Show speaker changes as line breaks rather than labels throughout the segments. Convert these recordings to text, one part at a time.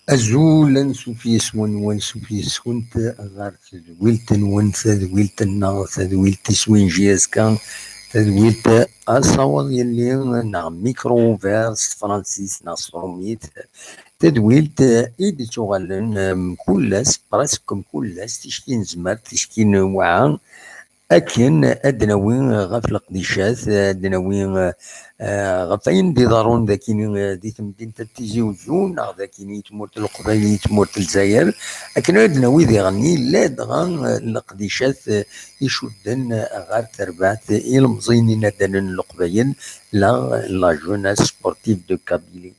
أزولا سوفيس ون سوفيس كنت غار تدويلت نون تدويلت النار تدويلت سوين جياز كان تدويلت أصوات يلي نعم ميكرو فيرس فرانسيس ناصروميت تدويلت إيد تغلن كلاس براسكم كلاس تشكين زمر تشكين وعان أكن أدنوين غف القديشات أدنوين غفاين دي ضارون ذاكين دي تمدين تتيزي وزون ذاكين تمورت القبائل تمورت الجزائر أكن أدنوي ذي غني لا دغان القديشات يشدن غار تربات المزينين أدنن القبائل لا جوناس سبورتيف دو كابيلي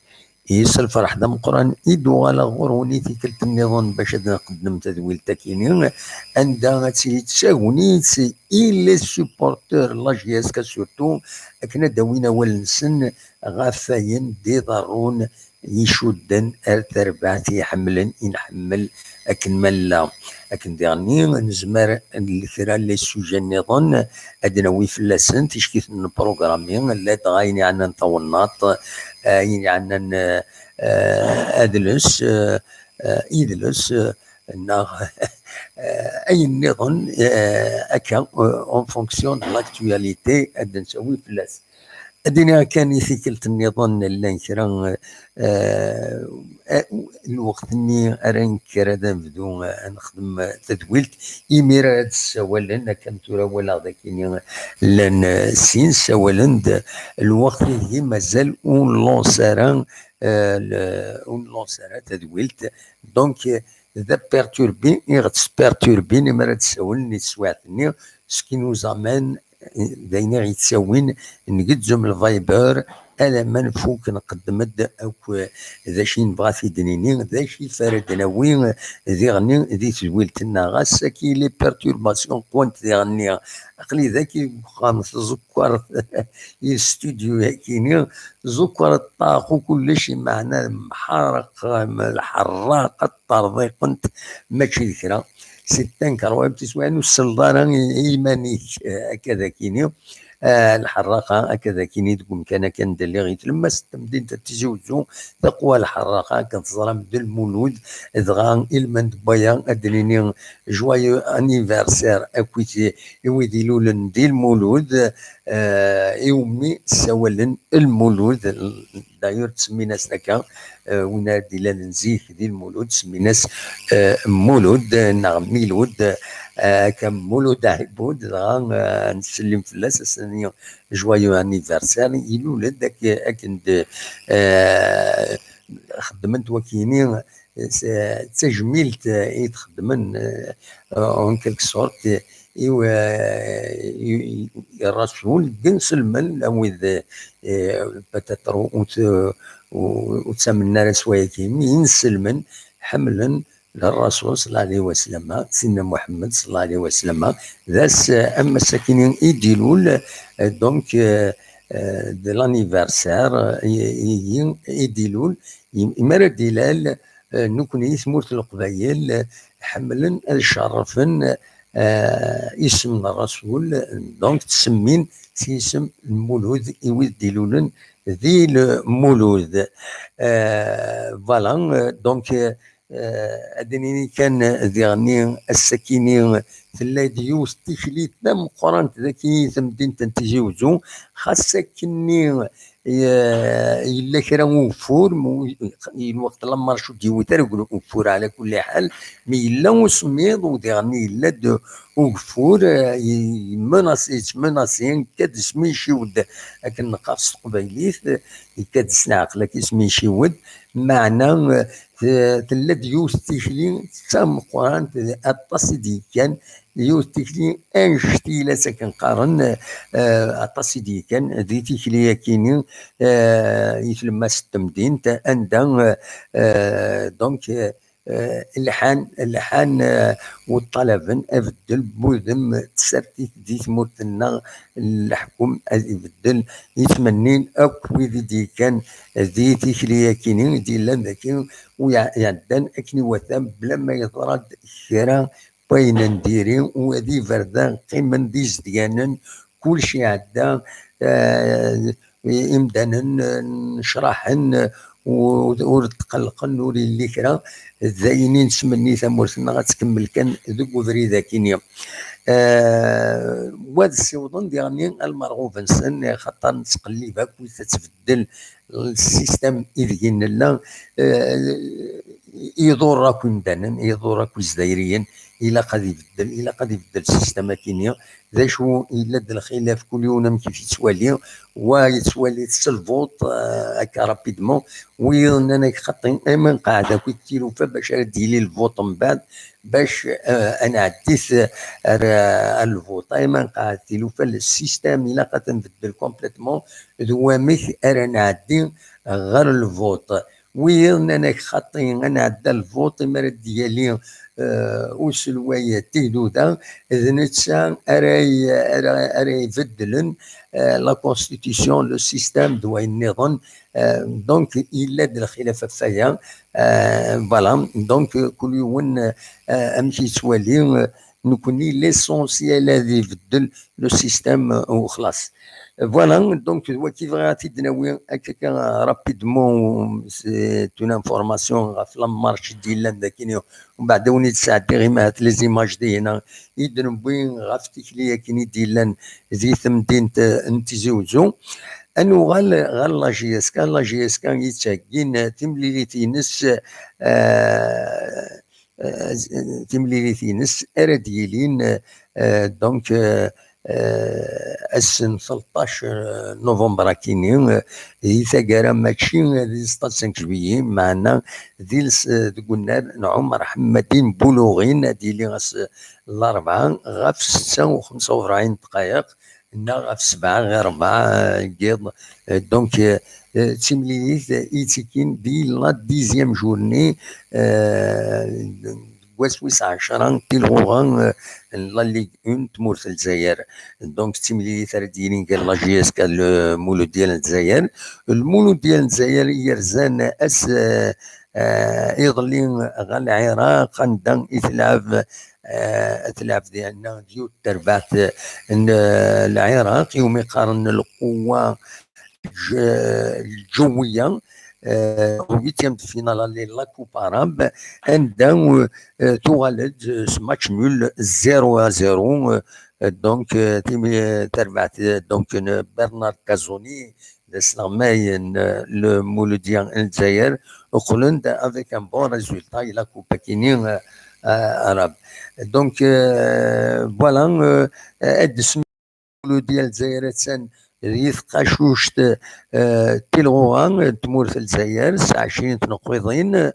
يس الفرح دا مقران إدو على غوروني في كلت النظام باش نقدم تدويل تاكيني عندها تساوني إلي سوبورتور لا جي اس كا سورتو أكنا داوينا والنسن غافاين دي ضارون يشدن التربعات يحملن ينحمل أكن ملا أكن ديرني نزمر الكرا اللي سوجا النظام أدنوي في اللسن تشكيت البروغرامين لا تغايني عنا نطولناط يعني عنا أدلس إدلس اي نظن اكا اون فونكسيون لاكتواليتي اد نسوي بلاص ادينا كان يثيكلت النظام اللي كرا الوقت اني اران كرا نبدو نخدم تدويلت يمير هاد السوال لان كان ترى ولا ذاكيني لان سين سوالند الوقت اللي مازال اون لونساران اون لونسارا تدويلت دونك ذا بيرتوربي يغتسبيرتوربي مرة تساولني سواتني سكي نوزامن داينا غيتساوين نقدزم الفايبر انا ما نفوك نقدمد اوك ذا شي نبغى في دنيني ذا شي فارد ناوي ذي غني ذي تزويلتنا غاس كي لي بيرتورباسيون كونت ذي غني عقلي ذاكي خامس زكر الاستوديو هاكيني زكر الطاق وكل شيء معنا محرق الحراق الطرضي كنت ماشي ذكرى ستان كرواب تسوان والسلطانة إيمانيك هكذا كيني الحراقة هكذا كيني تقوم كان دلي غيتلمس ستمدين تتزوجو تقوى الحراقة كتظلم دو المولود دغا إلمن دبايا أدريني جوايو أنيفرسير أكويتي يويدي لولن دي المولود يومي سوالن المولود دايور تسميناس هكا ونادي لا نزيه دي المولود سميناس مولود نعم ميلود كان مولود عبود نسلم في الناس اسني جوايو انيفرسير يلولد داك اكن خدمت وكيني تجميلت يتخدمن اون كيلك سورت الرسول جنسلمن اوذ بتترو وتسمى سوايا كيمي ينسلمن حملا للرسول صلى الله عليه وسلم سيدنا محمد صلى الله عليه وسلم ذاس اما الساكنين يديلول دونك دو لانيفرسير يديلول يمر دلال نكوني ثمورت القبايل حملا الشرفن اسم الرسول دونك تسمين سيسم المولود يوديلولن ذي المولود فوالا دونك أدنيني كان ذيغني السكيني في اللاديوس تشليت نم قرانت ذاكي ثمدين تنتجيوزو خاصة كني الا كرا وفور الوقت لما شو ديوتر يقولوا وفور على كل حال. مي الا وسميض وديغني الا دو وفور يتمناسين كاد سميشي ود لكن نقاص قبيليت كاد سنعقل كي سميشي ود معنى تلا ديوس تيكلي تسام قران اطاس دي كان ديوس تيكلي انشتي لا سكن قارن اطاس دي كان دي تيكلي كيني يتلمس التمدين تا اندا دونك اللحان والطلبن ابدل بوذم تسرتي دي ثمورتنا الحكم ابدل يتمنين اكو دي كان ذي تيكلي كيني دي لان ذاكي ويعدن اكني وثام بلا ما يطرد كرا بين نديري وذي فردان قيمة دي زديانا كل شي عدا إمدانا نشرحن وتقلقن وري اللي كرا زاينين سمني ثمورتنا غتكمل كان ذوك وفريدا كينيا. وهذا السيوطن ديالني المرغوب نسن خاطر نتقلب هاك وتتبدل السيستم إذ لا يضر راكو مدانا يضر راكو زدايريا إلا قد يبدل السيستم كينيا ذا شو إلا الخلاف كل يوم كيف يتوالي ويتوالي الفوت هكا رابيدمون ويظن انا خاطين من قاعده كي تيرو باش ديلي الفوت من بعد باش انا عديت الفوت من قاعد تيلو السيستم الا قد نبدل كومبليتمون دوامك انا عدي غير الفوت ويظن انا خاطين انا عدى الفوت مرد ديالي وسلوايا تيدودا ذنتسا أراي يبدلن لا كونستيتيسيون لو سيستيم دوا النظام دونك إلا د الخلافة فيا فوالا دونك كل يوم أمشي توالي نكوني ليسونسيال هذه يبدل لو سيستيم وخلاص. فوالا دونك هو كيف غادي تناوي هكاكا رابيدمون سي اون انفورماسيون في لامارش ديال داكينيو ومن بعد ونيت ساعتي غير مع لي زيماج دي هنا يدنبوين غافتيك ليا كيني ديال زي ثمدين نتزوجو انو غال لا جي اس كان لا جي اس كان يتساكين تمليليتينس تمليليتينس ارديلين دونك السن 13 نوفمبر كيني يثاقرا ماشي ذي 16 جويي معنا ذي قلنا عمر حمادين بلوغين ديالي غاس الاربعه غاف 46 دقائق نا غاف 7 غير 4 كيض دونك تيمليت يتكين دي لا ديزيام جورني وسويس 10 كيلوغرام لا ليغ اون تمور في الجزائر دونك تيملي ثار ديالين قال لا جي اس كان المولود ديال الجزائر المولود ديال الجزائر يرزان اس يظلين غا العراق عندها تلعب ديالنا ديال تربعت العراق يوم يقارن القوه الجويه ويتيام دو فينال اللي لا كوب اراب عندها تغلد ماتش نول 0-0 دونك تربعت دونك برنارد كازوني سلاماين المولود ديال الجزائر وقلند افيك ان بون ريزولتا لا كوب كيني اراب دونك فوالا اد المولود ديال الجزائر تسان ريث قاشوشت تيلغوغان تمور في الجزائر 29 تنقيضين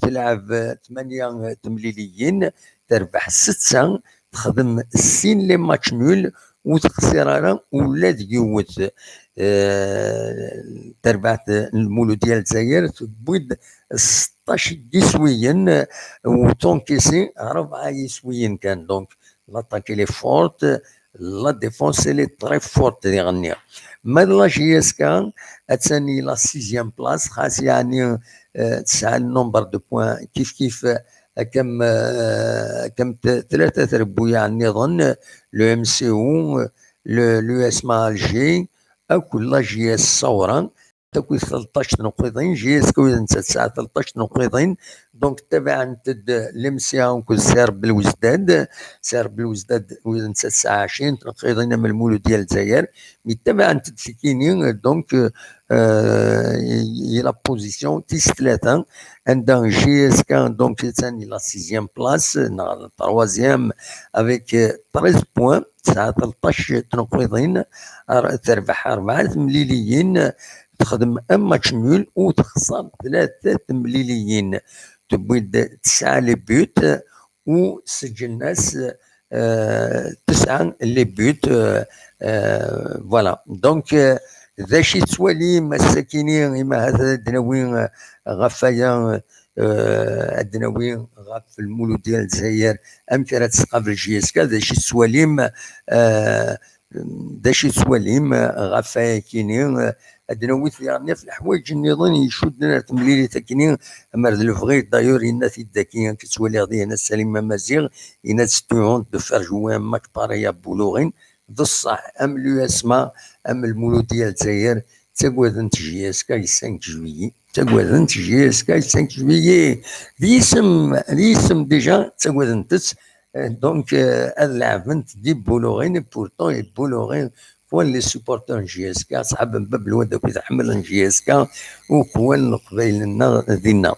تلعب 8 تمليليين تربح 6 تخدم السين لي ماتش نول وتقصير على ولاد يوت تربعت المولود ديال الجزائر تبويد 16 يسويا وتونكيسي 4 يسويا كان دونك لاطاكي لي فورت لا ديفونس لي تري فورت اللي غنيها ماد لا جي اس كان اتساني لا سيزيام بلاص خاص يعني تسعى النومبر دو بوان كيف كم 3 تربويا يعني نظن لو ام سي او لو اس ما الجي او كل لا جي اس صورا تكوي 13 نقيضين جي اس كو انت 13 نقيضين دونك تبعا لمسيا ونكون سير بالوزداد انت 29 نقيضين من المولود ديال الجزائر مي تبعا تدفكيني دونك la position 13 عندها جي اس كان دونك ثاني لا 6 بلاس لا 3 avec 13 بوان 13 تنقيضين تربح 4 تمليليين تخدم ماتش نول وتخسر 3 تمليليين تبويد 9 لي بيوت وسجل ناس 9 لي بيوت فوالا دونك ذا شي توالي مساكينين إما هذا الدناوين غفايا الدناوين غاف المولود ديال الجزائر أمكرة تسقى في الجي اس كا ذا شي تواليم ذا شي تواليم غفايا كينين الدناوي في الحوايج النظام يشدنا تمليلي تاكينين مرد الفغي دايور إنا في الداكيين كتولي غادي هنا سليمة مزيغ إنا تستوعون دو فار جوان ماك باريا بولوغين بصح ام لو اسما ام المولود ديال الجزائر تاكوادنت جي اس كا 5 جويي تاكوادنت جي اس كا 5 جويي الاسم ديجا تاكوادنت دونك العبنت دي بولوغين بورتون بولوغين كوان لي سوبورتور جي اس كا صحاب باب الواد كيتحمل جي اس كا وكوان القبايلنا ديالنا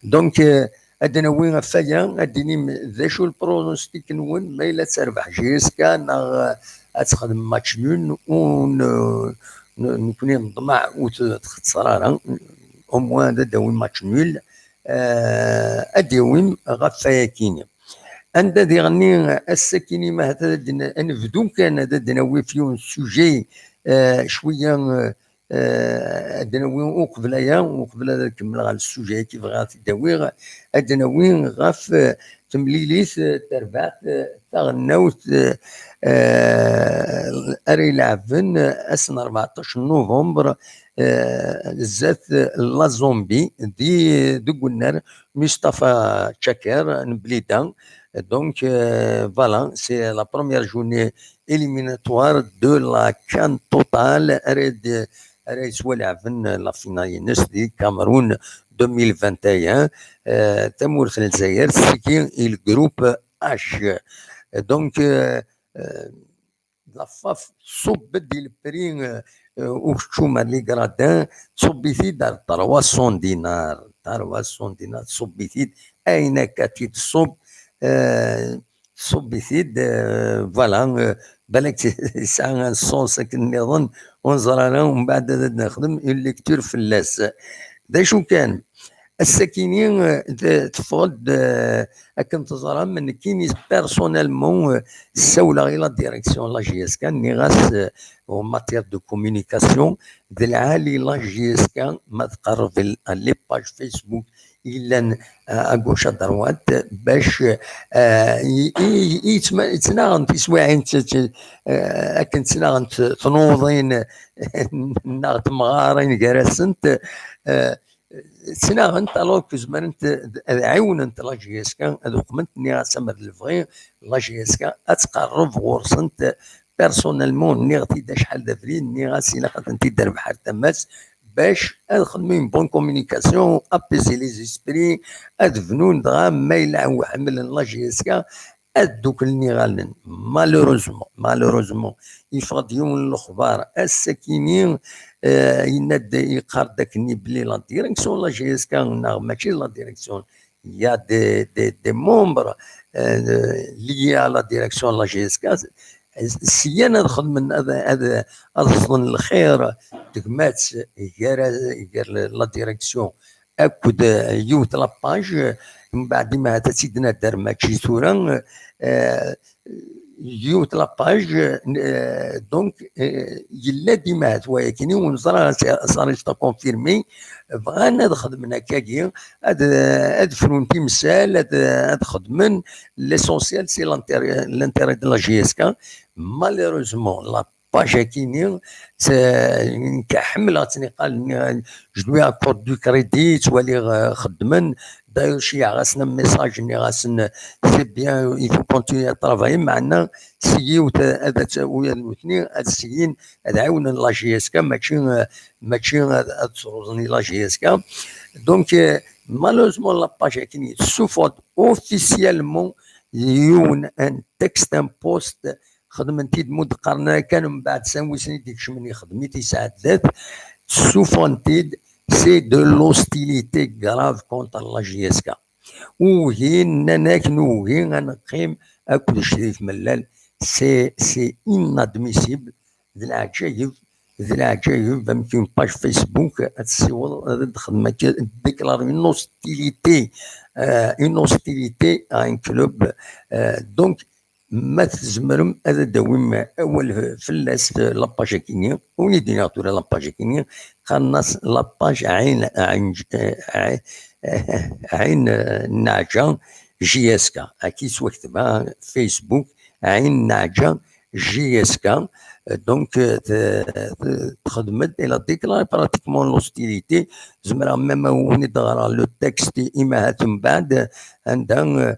دونك ادنا وين غفايا اديني ذا شو البرونوستيك نون ما الا تربح جي اس كا تخدم ماتش نون نكون مطمع وتخسر او موان داوي ماتش نول اديويم غفايا كيني عند ذي غني السكيني ما هذا نفدو كان هذا دناوي فيون سوجي شويه دناوي وقبل هذا كمل على السوجي كيف غادي داوي دناوي غاف تمليليس تربعت تغنوت اري لعبن اسن 14 نوفمبر زات لا زومبي دي قلنا مصطفى شاكر نبليدا donc voilà c'est la première journée éliminatoire de la CAN totale arrêt soit la finale دي Cameroun 2021 تمور في الجزائر سكين الجروب H donc la FAF صب دي البرين وشوما لي غرادان صبيتي دار 300 دينار 300 دينار صبيتي اين كاتي تصب صبيتي فوالا بالك ساعه صوصك النظام ونزرع لهم ومن بعد نخدم الليكتور في اللاس دا شو كان الساكنين تفض كنت تزرع من كيني بيرسونيلمون ساولا غير لا ديريكسيون لا جي اس كان نيغاس او ماتير دو كومونيكاسيون ذي العالي لا جي اس كان ما تقرب لي باج فيسبوك الا اغوش دروات باش يتناغن في سواعين كنت تناغن تنوضين ناغت مغارين كراسنت سناغنت الوغ زمان انت عاونت لا جي اس كا هذوك منتني سمر الفغي لا جي اس كا اتقرب غورسنت بيرسونيلمون ني غتي دا شحال دافرين ني غاسي لا خاطر دار بحال تماس باش نخدمو بون كومونيكاسيون ابيزي لي زيسبري ادفنون دغا ما يلعب حمل لا جي اس كا دوك النغالن مالوروزمون يفرض يوم الاخبار الساكنين يناد يقار داك بلي لا ديريكسيون لا جي اس كان ماشي لا ديريكسيون يا دي مومبر لي لا ديريكسيون لا جي اس كان سي انا نخدم من هذا اصلا الخير تكمات غير لا ديريكسيون اكد يوت لاباج من بعد ما تسيدنا دار ماشي صوره يوت لاباج دونك يلا ديما ولكن ونزرع صار كونفيرمي بغانا نخدم هكاكي هاد فنون تمثال هاد خدمن ليسونسيال سي لانتيري دو لا جي اس كا مالوروزمون لا باج كيني كحمله قال جو لوي اكورد دو كريديت ولي خدمن داير شي غاسنا ميساج ني غاسن سي بيان يفو كونتيني ترافاي معنا سيو هذا ويا الاثنين هاد السيين هاد عاون لا جي اس كا ماشي تروزني لا جي اس كا دونك malheureusement la page كيني سوفوت اوفيسيالمون يون ان تكست ان بوست خدمتي مود قرنا كان من بعد سنوي سنين ديك مني خدمتي ساعات ذات سوفونتيد سي دو لوستيليتي غراف كونتر لا جي اس كا وهين ناك نوهين غنقيم اكل شريف ملال سي انادميسيبل ذي العجايب ذي العجايب يمكن باج فيسبوك تصور خدمة ديكلاري اون اوستيليتي ان كلوب دونك ما تزمرم هذا دوم اول فلاس لاباج كينيا وني ديناتور لاباج كينيا خلص لاباج عين نعجه جي اس كا اكيد سوكتبها فيسبوك عين نعجه جي اس كا دونك تخدمت الى ديكلاري براتيكمون لوستيليتي زمرا ميم وني تغرا لو تكست اما من بعد عندها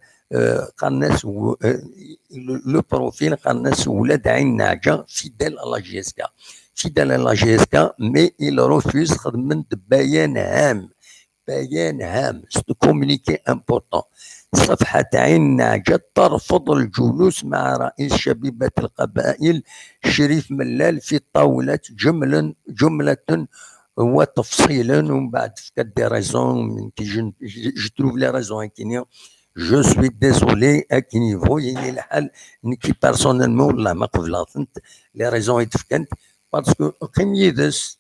قناص لو بروفيل قناص ولاد عين نعجه فيدال لا جي اس كا فيدال لا جي اس كا مي il refuse خدمت بيان هام بيان هام سو كومونيكي امبورطون صفحة عين نعجة ترفض الجلوس مع رئيس شبيبة القبائل شريف ملال في طاولة جملة وتفصيلا ومن بعد فكت دي ريزون جو تروف لي ريزون كينيا جو سوي ديزولي اكي نيفو يعني الحال نكي بيرسونيلمون والله ما قبلاتنت لي ريزون يتفكنت باسكو قيم يدس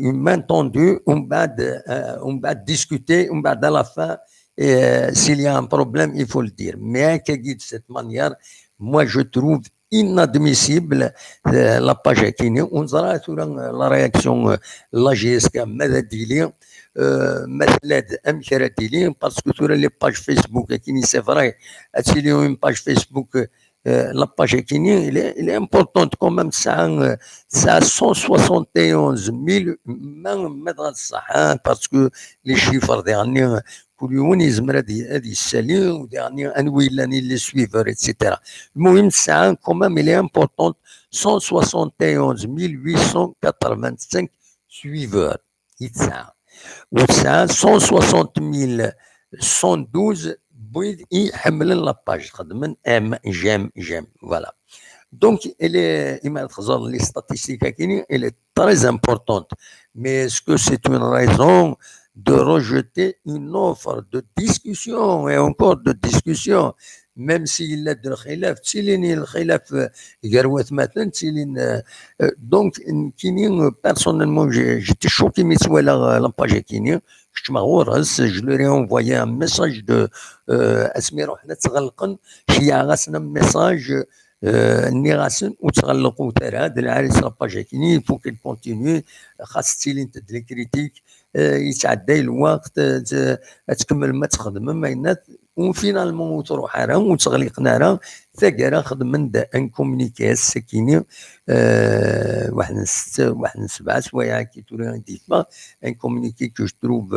مانتوندو ومن بعد ديسكوتي ومن بعد على فان s'il y a un problème, il faut le dire. Mais de cette manière, moi je trouve inadmissible la page Kini. On verra sur la réaction la GSK Madadili, Madled Amkharadili, parce que sur les pages Facebook Kini, c'est vrai, s'il y a une page Facebook, la page Kini, elle est importante quand même, ça a 171 000 parce que les chiffres derniers كل يوم يزمر هذه السالي وديرني انوي لاني لي سويفر اتسيتيرا المهم الساعه كومام الي امبورطونت 161885 سويفر الساعه والساعه 160112 بغيت يحمل لاباج خدمن ام جام فوالا دونك الي اما تخزر لي ستاتيستيك كاينين الي تري امبورطونت مي اسكو سي اون رايزون de rejeter une offre de discussion et encore de discussion même s'il a de الخلاف تسيليني الخلاف قروات مثلا تسيلين دونك كيني بيرسونيلمون جيتي شوكي مي سوالا لاباج كيني كنت مغور جو لوري انفويي ان ميساج دو اسمي روحنا تغلقن شي غاسنا ميساج ني غاسن وتغلقوا تاع هذا العريس لاباج كيني فو كيل كونتينيو خاص تسيلين تد لي كريتيك يتعدى الوقت تكمل ما تخدم ما ينات وفينالمون تروح راه وتغلق نارا ثقرا خدم ان كومونيكي السكيني واحد 6 واحد 7 سوايع كي توري ديفا ان كومونيكي كو جو تروف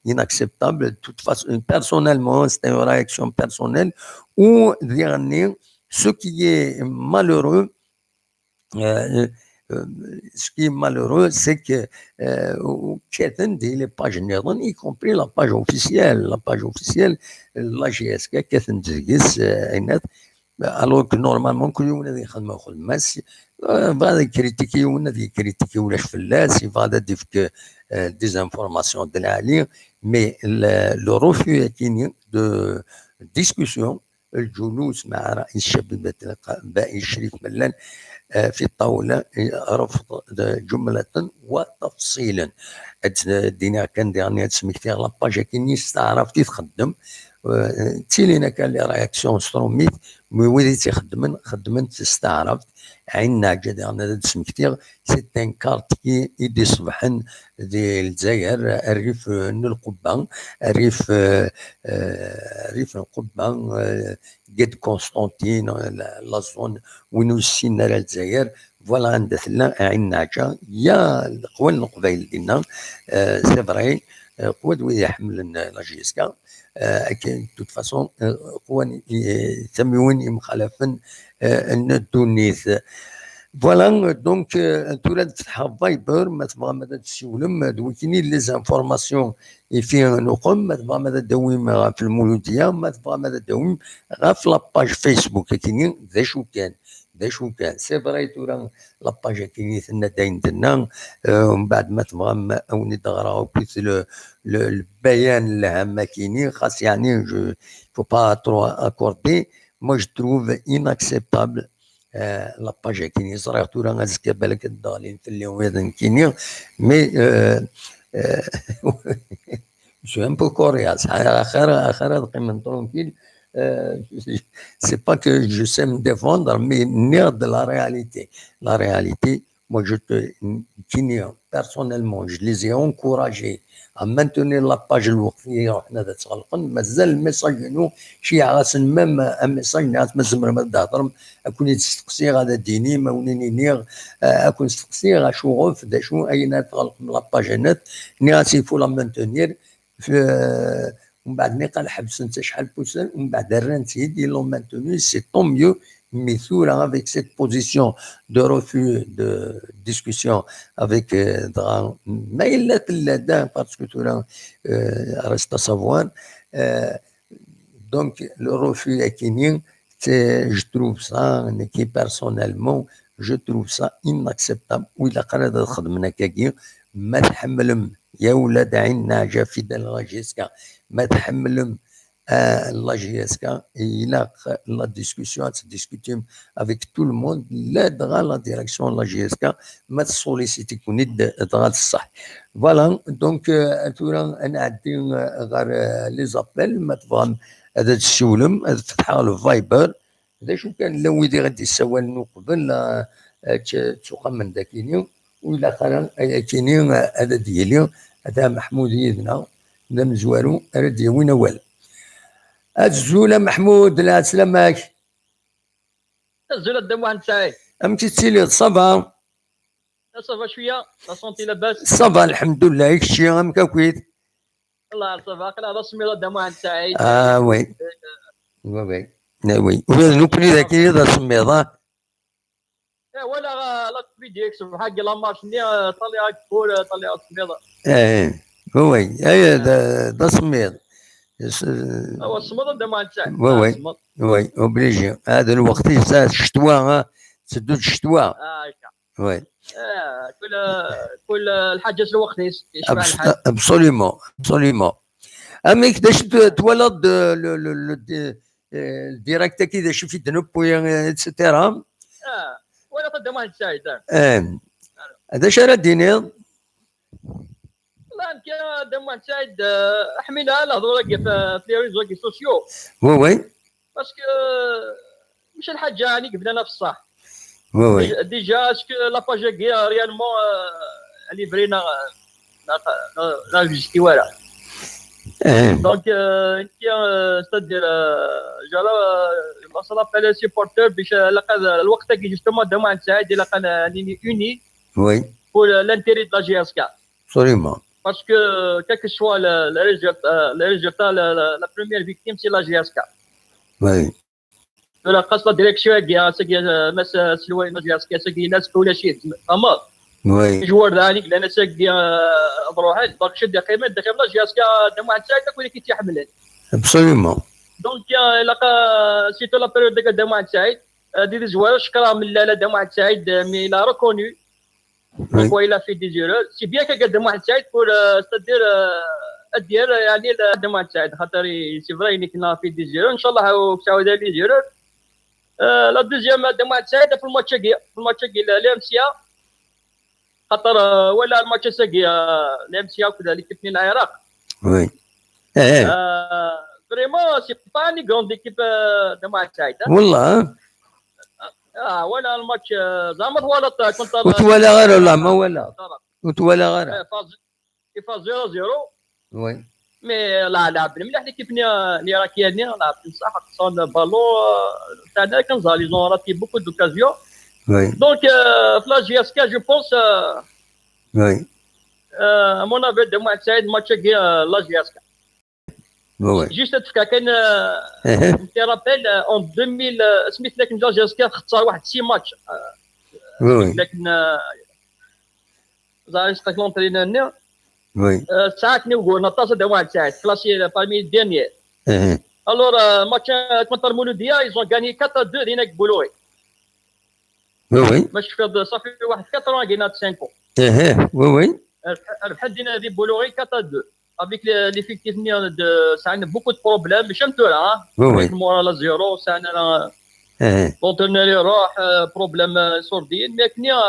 inacceptable de toute façon personnellement c'est une réaction personnelle ou dernier ce qui est malheureux ce qui est malheureux, c'est que les pages y compris la page officielle, la GSK, alors que normalement, كل يوم هذه خدمة خدمة بعد كريتيكي ونادي كريتيكي ولا فلاس بعد ديفك des informations de l'allier mais le refus de discussion الجلوس مع رئيس شبيبة القبائل شريف ملال في الطاولة رفض جملة وتفصيلا دينا كان ديرني تسميك فيها لاباج كي استعرفتي تخدم تيلينا كان لي رياكسيون ستروميت ويدي خدمن تستعرفت عين ناجة ديالنا هذا اسم كثير سي ان كارت كي يدي صبحن ديال الجزائر الريف القبة الريف ريف القبة قد قسطنطين لا زون وين وسينا الجزائر فوالا عندها ثلا عين ناجة يا القوى القبائل ديالنا سي فري قوى ويدي يحمل لا جيسكا كاين توت فاسون قوى ثميون مخالفا الدونيث فوالا دونك انتو تفتح فايبر ما تبغى ماذا تسولم دوكيني لي زانفورماسيون في نقم ما تبغى ماذا تداوم في المولوديه ما تبغى ماذا تداوم غير في لاباج فيسبوك كاينين ذا شو كان سي فري تورا لاباج كاينين ثنا داين دنا ومن بعد ما تبغى اوني تغراو بيس البيان العام كاينين خاص يعني فو با ترو اكوردي مو جو تروف اناكسبتابل لا باج كاينين صراحه تورا غازكا بالك الضالين في اليوم هذا كاينين مي جو ان بو كورياس اخر قيمه ترونكيل c'est pas que je sais me défendre mais nier de la réalité moi je te personnellement je les ai encouragés à maintenir la page الوقفيه حنا تغلقن مازال الميساج ديالو شي عاسن ميم ان ميساج ناس مازال ما تهضر اكون تستقسي غادا ديني ما ونيني نيغ اكون تستقسي غا شوغوف دا شو اين تغلق لا باجينات ني سيفو لا مانتونير ومن بعد ني قال حبس انت شحال بوسان ومن بعد الرانتي دي لو مانتوني سي طون ميو mais là, avec cette position de refus de discussion avec mail parce que tout là reste à savoir donc le refus équinien je trouve ça qui personnellement je trouve ça inacceptable وإلا قرر خدمنا كاكي ما تحملهم يا ولاد عين ناجة في دال جيسكا ما تحملهم la GSK, il a la discussion, à se discuter avec tout le monde, l'aide dans la direction de la GSK, mais solliciter qu'on ait dans ça. Voilà, donc, on a dit les appels, maintenant, هذا السولم هذا فتحها الفايبر هذا شو كان لو يدير غادي يسوى لنا قبل تسوق من داكيني وإلا قال كاينين هذا ديالي هذا محمود يدنا هذا مزوارو راه وين وال الزولة محمود لا سلامك
الزولة دم واحد سعيد
امتي تسيلي صافا
صافا شويه لا سونتي لاباس
صافا الحمد لله هيك الشيء ام كويت
الله صافا قال هذا سميرة دم واحد سعيد
وي وي وي نوبلي ذاك اللي سميضه
ولا لا تبيديك سبحان حق لا مارش ني طلع كول طلع سميضه
وي دا سميض
هو الصمود دم واحد سعيد
وي اوبليجي هذا الوقت تاع الشتوى تسدو الشتوى وي
كل الحاجه الوقت يشبع الحال
ابسوليمون امي كيفاش تولد الديريكت كيفاش في دنوب اتسيتيرا
ولا قدام واحد سعيد
هذا شرا ديني
لا انت دم واحد سعيد احملها الهضره في لي ريزو سوسيو
وي
باسكو مش الحاجه يعني قبلنا في الصح
وي
ديجا اسكو لا باج ريالمون ليفرينا لا جيستيوارا دونك انت ستادير جرى وصل ابل سيبورتور باش لقى الوقت كي جوستومون دام واحد ساعه لقى نيني اوني
وي
pour l'intérêt de la GSK.
Absolument.
Parce que quel que soit le résultat, la première victime c'est la GSK.
Oui.
La خاصة ديريكسيون كاع ساكي مس سلوين GSK ساكي ناس ولا شي اما
وي
جوار ذلك لان ساكي بروحات باك شد قيمه داخل لا GSK دام واحد ساعه تكون كي تحمل.
Absolument.
دونك لقى سيتو لا بيريود ديك دام واحد سعيد دي زوار شكرا من لا دام واحد سعيد مي لا ريكوني donc il a fait des erreurs c'est bien que قدم واحد سعيد pour c'est-à-dire ادير يعني قدم واحد سعيد خاطر سي فري اللي كنا في دي زيرو ان شاء الله كساو دار لي زيرو لا دوزيام قدم واحد سعيد في الماتش كي لامسيا خاطر ولا الماتش ساقي لامسيا وكذلك اثنين العراق
وي
فريمون سي با ني غروند ايكيب دمعة سعيد.
والله
ولا الماتش زعما طوالت كنت
وتوالى غير والله ما ولا وتوالى غير
فاز 0-0.
وي
مي لا لعب مليح ليكيب اللي راه كاينين لعب صح خصنا بالون تاعنا كنزها لي زون راتي بوكو دوكازيون.
وي
دونك في لا جي اس كا جو بونس
وي
مون افي دمعة سعيد ماتش لا جي اس كا.
وي
جيست تفكا كاين تي رابيل اون 2000 سميت لك لا جي اس كا خسر واحد 6 ماتش
وي
لكن زعما سقط لونترينور
وي
ساعات نقول نطاس دمعة سعيد كلاسي بارمي ديرنيير. الور ماتش كونتر المولوديه ايزون غاني 4-2 هناك بولوي.
وي
باش في صافي واحد 4 كاينات 5
وي
ربحت دينا دي بولوي 4-2 افيك ليفيكتيف دو ساعنا بوكو دو بروبليم ماشي متورا
وي
المورال زيرو ساعنا لونترينور يروح بروبليم سوردين مي كنيا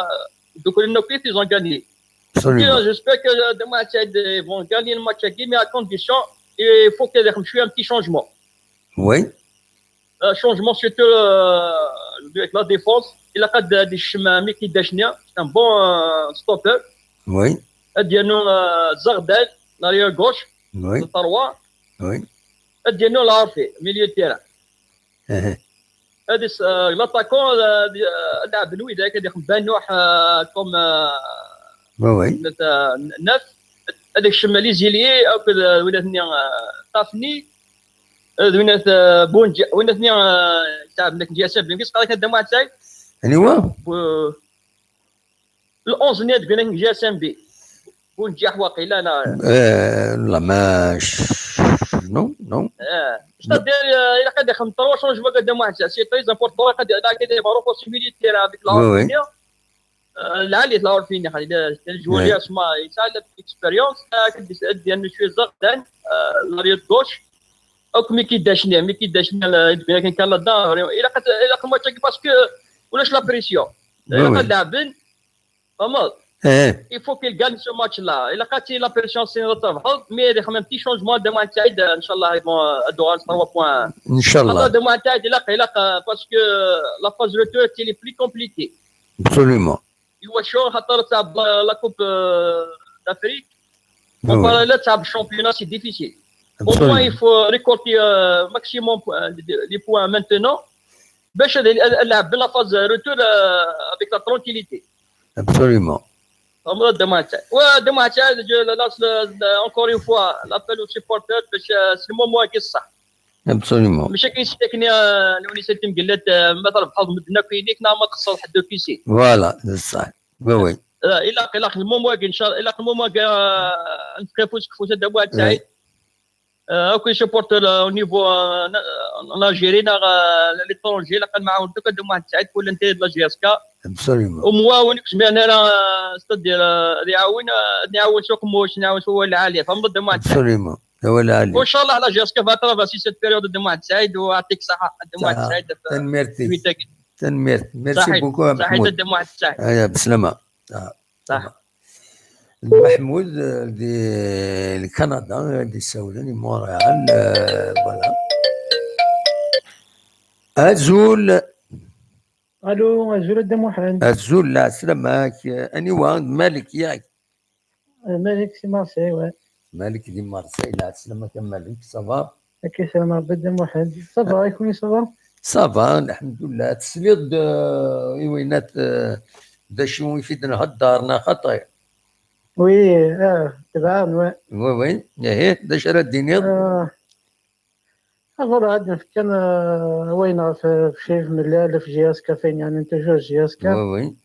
دوك النوكيت ايزون غاني. جيسبيك كو دمعة سعيد فون غاني الماتش كي مي ا كونديسيون il faut qu'il y ait un petit changement.
Oui.
Changement surtout avec la défense. Il a pas des chemins mais qui déchient. C'est un bon stopper.
Oui.
Adiano Zardel, l'arrière gauche.
Oui.
Tarwa.
Oui.
Adiano Larfi, milieu de terrain. L'attaquant, لعب له إذا كان يخدم نوح comme
Oui.
neuf. هذاك الشمالي زيليي او كذا ولا ثني طافني وين بونجا وين ثني تاع داك جي اس ام كيس قال لك دمعة سعيد
ايوا
ال11 نيت قال جي اس ام بي بونجا واقيلا
لا ماش نو نو
c'est-à-dire الى قد يخدم 3 شونجمون قد دمعة سعيد سي تري امبورطون قد يبارو بوسيبيليتي avec la العالي ظهر فينا خلي الجواليه اسمها يسالب اكسبيريونس كدي انه شويه زغدان لاريت غوش او مي كيداشني كان كان لا الى قد الماتش باسكو ولاش لا بريسيون الى قد لاعبين فهمت il faut qu'il gagne ce match là الى قاتي لا بريسيون سي ترفض مي دي خمم تي شونجمون دو ماتش سعيد ان شاء الله يبون ادوار 3 بوان
ان شاء الله
دو ماتش سعيد لا باسكو لا فاز روتور تي لي بلي كومبليكي
absolument.
هو شو خاطر تلعب لا كوب دافريك وباراليل تلعب الشامبيونات سي ديفيسيل. Au moins il faut récolter maximum les points maintenant باش نلعب بلا فاز روتور avec la tranquillité.
Absolument.
ودمعة سعيد encore une fois l'appel aux supporters باش سي المومون كي الصح.
Absolument.
ماشي كيشتكني لوني سيتم قلت مثلا بحال مدنا كينيك ما تخسر حد كيسي.
فوالا صح. وي.
الى المومون ان شاء الله الى المومون نتكفوش كفوش دمعة سعيد. اوكي سبورتر او نيفو الجيري ليترونجي لقد معاون دوك دمعة سعيد كل انتي لا جي اس كا.
Absolument.
ومواون جميعنا انا استدير نعاون سوق موش نعاون سوق العاليه فهمت دمعة سعيد.
Absolument. هو العالي.
وان شاء الله على جاسكا فاترافاسي سيت بيريود دمعة سعيد ويعطيك الصحه دمعة سعيد.
تنميرتي. ميرسي بوكو محمود.
صحيح دمعة سعيد.
بسلامه.
صح.
محمود دي كندا اللي سولني مونريال فوالا. أزول
الو أزول دموحان.
أزول لا سلامك اني وان مالك ياك.
مالك سي مارسي واه.
مالك دي مارسي لا سلامك مالك صافا.
كي سلام ربي دموحان صافا يكون صافا.
صافا الحمد لله تسليط وينات دا شنو يفيد نهضرنا خطايا.
وي تبعا
وين ياهي دا شرا الدنيا.
أغرى عندنا كان وين في شيف ملال في جي اس كا فين يعني انت جوج جي اس كا.
وين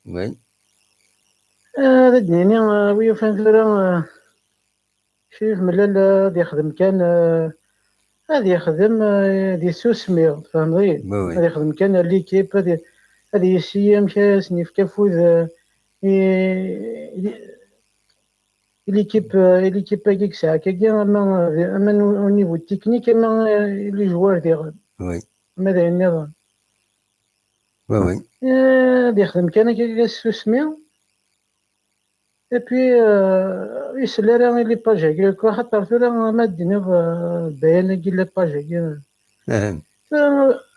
هذا الدنيا وي فين ثرا شيف ملال غادي يخدم كان غادي يخدم دي سوسمير فهمتي. غادي يخدم كان ليكيب هادي يسيا مشى سني في كافوز ليكيب هكاك ساعة كاكيا اما او نيفو تكنيك اما لي جوار ديال
وي
ماذا النظام
وي
غادي يخدم كان هكاك السوسمير اي بي يسلا راه لي باج هكاك خاطر راه ما دينا البيان كي لي باج هكا
أهم.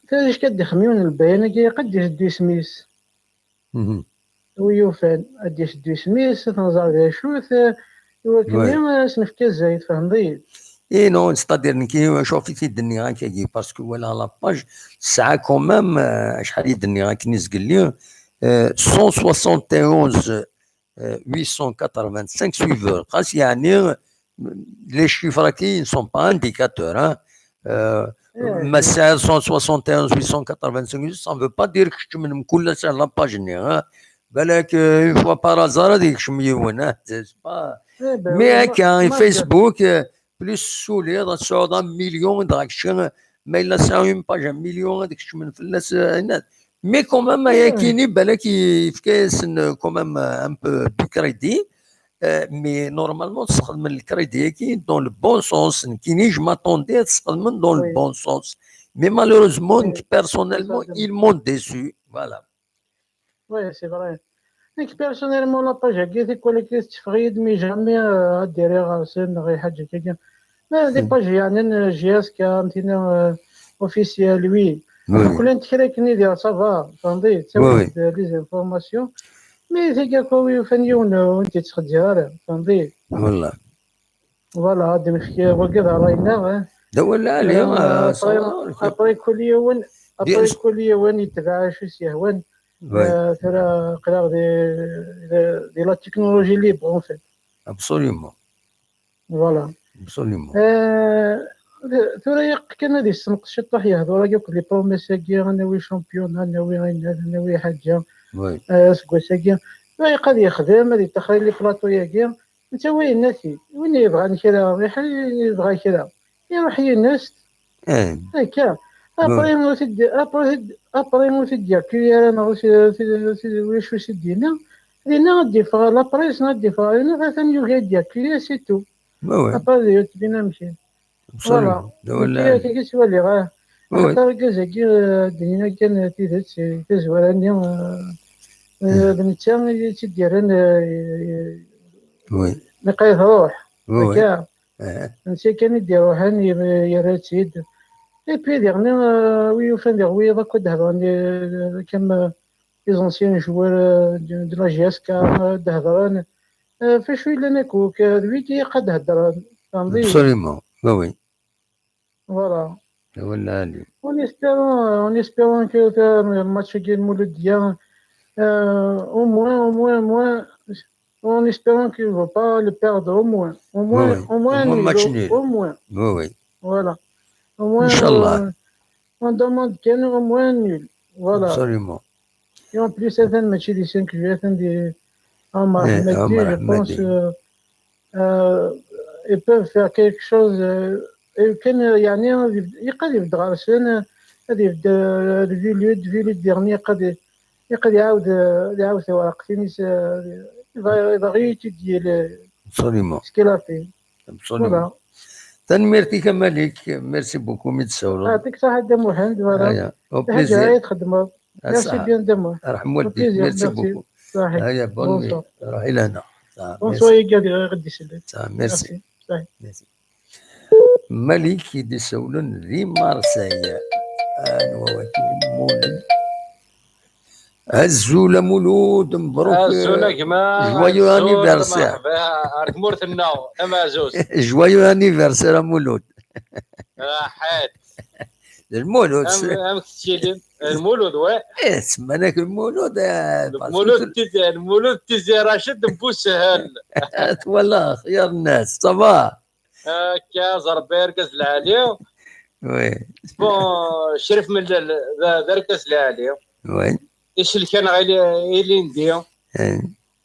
فاش كدخميون البيان كي قد يشدو سميس
مهم.
ويوفان قد يشدو سميس تنزار ديال شوت
وي
ولكن سنفكا زايد فهمتي.
اي نو ستادير كي شوفي في الدنيا هكاكي باسكو ولا لاباج الساعه كومام شحال يدني هاك نيز قال لي 171 885 suiveurs. خاص يعني les chiffres qui ne sont pas indicateurs. Hein. Mais 171 885, ça ne veut pas dire que je me coule sur la page. Hein. بالك une fois par hasard هذيك شميون مي هكا فيسبوك بليس سولي راه 9 مليون داك الشيء ما الا ساعه اون باج مليون هذاك الشيء من فلاس هنا مي كومام هي كايني بالك يفكاسن كومام ان بو دو كريدي مي نورمالمون تستخدم الكريدي كي دون لو بون سونس كاينيش ما طوندي تستخدم دون لو بون سونس مي مالوروزمون بيرسونيلمون il m'ont déçu voilà.
وي سي فري ديك بيرسونيلمون لاباج هكاك ولا كتفغيد مي جامي ديري غاسين غير حاجه كيكا ما دي باج يعني جياس كامتينا اوفيسيال وي كل انت كراكني ديال صافا فهمتي تاخد لي زانفورماسيون مي تيكا كوي فنيون وانت تخديها فهمتي
والله
فوالا غادي نحكي وكذا راينا
ولا اليوم
ابري كل يوم يتبع شو يهون ترى قراغ دي لا تكنولوجي ليبر اون فيت
ابسوليومون
فوالا
ابسوليومون
ترى كان هادي السنق الشطح يهضروا كاع لي بروميس كاع ناوي شامبيون ناوي غينال ناوي حاجه سكواساكيا قاد يخدم هادي تخرج لي بلاطو كاع انت وين ناسي وين يبغى كذا يبغى كذا يروح ينست هكا ابري موسيد ديال كي انا واش دينا غادي فغا لا بريس غادي فغا انا ثاني يوغي ديال كي سي تو ابري تبينا مشي فوالا ولا كي سوالي غا خاطر كازاكي دينا كان تيدات كزوالاني بنتي تيديرن
وي
نقيض روح هكا نسي كان يدير روحان يراتيد اي بي ديرني وي فان دير وي ضاك دهضرني كم لي زونسيان جوار دو لا جي اس كا دهضران فاش ولا ناكوك ويكي قد هضر فهمتي
ابسوليومون وي
فوالا
ولا اليوم
اون اسبيرون كو الماتش كي المولود ديال au moins, en espérant qu'il ne va pas le perdre, au moins
match nul.
Au moins.
Oui.
Voilà. Au moins,
Inch'Allah.
On demande qu'il y ait au moins nul. Voilà.
Absolument.
Et en plus, c'est un match de 5 juillet, je pense ils peuvent faire quelque chose. كان يعني يقدر يبدا غارسين هذه الفيديو الديرني يقدر يعاود ورق تنس يبغي ديال
ابسوليومون
سكيلافي
ابسوليومون تنميرتي كمالك ميرسي بوكو ميتساول
يعطيك الصحة دام محمد فوالا حاجة تخدمها ميرسي بيان دام
رحم والديك ميرسي بوكو هيا بون روحي لهنا
بونسوي غادي يسلك
ميرسي مالك يدسولن ذي مارسيل مولد هزولا مولود مبروك
هزولا كما
جوايو انيفرسير
راك مورت الناو اما زوز
جوايو انيفرسير مولود
حاد
المولود
ام كتشيلين المولود واه
سماناك المولود
المولود تيزي راشد بوسهل
والله خيار الناس صباح
هكا زربير كاس العالي
وي
بون شرف من ذا كاس العالي
وي
ايش اللي كان غير ندير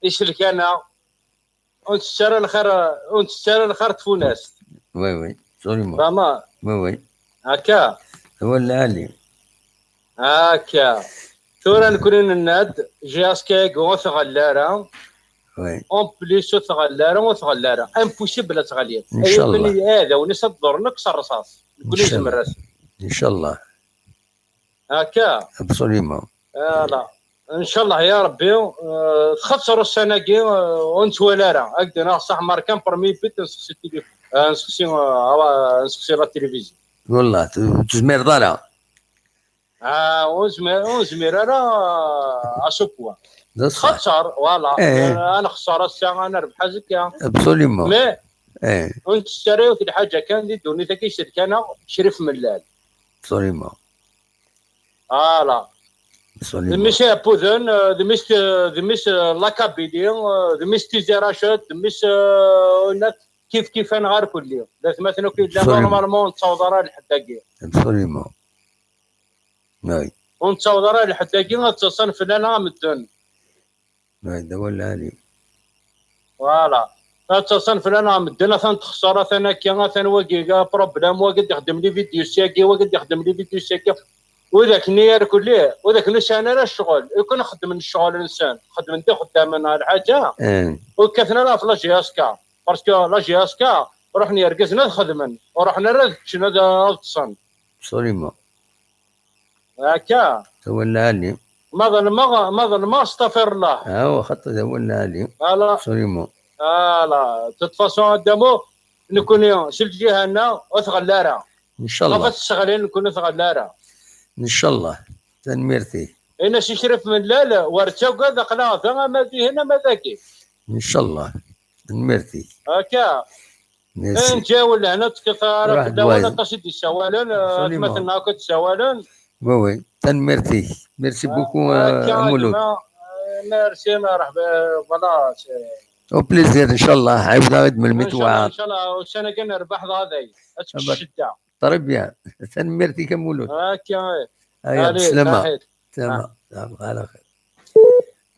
ايش اللي كان ونتشرى الخير تفوناس
وي سوريمون
فما
وي
هكا
هو العالي
هكا ثورا نكون الناد جاس كاكو ثغلارا
وي
اون بليس ثغلارا امبوسيبل تغلير
ان شاء الله
هذا ونسى الضر نكسر الرصاص نقول لازم الراس
ان شاء الله
هكا
ابسوليومون
لا
ان شاء الله يا ربي تخسروا السنه كي ونتوالى راه هكذا صح ماركان برمي بيت نسقسي التليفون نسقسي لا التلفزيون
والله تزمير ضرا
ونزمير راه اسوبوا
ده صح
خسر فوالا
إيه.
انا خساره الساعه انا ربح زكا
ابسوليمون
مي
ايه
ونشتريو في الحاجه كان دي دوني تاكي شريك انا شريف ملال
ابسوليمون
فوالا
ابسوليمون
دميس بوذن دميس لاكابيدي دميس تيزيراشات دميس كيف انا غير كل يوم مثلا كي نورمالمون تصور لحد كي
ابسوليمون وي
ونتصور لحد كي غتصنف لنا مدن
هذا هو العالي
فوالا تصنف لنا مدن تخسر ثنا كي ثنا واقي بروبليم واقد يخدم لي فيديو ساكي واقد يخدم لي فيديو ساكي وذاك نيار كليه وذاك الانسان راه الشغل يكون نخدم من الشغل الانسان خدم انت خدام من الحاجه وكثنا لا في لاجياسكا باسكو لاجياسكا رحنا يرقزنا خدمن ورحنا ركشنا تصن
ابسوليمون
هكا
هو العالي
ما ظن ما استغفر الله
هو خط هو العالي
لا
ابسوليمون
لا تتفاصون قدامو نكون سلجيها لنا وثغلارة
ان شاء الله
خافت الشغلين نكون ثغلارة
ان شاء الله تنميرتي
انا شي شرف من لا ورثه وكذا قناة ما في هنا ما ذاكي
ان شاء الله تنميرتي
هكا
ميرسي
انت ولا هنا تكثر
واحد
ولا
واحد.
تصيد السوالن
Absolument.
مثلا كنت سوالن
وي تنميرتي ميرسي بوكو مولود
ميرسي مرحبا خلاص
او بليزير ان شاء الله عاود غيد من
ان شاء الله
المتوعات
ان شاء الله والسنه كنا نربح هذا الشده
طري بيان تنميرتي كمولود
هكا
هيا بسلامة
صحيح.
تمام تمام على خير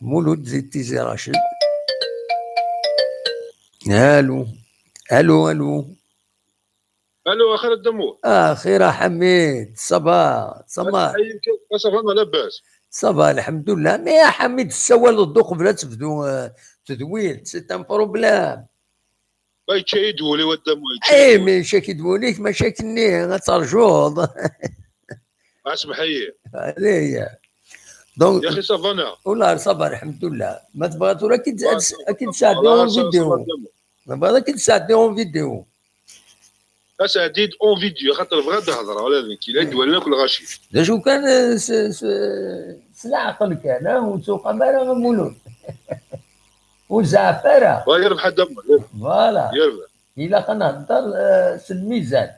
مولود زيد زي راشد الو الو الو
الو اخر الدمور
خير حميد صباح صباح
صافا ما لاباس
صباح الحمد لله مي يا حميد السوال الضوق بلا تبدو تدويل سي ان بروبلام
باي تشايدوا لي والدمور
اي مي شاكدوليك ما شاكني غترجوض
اسمح لي
هذه دونك
يا اخي صافا انا
والله صبر الحمد لله ما تبغى تقول اكيد تساعدني فيديو ما بغا تساعدني اون فيديو
اسعديد اون فيديو خاطر بغا تهضر على ذيك الا دوالنا كل غاشي
ده شو كان سلعقل كان وسوق مالا مولود وزعفره
ويربح الدمور
فوالا
يربح
الا كنهضر الميزان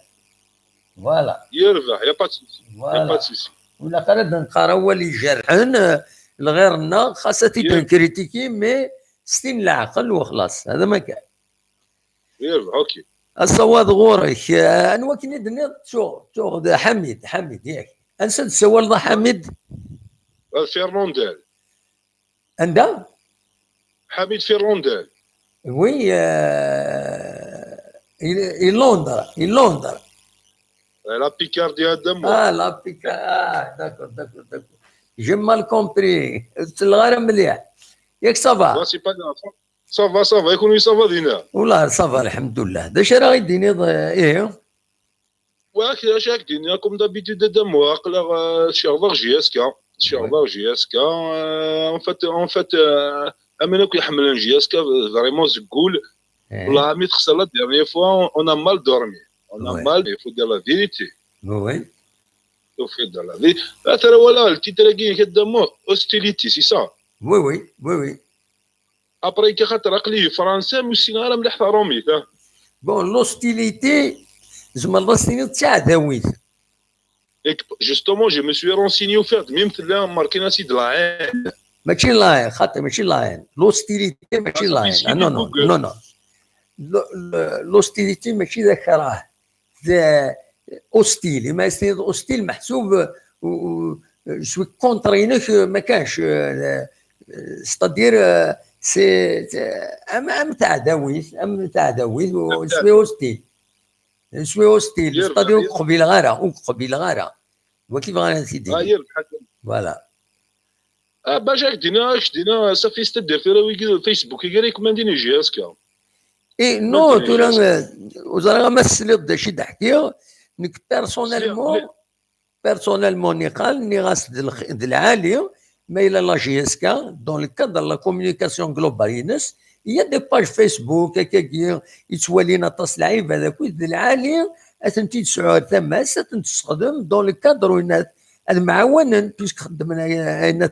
فوالا
يربح يا باتسيسي يا
فوالا
باتسيسي
ولا قرد نقرا هو اللي جرحن لغيرنا خاصة تيبان كريتيكي مي ستين العقل وخلاص هذا ما كان
يربح اوكي
الصواد غورك انوا كي ندني شو حميد ياك انسى السوال ذا حميد
فيرنوندال
عندها
حميد فيرنوندال
وي لندن
لا بيكاردي الدمور
لا بيكا داكور جي مال كومبري الغرام مليح ياك صافا
سي با صافا يكون صافا دينا
والله صافا الحمد لله داش راه يديني ايه
واك اش هكدين كوم دابيتود الدمور عقلا شيرفر جي اس كا en fait امنا كي يحملن جي اس كا فريمون زقول والله عمي تخسر لا ديرني فوا اون ا مال دورمي اون ا مال يفو دير لا فيريتي
وي
يفو دير لا في ترى ولا التيتراكي كدمو اوستيليتي سي سا
وي
ابري كي خاطر عقلي فرنسا مسينا مليح رومي
بون لوستيليتي زعما لوستيليتي تاع داويت
جوستومون جو مي سوي رونسيني وفات ميم تلا ماركينا سي دلاين
ماشي لاين خاطر ماشي لاين لوستيليتي ماشي لاين نو لوستيليتي ماشي ذاك راه اوستيل ما يستند اوستيل محسوب شوي كونترينك ما كانش ستادير سي ام تاع داويت وشوي اوستيل ستادير قبيل غاره وكيف غادي نسيدي فوالا
باش دينا صافي ستدير في الفيسبوك يقريك ما نديني جي اس كا
اي نو تورا وزرا ما سليط دا شي تحكي نك بيرسونيلمون ني قال ني غاس د العالي mais il a la GSK, dans le cadre de la communication globale, il y a des pages Facebook, qui يتوالينا تصل العيب هذاك ويد العالي أتنتي تسعود ثماس تستخدم dans le cadre المعاونة بيسك خدمنا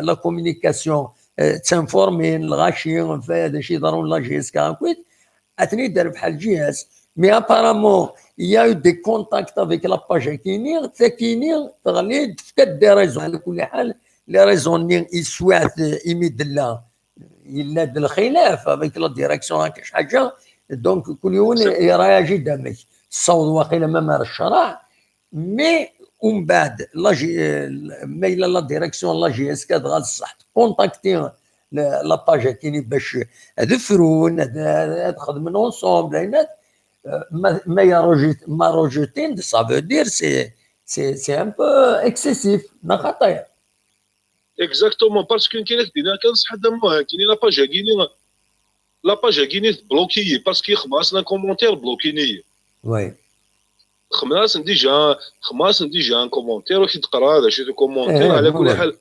لا كوميونيكاسيون تنفورمين الغاشي فهذا شي ضروري لا جي اس كاكويت أتني دار بحال جهاز مي ابارامون il y a eu des contacts avec la page كينير تغلي تفكت دي ريزون على كل حال لي ريزون يسوات يمد لا إلا الخلاف avec la direction هكا شي حاجة دونك كل يوم يراجع دمك الصوت واقيلا ما مار الشرع مي ومن بعد ما إلا لا ديريكسيون لا جي اس كاد غالصح كونتاكتي لا باج كاينين باش هذفرون تخدم اونسومبل ما روجيتين سا فو دير سي ان بو اكسيسيف ما خطير
اكزاكتومون باسكو كاين خدينا كنصح دموها كاين لا باج كاينين بلوكي باسكو خماسنا كومونتير بلوكيني
وي
خماسن ديجا ان كومونتير وكي تقرا هذا شي كومونتير على كل حال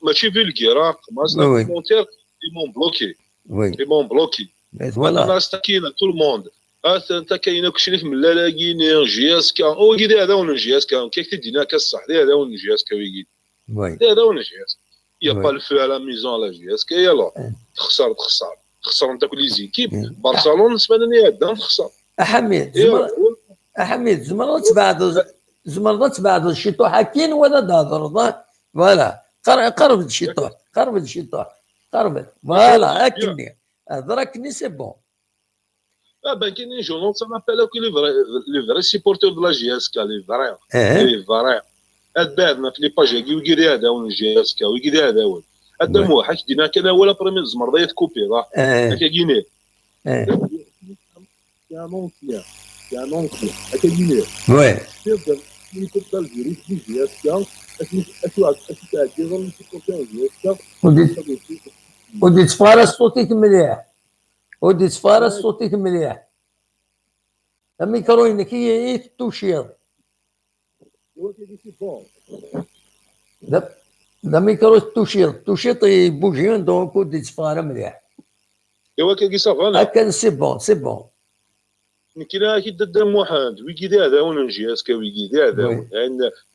ماشي فيلكيرا خماسنا كومونتير اي مون بلوكي فوالا الناس تاكينا تو الموند انت كاينه كلشي من لا كاينين جي اس كا او كي هذا ون جي اس كا كي دينا كصح هذا ون جي اس كا ويجي هذا ون جي اس يا با الفو على ميزون لا جي اس كا يلا تخسر انت كل زيكيب برشلونه سمانني هذا تخسر
حميد زمرات بعد الشيطوح كاين ولا دادر فوالا قرب الشيطوح قرب فوالا هاكني هضركني سي بون
ben كاينين جونون ça m'appelle les vrais supporters de la GSK les vrais هاد بعدنا في لي باج ويجي هذا ون جي اس كا ويجي هذا ون هذا مو حاج دينا كذا ولا بريمير زمر كوبي راه هكا كاينين يا مونكيا هكا كاينين
وي
اللي تبدا الفيروس دي جي اس كا اشو تعدي غير سيبورتير جي اس كا
ودي تفارس صوتك مليح الميكرو انك هي توشير لا ميكرو توشير بوجيون دونك ودي تفارس مليح
ايوا كي صافا
هكا سي بون
كاين كي دام واحد ويكي هذا ون جي اس كا ويكي هذا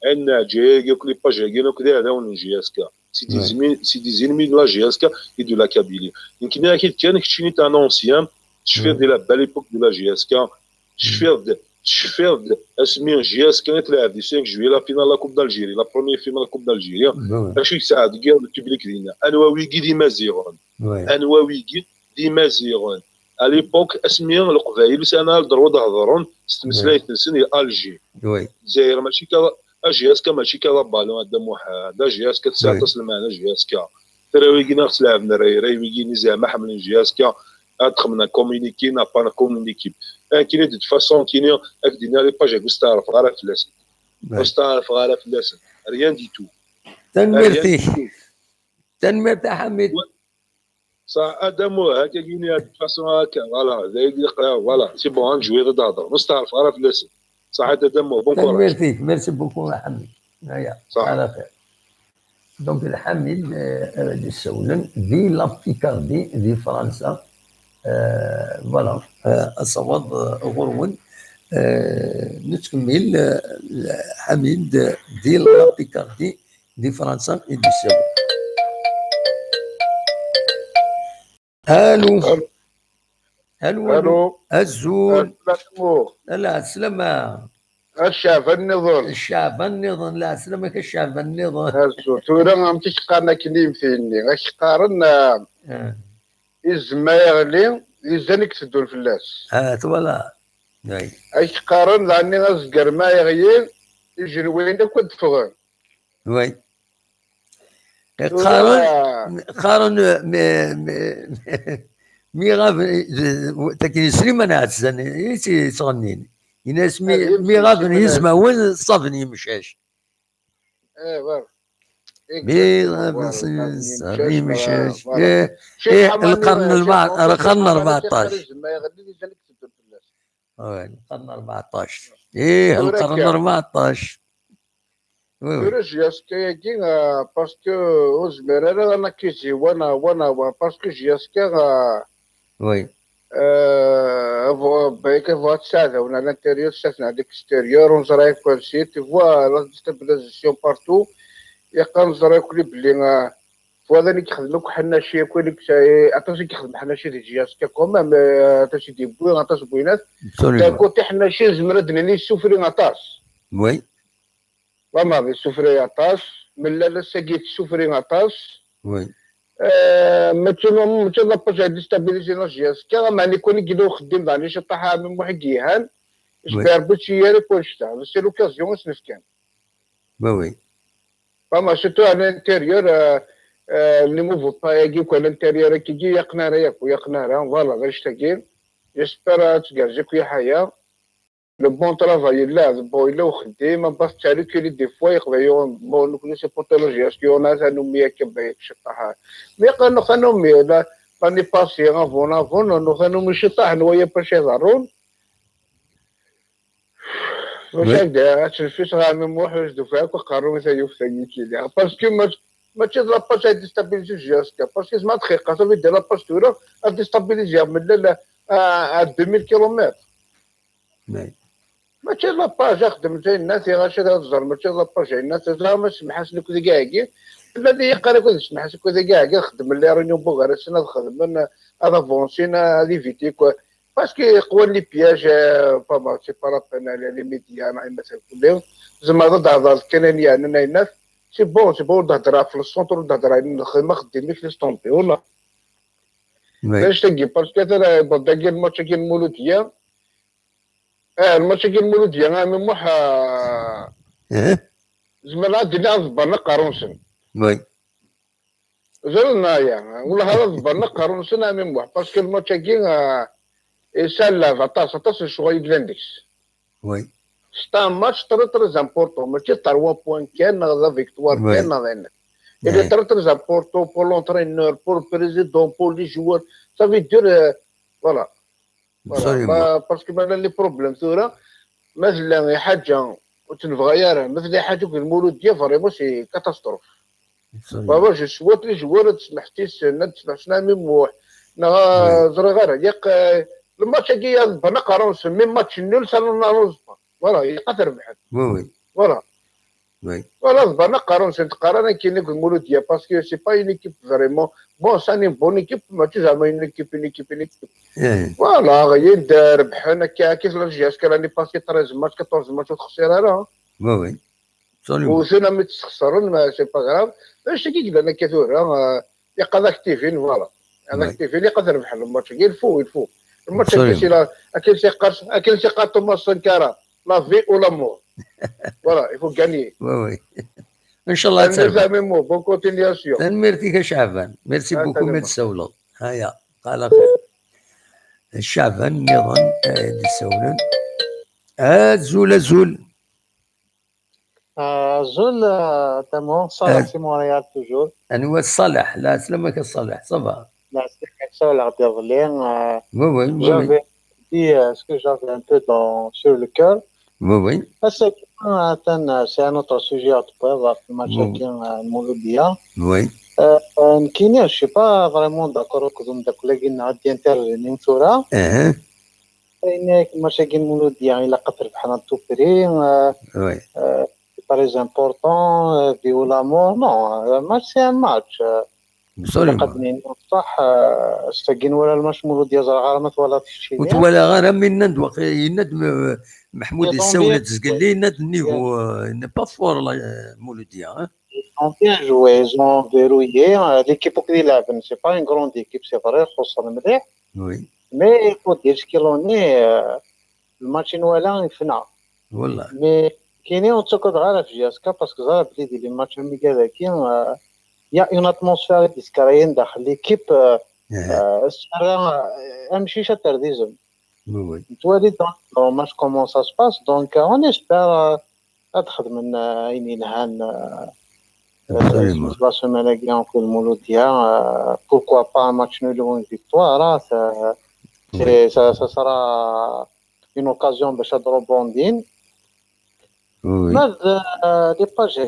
عندنا جي كل باج كاين كذا هذا ون جي اس كا سي دي زينمي لا جي اس كا اي دو لا كابيلي يمكن كان كشيني تاع نونسيان شفير دي لا باليبوك دو لا جي اس كا شفير اسمي جي اس كا تلعب دي 5 جويي لا فينال لا كوب دالجيري لا بروميير فينال لا كوب دالجيري اش يساعد كاع البوبليك ديالنا انوا ويكي ديما زيرون ديما زيرون à l'époque اسمي القبائل سنه الدرود هضرون ستمسلايت نسن الجي الجزائر ماشي كا جي اس كا ماشي كا بالون هذا موحد جي اس كا تصل معنا جي اس كا تراويكينا تلعبنا راي ويكيني زعما حملين جي اس كا ادخلنا كومونيكي نا با كومونيكي كاين دي فاسون كاين دينا لي باج غستعرف غير فلاسن غستعرف غير فلاسن ريان دي تو
تنمرتي حميد
صح ادمو هكا كاين هاد فاسون هكا فوالا زي يقرا فوالا سي بون نجوي ضد هضر مستعرف غير فلاسن صح ادمو بون كوراج
ميرسي بوكو حميد هيا على خير دونك الحميد غادي يسولن في لا بيكاردي دي فرنسا فوالا الصواب غرون نتكمل حميد ديال لا بيكاردي دي فرنسا يدي السبب الو الزول لا سلامة
الشعب
النظام لا سلامك الشعب النظام
تورا عم تشقارنا كليم فيني غاشقارنا إزمايغلي يزانك تدور فلاس
توالا
أشقارن لاني غازقر ما يغيين يجنوين داك ود فغان
وي قارن مي غاف تاكي سليمان عزان يتي صغنين يناس مي غاف يسمع وين صافني مشاش مي غاف صافني مشاش القرن 14 القرن 14 القرن 14 وي
كورا جياسكا ياكي باسكو وزمير انا كيزي وانا باسكو جياسكا
وي
بايك فوا تساعدونا الانتيريور ساكنة هذيك اكستيريور ونزرا كلشي تفوا لا ديستابيليزاسيون بارتو يبقى نزرا كلي بلي فوا هذا اللي كيخدم لك حناشي كل عطاش كيخدم حناشي ديال جياسكا كومام عطاش دي بوين عطاش بوينات
ابسوليومون
كوتي حناشي زمرا دني سوفري عطاش
وي
فما بالسوفري عطاش من لا ساقيت سوفري عطاش
وي
مثلا باش هاد ديستابيليزي جياسكا معني كون كيدو خدم داني شي طاحه من واحد كيهان
وي
جبر بوتشي يا كل شتا سي لوكازيون سنف كان
وي
فما سيتو على الانتيريور اللي موفو با يجيك على الانتيريور كي يجي يقنع يقنع فوالا غير شتاكين جيسبر تكارجيك يا حياه لو بون ترافاي لا بون الا وخديم باش تاريكولي دي فوا يقدر يون بون نقول سي بوتولوجي اسكو اون ازا ميا كبايك شطاها مي قالو خانومي لا راني باسي افون نو مش طاح نويا باش يضرون واش هكذا تشوف غير من موحد دفاك وقارو مثلا يفتني كي باسكو ما تشد باش ديستابيليزي جياسكا باسكو ما دقيقه صافي دير لاباج تورا ديستابيليزي من لا 2000 كيلومتر ما تشد لاباج خدم زي الناس يا غاشي تهزر ما تشد لاباج الناس لا ما سمحش لك ذي كاع الذي يقرا كل سمحش لك ذي كاع خدم اللي راني بوغ سنه خدم هذا فونسين هذه فيتي باسكو يقوى لي بياج فما سي با لابين على لي ميديا مع مثلا كلهم زعما ضد هذا الكنانيه اننا الناس سي بون تهضر في السونتر تهضر الخدمه خديم لك لي ستومبي ولا باش تلقي باسكو انا بدا كاين الماتش كاين المولوديه الماتش كاين المولوديه انا من موح زعما عندنا زبرنا قارونسن
وي
زرنا يا ولا هذا زبرنا قارونسن انا من موح باسكو الماتش كاين يسال عطاس شويه لاندكس
وي
C'est un match très très important. ماشي 3 بوان كان هذا فيكتوار كان هذا. Il est très très important pour l'entraîneur, pour le président, pour les joueurs. Ça veut dire voilà. parce que maintenant les problèmes ثورة مثلا حاجة وتنفغيرها مثل حاجة في المولودية فريمون سي كاتاستروف. بابا جو سوات لي جوار تسمح تيسن تسمح شنا ميموح زرا غير ياك الماتش كي بنا قارون سمي ماتش نول سالنا فوالا يقدر بحال
وي
فوالا
وي
فوالا زبرنا قارون تقارن كاين لك المولوديه باسكو سي با اون ايكيب فريمون بون ساني بون ايكيب ماشي زعما اون ايكيب فوالا غير ربحنا كيف الجهاز كان راني باسكي 13 ماتش 14 ماتش وتخسر انا
وي
وسنا ما تخسرن ما سي با غراف باش كي انا كثور يقدر اكتيفين فوالا انا اكتيفين يقدر ربح الماتش غير الفو الماتش كاين شي قار توماس سانكارا لا في او لامور فوالا يفو غاني
وي ان شاء الله تربح
ميمو بون كونتينياسيون
ميرتي شعبان ميرسي بوكو مير سولو هيا قال خير شعبان نظام السولن زول
زول تمام صالح في مونريال توجور
انا هو صالح لا سلامك الصالح صباح
لا سلامك صالح ديال
وي
j'avais dit ce que j'avais un peu sur le cœur.
Oui.
C'est un autre sujet à trouver في الماتش كاين المولوديه.
Oui.
كاين je suis pas vraiment d'accord كنتم داك لكن عندي انترفينين ثورة. كاين الماتش كاين المولوديه الا قدر بحال توبري.
Oui.
Très important viola non match c'est un match.
Absolument.
صح استقين ولا الماتش مولوديه زرغارمت ولا شي
وتولا غير من ندوق يند محمود السولة تسقل لي ند النيفو با فور مولوديه
ont bien joué, ils ont verrouillé l'équipe qui لعبن c'est pas une grande équipe c'est vrai خسر مليح
oui
mais il faut dire كيلوني الماتش نوالا يفنى
والله
mais كاينين تقعد غير في جاسكا باسكو زعما بليدي لي الماتش مي كذا كاين يا اون اتموسفير ديسكريين داخل ليكيب امشي شاتر ديزم
وي
توالي دون ماتش كومون سا سباس دونك اون اسبير ادخل من اين هان لا سيمانه كاع في المولوديه بوركوا با ماتش نول اون فيكتوار ça sera une occasion باش نضربوا بوندين
Oui,
Les pages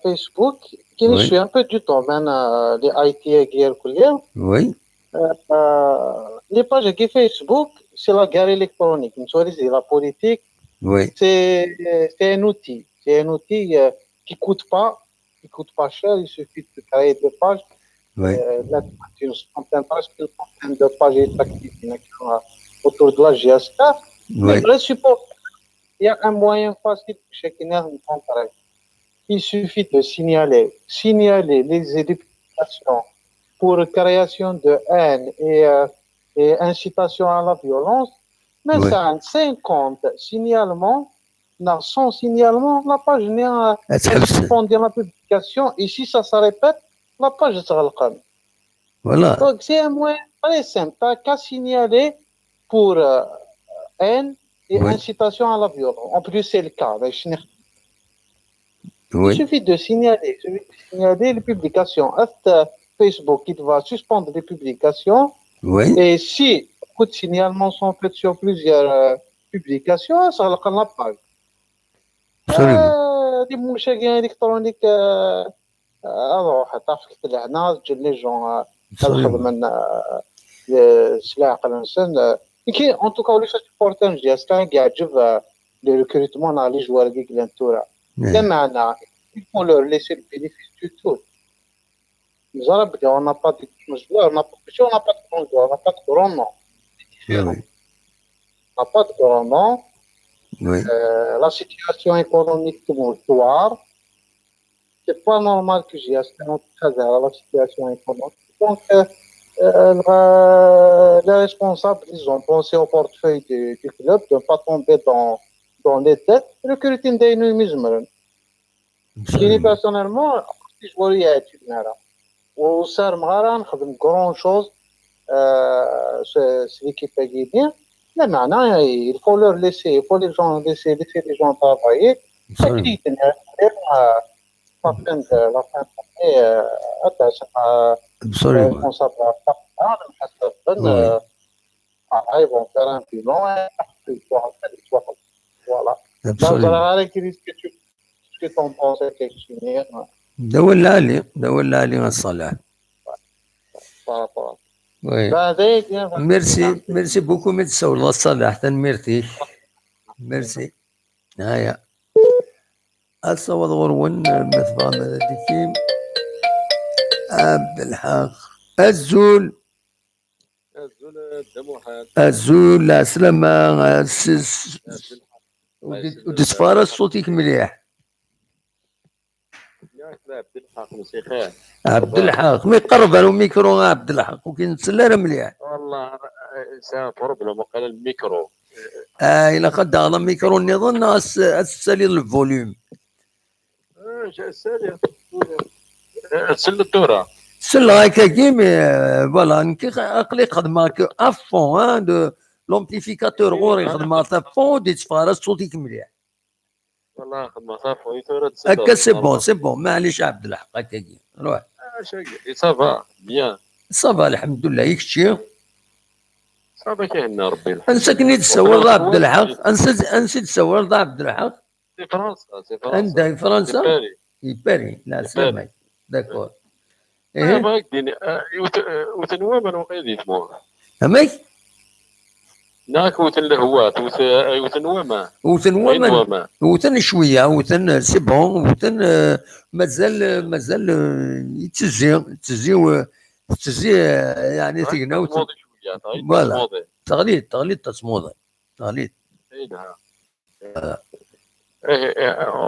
Facebook, qui
Oui.
suit un peu du domaine des IT et
oui,
les pages Facebook, c'est la guerre électronique. C'est la politique,
oui,
c'est un outil. C'est un outil qui coûte pas cher. Il suffit de créer des pages.
oui,
Là, tu une centaine, presque une centaine de pages actives autour de la GSK. Mais
oui,
le support, il y a un moyen facile pour chacun de comprendre. Il suffit de signaler les éducations pour création de haine et incitation à la violence. Mais
oui.
ça, 50 signalements, sans signalement, la page est
أتحبس.
suspendue la publication. Et si ça se répète, la page sera le cas.
Voilà.
Donc, c'est un moyen très simple. Tu n'as qu'à signaler pour haine et
Oui.
incitation à la violence. En plus, c'est le cas. Il
Oui,
suffit de signaler les publications. Facebook, il va suspendre les publications.
oui,
Et si beaucoup de signalements sont faits sur plusieurs publications, ça va la page.
absolument.
Les mouchagins électroniques, alors, les gens,
Absolument.
سلاح الانسان كي en tout cas وليس important جاست يعجب le recrutement على les joueurs qui l'entourent بمعنى il faut leur laisser le bénéfice du tout. On n'a pas de joueurs, on n'a pas de grands joueurs, on n'a pas de grands noms.
Oui, oui,
On n'a pas de grands noms.
oui,
La situation économique tumultuaire, c'est pas normal que j'ai acheté un très à la situation économique. Donc, les responsables, ils ont pensé au portefeuille du club de ne pas tomber dans les dettes. Le curriculum des numismes. Qui personnellement, je vois y a une erreur. Ou ça, je fais grand chose. C'est l'équipe qui est bien. Mais maintenant, il faut leur laisser, il faut laisser les gens travailler. C'est qui est la fin de l'année,
absolument.
responsable ils vont faire un bilan et voilà.
Absolument.
Qu'est-ce que tu en penses questionnaire
دولة علي الصلاح.
par rapport
Oui.
à
Merci beaucoup, Metsa والله الصلاح تنميرتي. Merci. هيا. الصوت غرون مثبغ مدكيم. عبد الحق. الزول الزول لا سلامة ودسفارة صوتك مليح. عبد الحق ما يقرب على الميكرو عبد الحق وكي نتسلى مليح.
والله سان بروبليم وقال الميكرو.
إلا قد على الميكرو نظن السالي الفوليوم.
سل الدورة.
سل هكا كيمي فوالا نكي أقلي خدمة أفون دو لومبليفيكاتور غوري خدمة فون دي تفارس صوتك مليح.
والله خدمة صافي
هكا سي بون معليش عبد الحق هكا كي روح.
صافا بيان.
صافا الحمد لله يكشي.
صافا كاين ربي.
انسكني تسول عبد الحق انسى تسول عبد الحق.
في فرنسا
انت في فرنسا؟ باري لا سلامك داكور.
ايه باك ديني وتنوامن وقيدي تمو.
همك؟
ناك وتن لهوات
وتن شويه وتن سي بون وتن مازال تزي يعني تقنا فوالا تغليط تصموضه تغليط.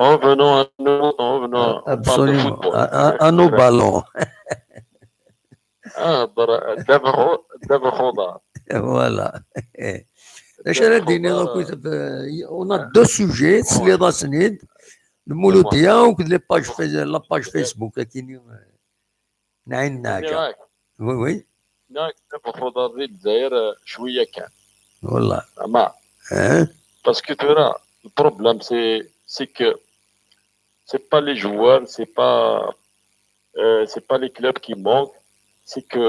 revenons
absolument à nos ballons.
دابا خضار.
Voilà. On a deux sujets, les racines, le Mouloudia ou la page Facebook. Oui, oui.
دابا خضار ديال الجزائر شويه كان.
Voilà.
Parce que tu vois, le problème c'est que c'est pas les joueurs, c'est pas les clubs qui manquent, c'est que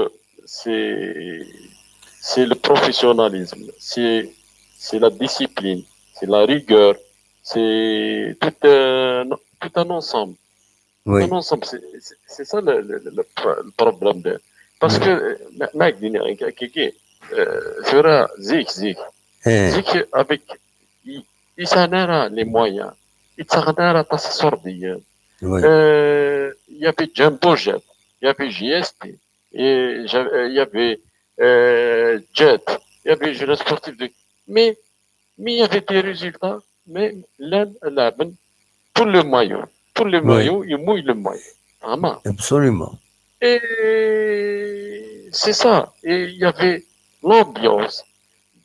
c'est le professionnalisme, c'est la discipline, c'est la rigueur,
c'est tout un ensemble.
Oui.
Un ensemble. C'est ça le problème. Parce que, Kiki, Fura, Zik, avec, il s'en a les moyens. Il s'en a
Oui.
il y avait Jumbo Jet, il y avait JST, et il y avait Jet, il y avait Jeux sportifs. Mais il y avait des résultats, mais là, pour le maillot. Pour le maillot, il mouille le maillot. Vraiment.
Absolument.
Et c'est ça. Et il y avait l'ambiance,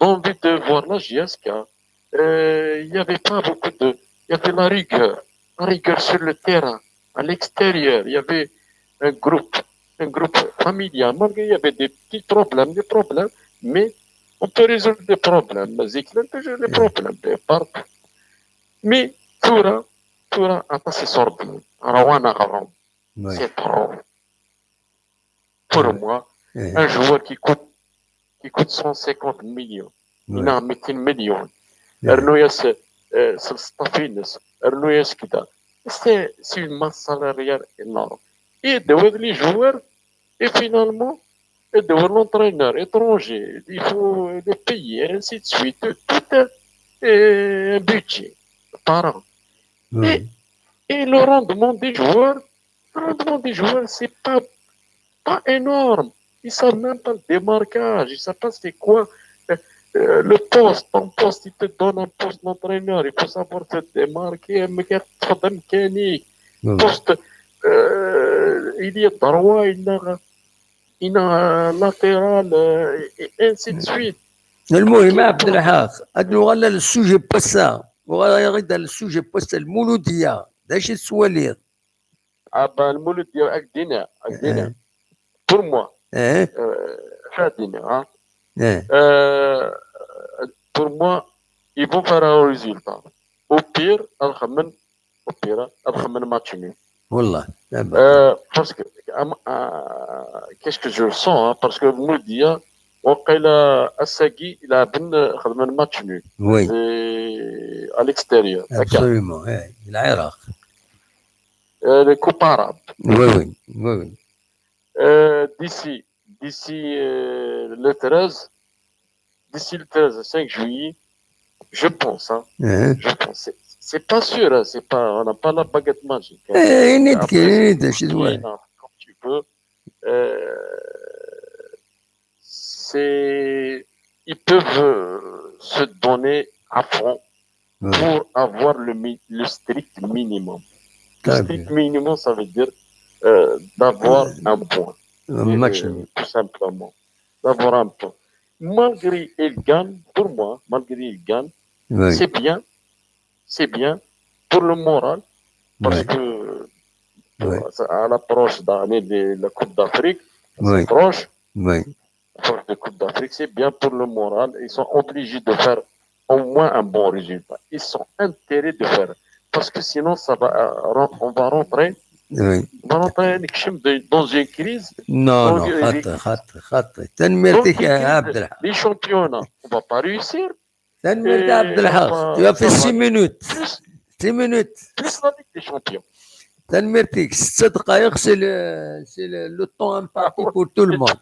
l'envie de voir la JSK. Il n'y avait pas beaucoup de... Il y avait la rigueur sur le terrain, à l'extérieur. Il y avait un groupe familial. Malgré il y avait des petits problèmes, mais on peut résoudre des problèmes. Ziklan peut résoudre des problèmes, partout. Mais Toura a passé sorti.
Oui.
C'est trop. Pour moi, un joueur qui coûte 150 millions, il a 200 millions. Ernoyas Stafines, Ernoyas Kita. C'est une masse salariale énorme. Et de les joueurs, et finalement, et de l'entraîneur étranger, il faut les payer, ainsi de suite. Tout un budget par an.
Oui.
Et le rendement des joueurs, c'est pas énorme. Ils ne savent même pas le démarquage, ils ne savent pas c'est quoi le poste. Ton poste, il te donne un poste d'entraîneur, il faut savoir se démarquer, poste, il y a droit, il y a latéral, et ainsi de suite.
المهم عبد الحق هادو غالا السوجي بوسا وغادا السوجي بوسا المولوديه داش السوالير
Le moule de Agdina. Pour moi, pour moi, ils vont faire un résultat. Au pire, match nul.
والله
Parce que, qu'est-ce que je sens, hein, parce que Moudia, Assagi, il a un match nul.
Oui.
À l'extérieur.
Absolument, العراق.
Les coupes arabes.
Oui.
D'ici le 13, 5 juillet, je pense, c'est pas sûr, on n'a pas la baguette magique. Comme tu veux, ils peuvent se donner à fond pour avoir le strict minimum. Le strict minimum, ça veut dire d'avoir un point. Tout simplement. D'avoir un point. Malgré il gagne, pour moi, c'est bien pour le moral, parce que à l'approche de la Coupe d'Afrique, c'est proche. L'approche de Coupe d'Afrique, c'est bien pour le moral. Ils sont obligés de faire au moins un bon résultat. Ils sont intéressés de faire. Parce que sinon, on va rentrer dans une crise.
Non, خاطر تنميرتك يا عبد الحق.
Les championnats, on ne va pas réussir.
تنميرتك يا عبد الحق. Tu as fait 6 minutes. 6 minutes.
Plus la Ligue des Champions.
تنميرتك 6 دقائق c'est le temps imparti pour tout le monde.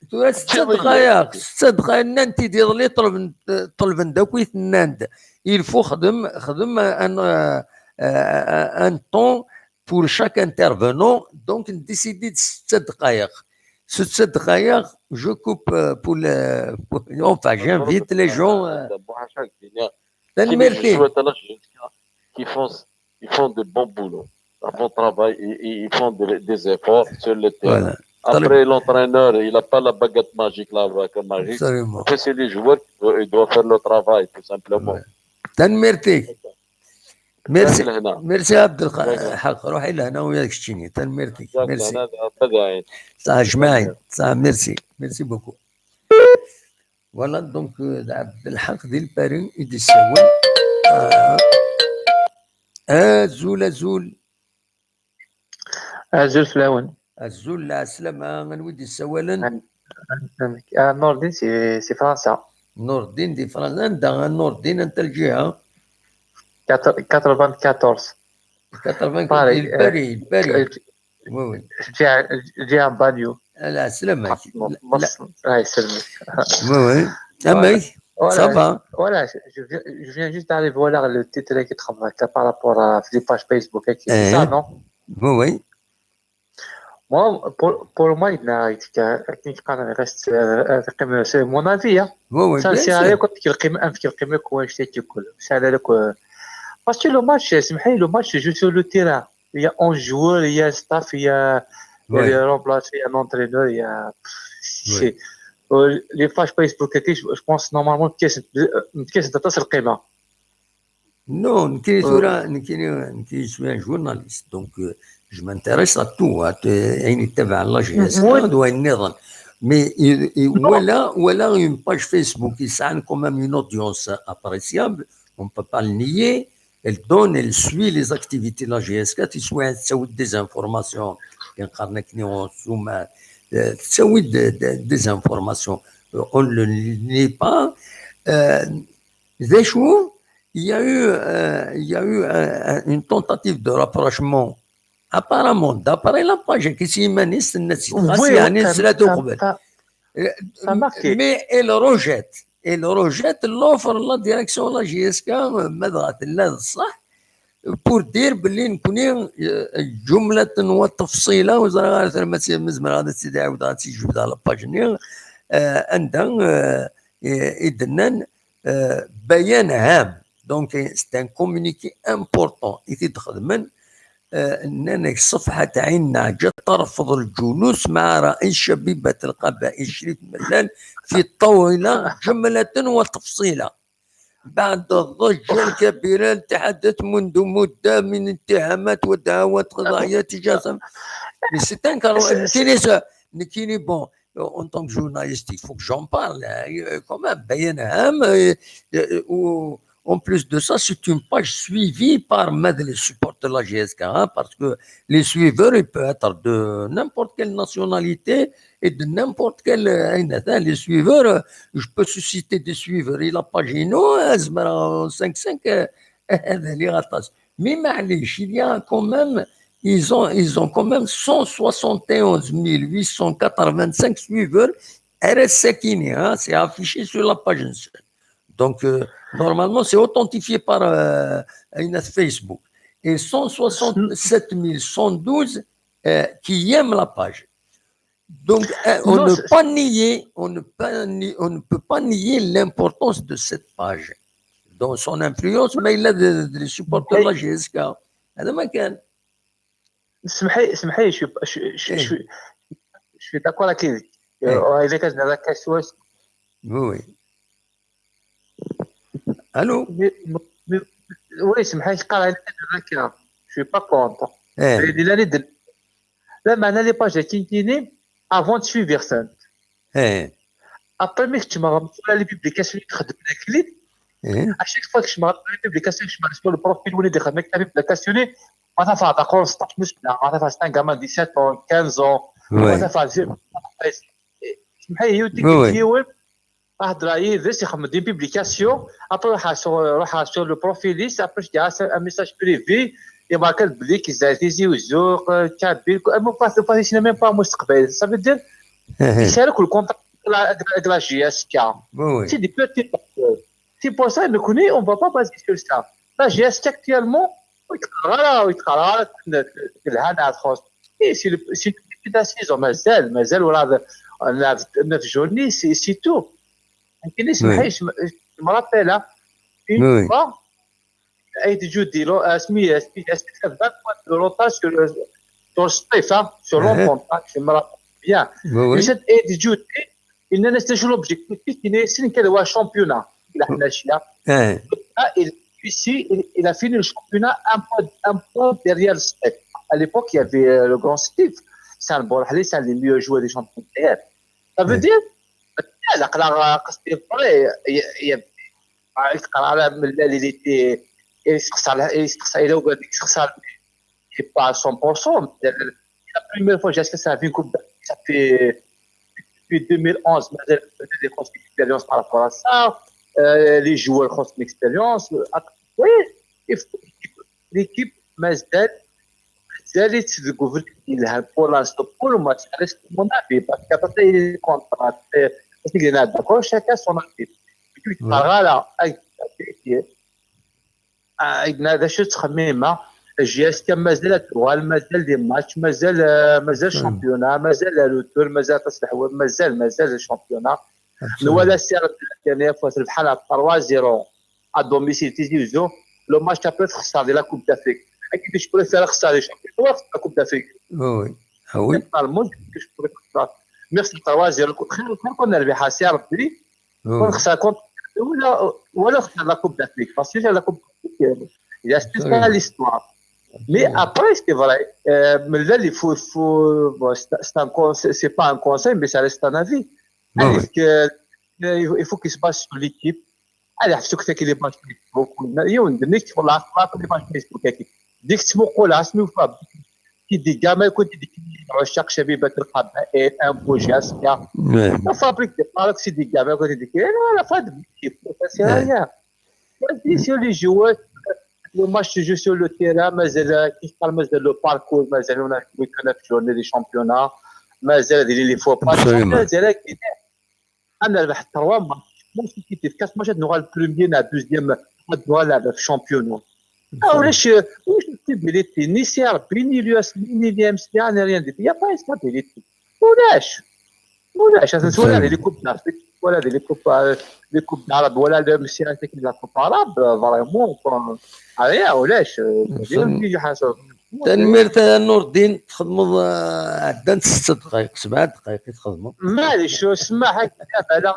Tu as 6 دقائق 6 دقائق الناند تيدير لي طلب نداكوي الناند. Il faut خدم un temps pour chaque intervenant, donc décider de 6 دقائق. 6 دقائق, je coupe pour le. Enfin, j'invite les gens.
Ils font de bons boulots, un bon travail, et ils font des efforts sur le terrain. Voilà. Après, l'entraîneur, il n'a pas la baguette magique, la baguette magique. Après, c'est les joueurs qui doivent faire le travail, tout simplement.
تنميرتك. ميرسي عبد الحق. روحي لهنا وياك شتيني. تنميرتك. ميرسي. صح جماعي. صح ميرسي بوكو. فوالا دونك عبد الحق ديال بارين يدي السوال. زول
فلاون.
الزول العسلامة غنودي السوالا.
نور الدين سي فرنسا.
نور الدين دي فرنسا، عندها نور الدين انت الجهه
94
80
باري
الباري وي
جهة بانيو
لا سلامك لا
مصر الله يسلمك.
وي امي صافا
Voilà, je viens juste d'arriver, voilà le titre qui travaille par rapport à les pages Facebook, c'est ça, non?
وي
Moi, pour moi, il reste c'est mon avis.
وي
Ça,
بيان
c'est
سور
عليك في القيمة كويس تيكل. C'est عليك parce que le match, le match se joue sur le terrain. Il y a 11 joueurs, il y a un staff, il y a les remplaçants, il y a un entraîneur, il y a c'est les pages Facebook, je pense normalement كيس تتصل القيمة.
Non, نكيني شويه جورناليست دونك جو مانتيريس ا تو يعني يتبع لا جي اس وين النظام مي ولا اون باج فيسبوك يسعى quand même une audience appréciable, on peut pas le nier. Elle donne, elle suit les activités de la GSK, تسوي des informations كنقارن كني ثم تسوي des informations, on ne le nie pas. ذا شو il y a eu une tentative de rapprochement apparemment d'après la page qui s'y maniste يعني سلاتو قبل mais elle rejette l'offre la direction la GSK ماذا لا الصح pour dire باللي نكوني جملة وتفصيلة وزرا مزمر هذا السيدي عاود غادي يجبد على باجني عندها إذن بيان هام. Donc, c'est un communiqué important. يتخذ من أننا صفحة عيننا جت ترفض الجلوس مع رئيس شبيبة القبائل شريف ملال في الطاولة جملة وتفصيلا بعد الضجة الكبيرة تحدث منذ مدة من اتهامات ودعوات قضائية تجاه c'est un كيني bon en tant que journaliste il faut que j'en parle quand même بيان هام. En plus de ça, c'est une page suivie par les supporters de la GSK, parce que les suiveurs, ils peuvent être de n'importe quelle nationalité et de n'importe quelle... Les suiveurs, je peux susciter des suiveurs. Et la page Ino, 5-5, mais il y a quand même... Ils ont quand même 171 885 suiveurs. RSC Kini, c'est affiché sur la page. Donc, normalement, c'est authentifié par Facebook. Et 167 112 qui aiment la page. Donc, on ne peut pas nier l'importance de cette page. Dans son influence, mais il a des supporters de la GSK. هذا ما كان.
اسمحي je suis d'accord avec lui. إذا كان هذا كسوس.
Oui. Allô?
Oui, c'est vrai que je suis pas contre. Là, maintenant, les pages de Tintini, avant de suivre ça. Après, tu m'as rappelé les publications à chaque fois que je me rappelle les publications, je me rappelle le profil où il est des publications. On a fait d'accord, c'est un gamin de 17 ans, 15 ans. On a fait واحد راهي ذس يخدم دي بيبليكاسيون ابري راح sur le profiliste après je dis un message privé يمارك بلي كيزاتيزي والذوق كابيل مو با سي ميم با مستقبل ça veut dire يشارك الكونتاكت لا جي اس كا سي دي بيتي سي بور سا نكوني اون با با بازي سور سا لا جي اس كا اكتيالمون ويتقرا الهنا خاص سي كدا سيزون مازال ولا 9 journées c'est tout. Je me rappelle, une fois, a été jeudi, le retard sur le Stéphane, sur l'encontre, je me rappelle bien. Et cette été jeudi, il n'a pas joué l'objectif, il est un championnat. Il a fini le championnat un peu derrière le Steve. À l'époque, il y avait le grand Steve. C'est un bon rallye, c'est un des mieux joueurs des champions de terre. Ça veut dire لا قرا قصدي قرا اللي تي يستخسر إلى وقت يستخسر pas 100%. La première fois que j'ai assisté à une coupe, ça fait
depuis 2011 مازال des grosses expériences par rapport à ça les joueurs grosses expérience oui l'équipe مازال يتزقوا لها pour l'instant pour le match reste mon avis parce qu'après les contrats parce qu'il y en a d'accord chacun son avis tu parles là هذا شو تخميمه جي اس كان مازال التوال مازال دي ماتش مازال شامبيونا مازال روتور مازال تصلح مازال الشامبيونا ولا سير الثانيه فاز بحال 3-0 ا دوميسيل تيزيزو لو ماتش ابري خسر دي لا كوب دافريك اكيد جو بريفير خسر لي شامبيون لا كوب دافريك
وي وي
نورمالمون جو بريفير ميرسي 3-0 خير كنا نربحها سي ربي ونخسر كونت ولا خسر لا كوب دافريك باسكو لا كوب دافريك يا ستيفان ليستوار Mais après, c'est vrai, c'est pas un conseil, mais ça reste un avis. Il faut qu'il se base sur l'équipe. Allez, je sais qu'il est pas beaucoup. Il y a une nique pour la Facebook. Dès que tu me colles, c'est mieux pas. Qui dit gamin, quand il dit qu'il chaque cheville va être capable un projet, la fabrique de parcs, c'est des gamins, quand il dit qu'il la fin de l'équipe. C'est rien. Sur les joueurs. Le match se joue sur le terrain, mais le parcours, mais on a une journée des championnats, mais il faut pas. أنا ربحت 3 ماتش كي في كاس ماتشات نوغا البروميير لا دوزيام نوغا لا الشامبيون علاش واش ستابيليتي ني سي ار بي ني اليوس ني دي سي انا ريان دي يا با ستابيليتي ولاش ولا لي كوب دافريك ولا لي كوب العرب ولا المسيرات كي لا كوب العرب فريمون عليها ولاش نيجي حاسب
تنمير نور الدين تخدموا عندنا 6 دقائق 7 دقائق تخدموا
معليش سماح على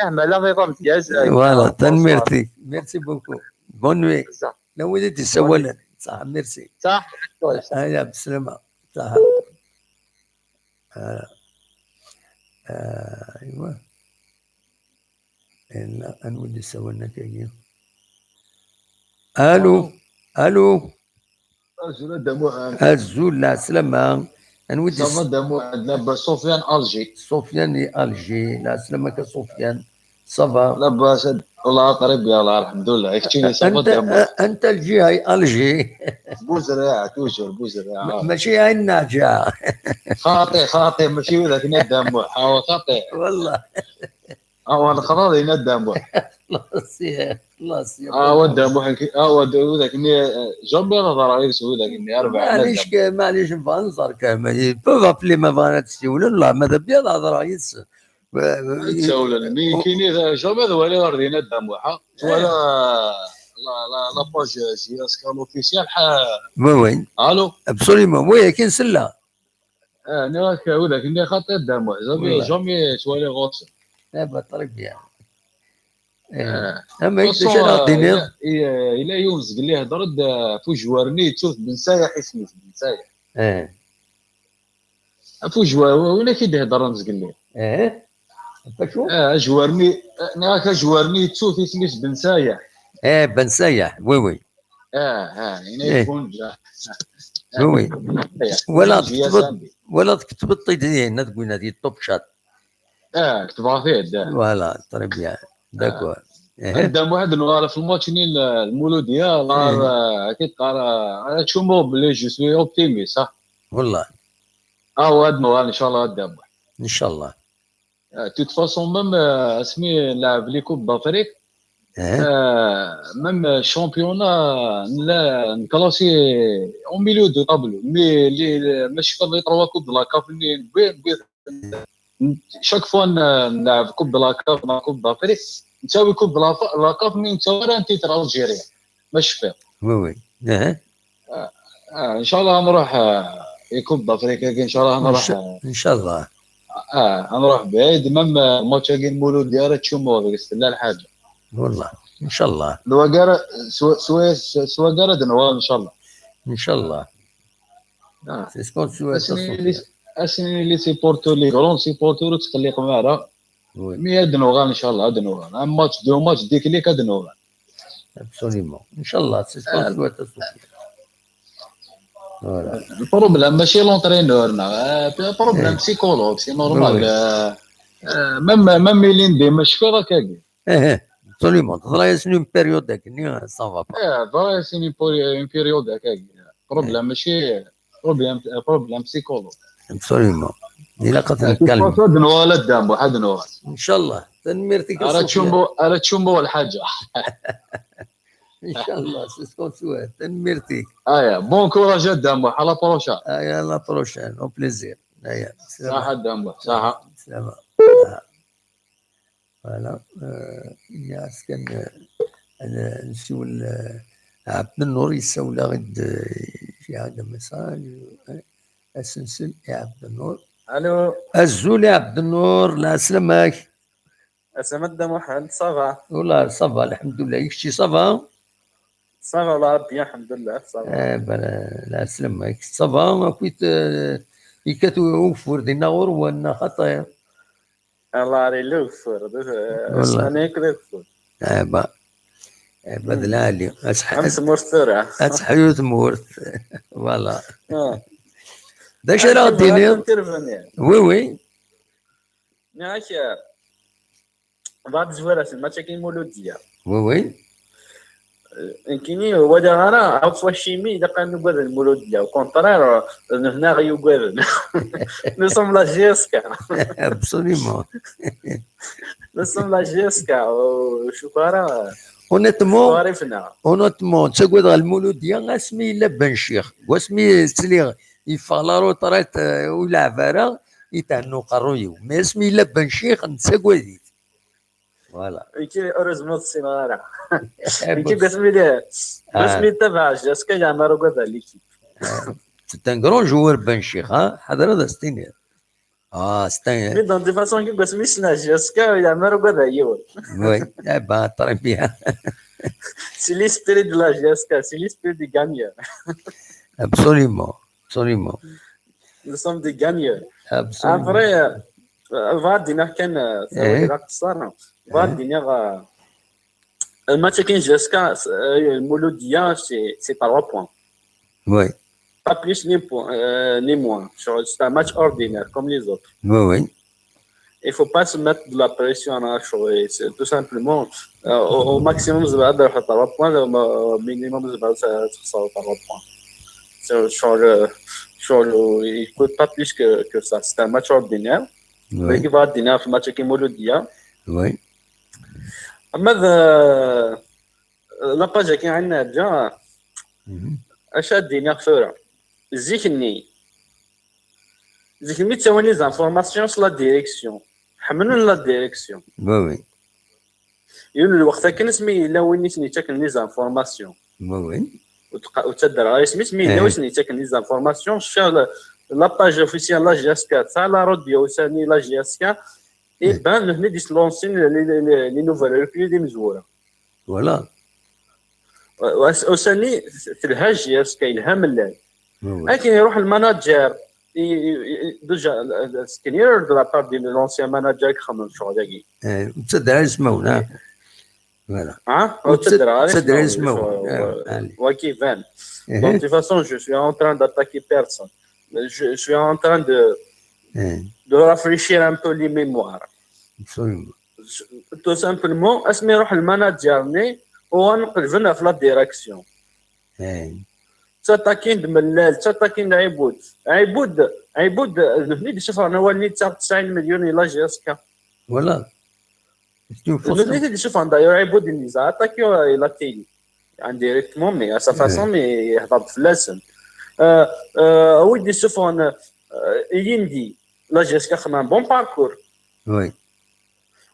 نظام امتياز
فوالا تنميرتي ميرسي بوكو بون نوي لا وليدي سوالا صح ميرسي
صح
هيا بالسلامه صح ايوا لا نولي سوانا كاين الو الزول لا سلامة نودي
عندنا سفيان
الجي لا سلامة سفيان صافا
لا باس والله قريب يلا الحمد لله يكتيني صافا
انت الجي هاي الجي
بوزريعة توجور بوزريعة
ماشي هاي الناجعة
خاطي ماشي وذاك ندم خاطي
والله
انا خلاص ندم
خلاص
ودم وذاك جنبي نظر عليك سوي اني 4
معليش بنظر كامل بابا بلي ما بغات تسول لا ماذا بيا نظر عليك
تسول مين كاين جنبي ذولي غادي ندم ولا لا باج جي اس كان اوفيسيال
وين
الو
ابسوليمون وي كاين سله
انا وذاك اني خاطي الدم جنبي سوالي غوص
دابا طريق يعني اما ايش غادي
الى يونس قال لي هضرت فو جوارني تشوف بن سايح اسمه بن سايح فو جوار وين كيهضر نز قال لي
فشو
جوارني انا جوارني تشوف اسمه بن سايح
بن سايح وي
هنا يكون
وي ولا تكتب الطيدين تقول هذه توب شات
كتبها فيه
فوالا طري بيان داكور
قدام واحد النهار في الماتش المولوديه نهار اكيد قال تشوفوا بلي جو سوي اوبتيمي صح
والله
هذا النهار ان شاء الله قدام
ان شاء الله
توت فاسون ميم اسمي لاعب لي كوب دافريك ميم شامبيونا نكلاسي اون ميليو دو طابلو مي ماشي كان 3 كوب دو لا كاف chaque fois نلعب كوب دو لاكاف مع كوب دافريك نساوي كوب دو لاكاف مي نساوي انتي ترى الجيريا ماشي فيها
وي
ان شاء الله نروح كوب دافريك ان شاء الله نروح
ان شاء الله
نروح بعيد ميم ماتش كاين مولود ديالها تشومو لا الحاجه
والله ان شاء الله
دواقار سوا قارد نوال ان شاء الله
ان شاء الله سكون سوا
اسني لي سيبورتور لي غرون سيبورتور تخليق معنا مي دنوغان ان شاء الله دنوغان ماتش دو ماتش ديك ليك دنوغان
ابسوليمون ان شاء الله سكون سوا فوالا
البروبليم ماشي لونترينور بروبليم بسيكولوج سي نورمال ميم ميلين ديما شكو راك هكاك
ابسوليومون تهضر سني اون بيريود هكا سافا با
ضروري سيني اون بيريود هكاك بروبليم ماشي بروبليم بسيكولوج
ابسوليومون الا قد نتكلم
هاد نوالا دام واحد نوالا
ان شاء الله تنميرتك
على تشومبو الحاجه
ان شاء الله سي سكون سوات تنميرتك
بون كوراج دام على لا بروشان
لا بروشان او بليزير
صحه دام صحه
سلامة فوالا الناس كان انا نسول عبد النور يسول غد شي حاجه ميساج اسنسل يا عبد النور
الو
الزول يا عبد النور لا سلامك
اسمد محمد صافا
والله صافا الحمد لله يكشي صافا
صافا الله ربي الحمد لله صافا
بلا لا سلامك صافا كويت يكاتو وفور دينا غور وانا خطايا
الله ري لوفر اسمعني كلوفر
با بدلالي
امس مرثرة
اسحيوت مورت فوالا داش راه ديني وي
ناش بعد زويرة ما تشكين مولودية
وي
كيني هو دا انا عاود الشيمي دا كان نقول المولودية وكونترير هنا غيقول نسم لا جيسكا
ابسوليومون
نسم لا جيسكا وشكرا
اونيتمون تقول المولودية اسمي لا بنشيخ واسمي تسلي يفغلا روطريت ولا عفارة يتعنو قرويو ما اسمي لا بنشيخ نتساقوديت فوالا
كي اوريزمون السينارا كي باسمي تبع جاسكا يعمرو كذا ليكيب
سي ان غران جوور بنشيخ حضر هذا ستينير ستين
مي دون دي فاسون كي باسمي سنا جاسكا يعمرو كذا يور
وي تري بيان
سي ليسبيري دو لا جاسكا سي ليسبيري دي غانيور
absolument
nous sommes des gagneurs après فادينا كان صار فادينا الماتش كاين جاسكا المولودية سي 3 بوان
oui
pas plus ni moins c'est un match ordinaire comme les autres
oui
il faut pas se mettre de la pression à jouer c'est tout simplement au maximum vous allez faire 3 points au minimum vous allez faire 3 points il ne coûte pas plus que ça. C'est un match ordinaire.
oui
Il va ordinaire في match qui مولودية.
oui
ماذا لاباج كي عندنا جا اش الدنيا خسورة زيكني تسوي لي زانفورماسيون sur la direction حملوا لا ديريكسيون
oui
يقولوا الوقت كان سمي لا وين نسني تاكل لي زانفورماسيون
oui
وتقدر غير سميت لا وين تاكل لي زانفورماسيون شال لا باج اوفيسيال لا جي اس كا تاع لا راديو ثاني لا جي اس كا يبان هنا ديسلونسين لي نوفال ريكلي دي مزوره
voilà
وثاني في الهاج جي اس كا يلهم الليل لكن يروح الماناجر ديجا سكينير دو لا بار دي لونسيان ماناجر يخمم الشغل داكي
تصدر اسمه voilà
تصدر
اسمه
وكي فان donc de toute façon je suis en train d'attaquer personne je suis en train de rafraîchir un peu les mémoires
absolument
tout simplement اسمي يروح الماناجر ني ونقل فينا في لا ديريكسيون تاتاكين دملال تاتاكين عيبود هني شوف انا ولني 90 مليون الى جاسكا
voilà
هني شوف عند عيبود النزاع اتاكيو الى تيلي عن ديريكتمون مي سا فاسون مي يهضر بفلاسن ودي شوف انا يندي لا جاسكا خدم بون باركور
oui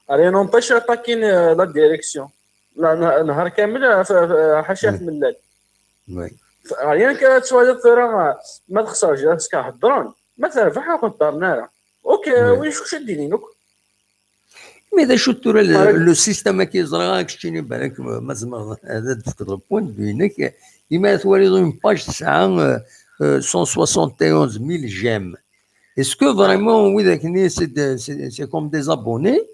راه نونبيش اتاكين لا ديريكسيون نهار كامل حاشاه ملال
oui
rien que تشوالي راه ما تخسرش جاسكا هضرون ما تربح قدرنا اوكي واش ديري نوك
مي اذا شفتوا لو سيستم كيزرا كشتيني بالك مازال هذا تفكر البوان بينك كيما توالي اون باج تسعه 171,000 جيم اسكو فريمون وذاك الناس سي كوم دي زابوني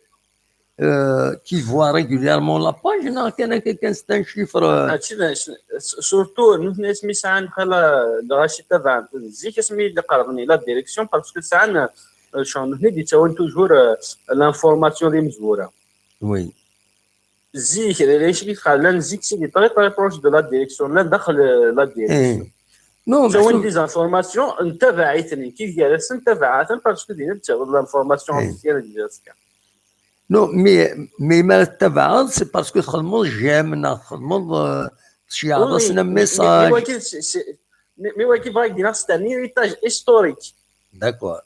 qui voit régulièrement la page, c'est un chiffre.
Surtout, nous sommes ساعات غاشي تبع زيك اسمي اللي قربني لا ديريكسيون باسكو ساعات شلون هنا يتساوي توجور لانفورماسيون اللي مزوره.
وي.
زيك ليش كيخلى زيك سي طري بروش دو لا ديريكسيون لا داخل لا ديريكسيون. نو سوين دي انفورماسيون نتبعتني كي جالس نتبعاتن باسكو دير لانفورماسيون ديال جاسكا.
Non, mais ما تبعت سي باسكو تخدموا جامنا تخدموا شي عرسنا ميساج.
مي ولكن باغي دير سي ان هيريتاج هيستوريك.
داكور.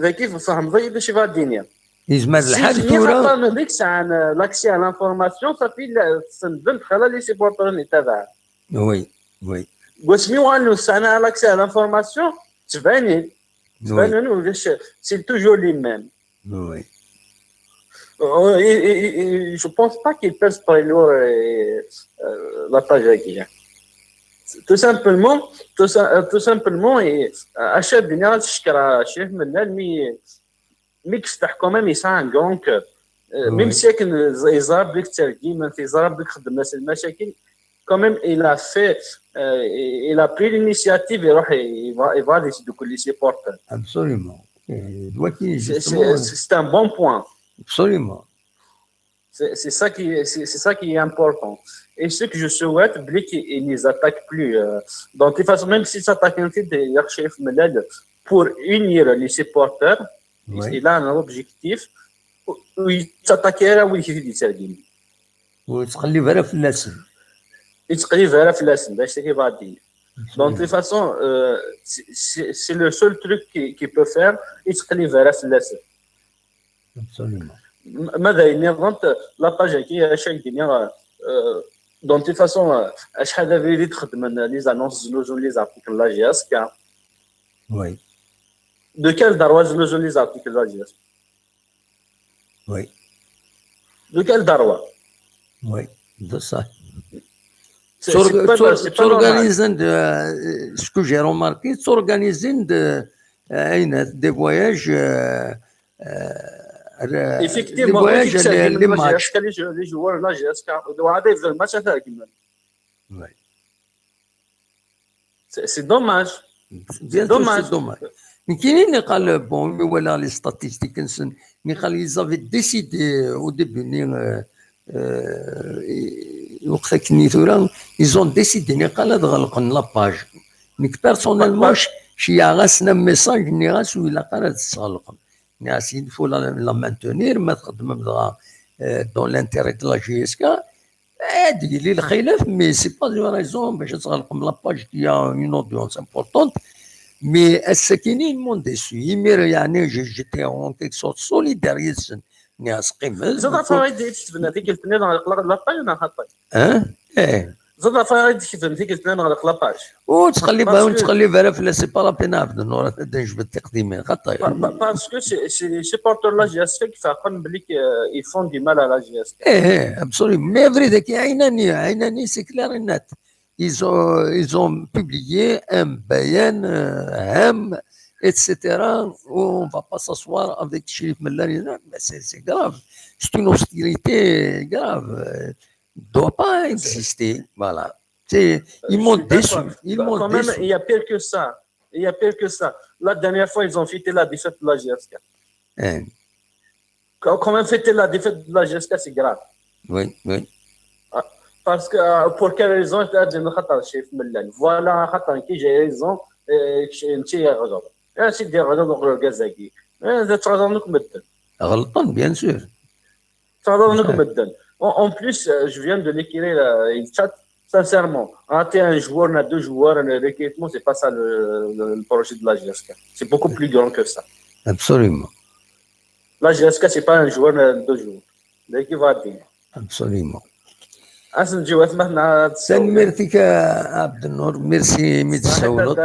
كيف فهم ضيق شي فا الدنيا.
يزمر الحال تورا.
من ديك الساعه لاكسي على لانفورماسيون صافي تسند خلال لي سيبورتور اللي تبع.
وي وي.
واش مي وانو ساعه لاكسي على لانفورماسيون تباني واش سي توجور لي ميم.
وي.
Je pense pas qu'ils peuvent spoiler la page qui est. Tout simplement, achète des nerfs, chef, mais qui fait quand même, il a un grand cœur. Même si ils arabes ils arabes quand même, il a pris l'initiative et va décider de couler ses portes.
Absolument.
C'est un bon point.
Absolument.
C'est ça qui est important. Et ce que je souhaite, c'est qu'ils ne les attaquent plus. Donc, de toute façon, même s'ils s'attaquent l'archive pour unir les supporters, il a un objectif. Il s'attaquera à où il dit.
وتقلب على فلاسن.
يتقلب على فلاسن باش كيف غادي. Donc, de toute façon, c'est le seul truc qu'il peut faire. يتقلب على فلاسن.
Absolument.
ماذا ينظمت لا باج كي شاك دينيا دون تي فاصون شحال دابا اللي تخدم لي زانونس زنوزو لي زارتيكل لا جي اس كا
وي
دو كال داروا زنوزو لي زارتيكل لا جي اس
وي
دو كال داروا
وي ده صح s'organisent ce que j'ai remarqué s'organisent des voyages
effectivement les matchs les joueurs là jusqu'à وهذا يفضل الماتش هذا كمان c'est dommage
dommage mais كاينين اللي قال بون ولا لي ستاتستيك اللي قال ils avaient décidé au début وقت كني ثورا ils ont décidé اللي قال هذا غلق لاباج ميك بيرسونيلمون شي غاسنا ميساج اللي غاس ولا قال تسغلق il faut la maintenir, mettre dans l'intérêt de la GSK. Il y a le khilaf, mais ce n'est pas une raison. Comme la page qui a une audience importante. Mais est-ce qu'ils m'ont déçu? J'étais en quelque sorte solidariste.
زاد فايد تبنى ديك الاثنين على اطلاق لاباج ولا خطا زاد فايد ديك الاثنين على اطلاق لاباج
وتخلي بالها في سي با لا بين ابدا نور نجبد التقديمين خطا
باسكو سي سيبورتور لا جي اس كي كيفاقن بلي يفون دي مال على جي اس
ابسوليوم مي فري داك عيناني سي كلير النت ils ont publié un bayan هام etc. On va pas s'asseoir avec Chérif Mellani, mais c'est grave. C'est une hostilité grave. Ne doit pas exister. Voilà. Ils m'ont déçu.
Quand même, il y a pire que ça. Il y a pire que ça. La dernière fois, ils ont fêté la défaite de la GSK. Quand même, fêter la défaite de la GSK, c'est grave.
Oui, oui.
Parce que, pour quelle raison, Chérif Mellani. Voilà, j'ai raison. سيدي غلطان الكازاكي تغلطانك مدن
غلطان بيان سور
تغلطانك مدن en plus je viens de l'écrire il chat sincèrement rater un joueur on a deux joueurs le recrutement c'est pas ça le projet de la GSK c'est beaucoup plus grand que ça
absolument
la GSK c'est pas un joueur deux joueurs l'équipe va dire
absolument
أصلاً جوات مهنا
سنمرتك عبد النور ميرسي متسولط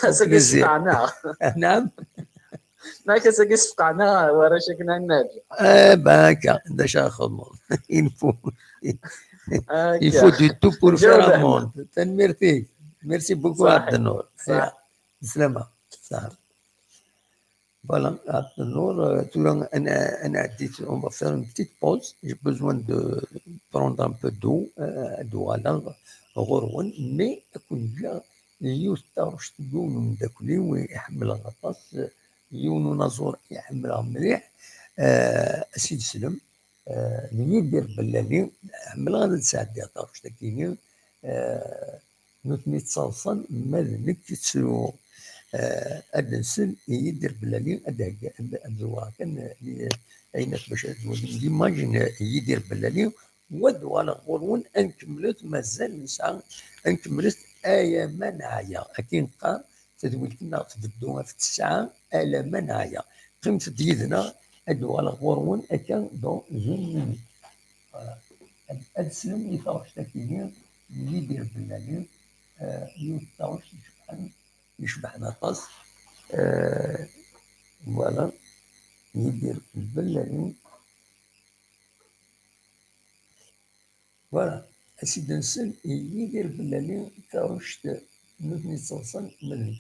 سقيس قعناع
نعم
ناكا سقيس قعناع ورشكنا الناجي
باكا ده شاخذ il faut du tout pour faire un monde سنمرتك ميرسي بوكو عبد النور سلامة Voilà, Abdenour, on va faire une petite pause. J'ai besoin de prendre un peu d'eau, mais أكون جا يسترشد يون داكلي ويحمل غطاس يون نازور يحملها مليح. أسيد سلم يدير بلالي حمل غادا تساعد طارش داكيني نوتني تصلصن مالك تسلو أدنسل يدير بلالي أدوا كان أين باش ديماجين يدير بلالي ودوا على غورون أنكملت مازال نسعى أنكملت آية منعيا أكين قال تدويل كنا تبدوها في الساعة آية منعيا قمت ديدنا أدوا على غورون أكان دون زون أدسلم يطرش تاكيني يدير بلالي يطرش يشبحنا طاس فوالا يدير البلالين فوالا أسيدي نسل يدير بلالين كاوشت نبني تصلصل من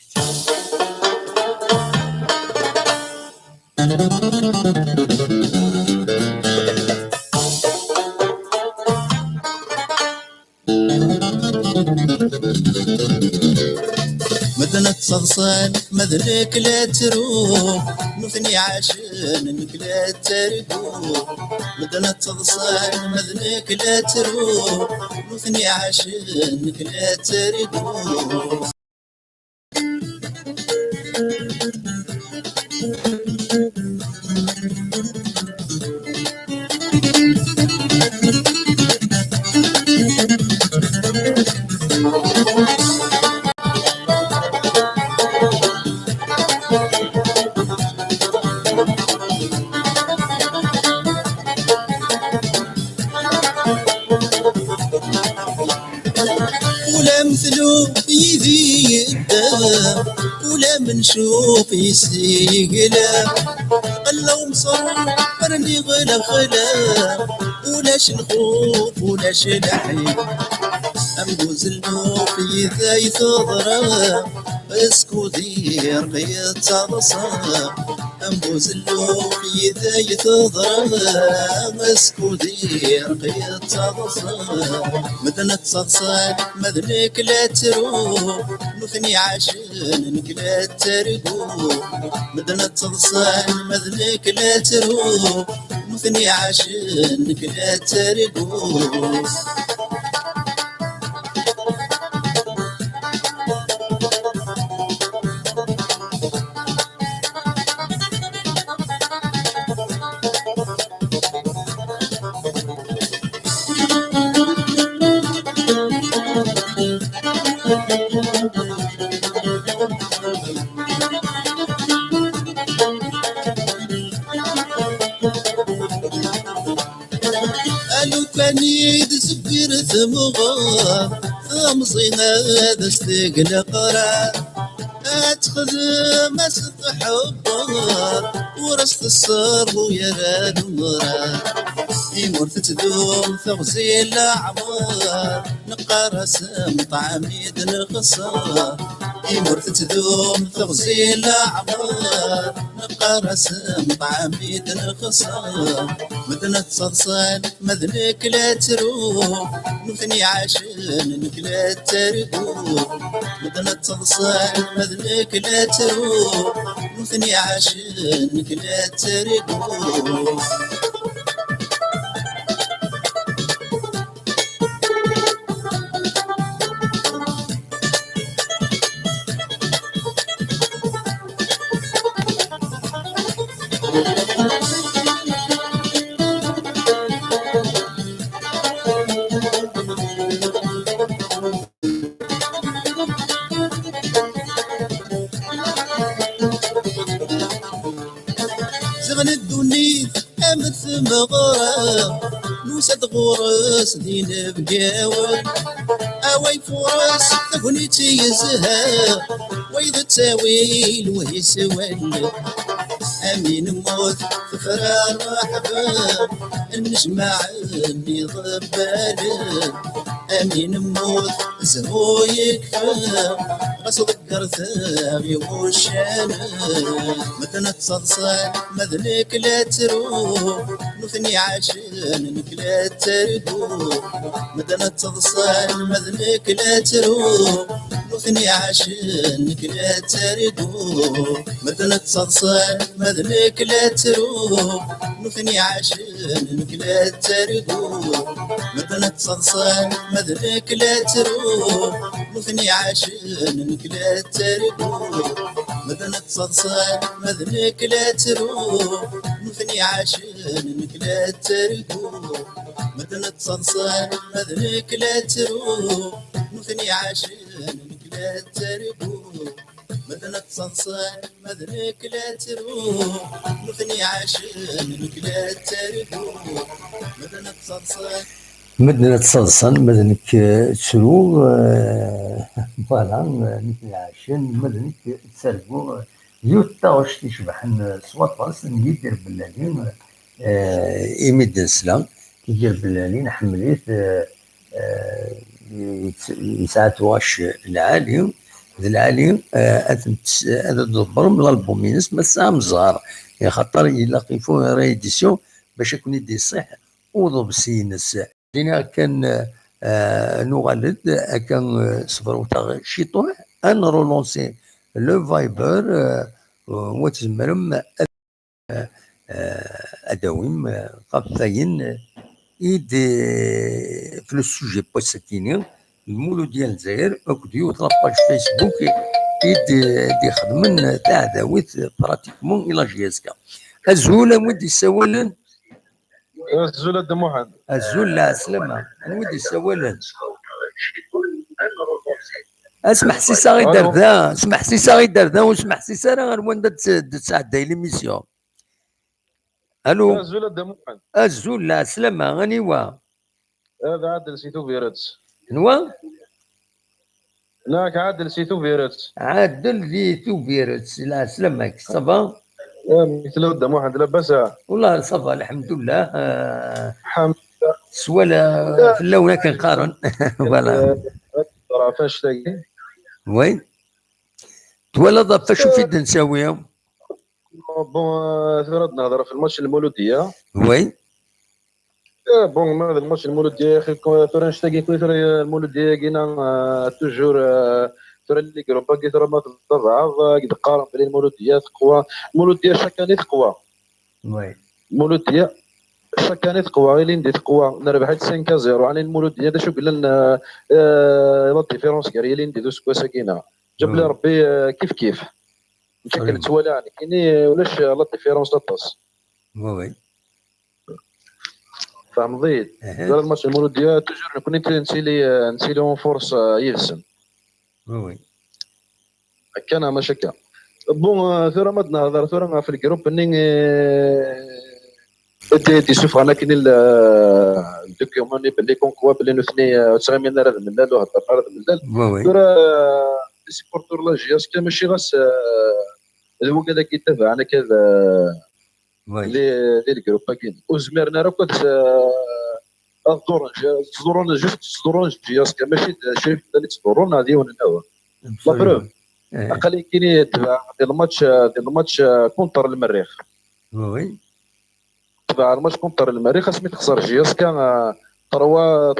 مدنة تصغصان مذنك لا تروح مثني عاشنك لا ترقوح مدنة تصغصان مذنك لا تروح مثني عاشنك لا ترقوح ولا مثلو يذي الدم ولا منشوف يسيقلا قلو مصور اللي غلا خلا ولاش الخوف ولاش الحين أمجوز النوف يذاي تضرب اسكو دير قيد تصاصا أمجوز النوف يذاي تضرب اسكو دير قيد تصاصا مدنة تصاصا مدنك لا تروح مثني عاشنك لا ترقوح مدنة تصاصا مدنك لا تروح مثني عاشنك لا ترقوح قالوا كان يدز بيرث مغار ثمصين هذا استقل قرار اتخذ مسط حبار ورست الصرب ويراد المرار يمر تدوم تغزيل الأعمار نقار سم طعميد الخصار يمر تدوم تغزيل الأعمار نقار سم طعميد الخصار مدنة صلصال مذنك لا تروح مثني عاشنك لا ترقوح مدنة صلصال مذنك لا تروح مثني عاشنك لا ترقوح زغن الدنيا أمث مغرب نوسد غورس دين بقاول أوي فرس تغنيتي يزهى ويض التاويل وهي سوال أمين موت فرار رحبا النجمع اللي ضبالي امين موت زهو يكفى غصد قرثاغي وشانا مثلا تصدصان مذنك لا تروح نثني عشان نك لا تردو مثلا تصدصان مذنك لا تروح نثني عشان نك لا تردو مثلا تصدصان مذنك لا تروح نثني عشان نك لا تردو مثلا تصدصان مذنك لا تروح نثني عشانك لا تردو مثلا تصدصان مذنك لا تروح نثني عشانك لا تردو مثلا تصدصان مذنك لا تروح نثني عشانك لا تردو مثلا تصدصان مذنك لا تروح نثني عشانك لا تردو مثلا تصدصان
مدنة صلصن مدنك تسلو فوالا مثل عشان مدنك تسلو يوتاوش تشبحن سواطاس يدير بلالين إيميد نسلا يدير بلالين حمليت يساعد واش العالي هذا تدبر من الالبومينس ما سام زهر خاطر يلاقي فيه ريديسيون باش يكون يدي صح وضب سينس لينا كان نغلد كان صبرو تاع شيطوع ان رولونسي لو فايبر وتزمرم اداويم قبطين ايد في السوجي بوستيني المولو ديال الجزائر اكديو لاباج فيسبوك ايد دي خدمن تاع داويت براتيكمون الى جياسكا الزوله مودي سوالن
الزول د محمد
الزول لا سلامة نودي سوالن اسمح سيسا غي دردا اسمح سيسا غي دردا واسمح سيسا راه غير وين تساعد دايلي ميسيون الو
الزول د محمد
الزول لا سلامة غنيوا
هذا عادل سيتو فيرتس
نوا
هناك عادل سيتو فيرتس
عادل ليتو فيرتس لا سلامك صافا
مثل ود محمد لاباس
والله صافا الحمد لله
الحمد
سوالا في اللون كنقارن فوالا
فاش تلاقي
وين تولد فاش في نساويهم
بون ثورة نهضر في الماتش المولودية
وين
بون هذا الماتش المولودية يا اخي ثورة نشتاقي ثورة المولودية كينا توجور ثورة اللي كروبا كي ثورة ما تضعف قد قارن بين المولودية تقوى المولودية شكاني تقوى
وين
المولودية شكاني تقوى غير ندي تقوى نربحت 5-0 على المولودية هذا شو قلنا لنا لا ديفيرونس كاع اللي نديرو سكوا ساكينة جاب لي ربي كيف مشكل توالى يعني كايني ولاش لا ديفيرونس لا طاس
وي
فهم ضيد دار الماتش المولودية توجور كنت نسيلي اون فورس يلسن
وي
كان مشكل بون ثورة ما نهضر ثورة في الجروب اني دي شوف انا كاين الدوكيوموني باللي كونكوا باللي نثني 900 راه من لا هضر راه من لا سيبورتور لا جياس كان ماشي غاس هو كذا كيتابع انا كذا لي الجروب كاين وزميرنا راه كنت صدورون جياس كان ماشي شريف اللي تصدورون هذه ونهوا لا بروف اقل كاين تبع ديال الماتش كونتر المريخ
وي
تبع الماتش كونتر المريخ اسمي تخسر جياس كان تروا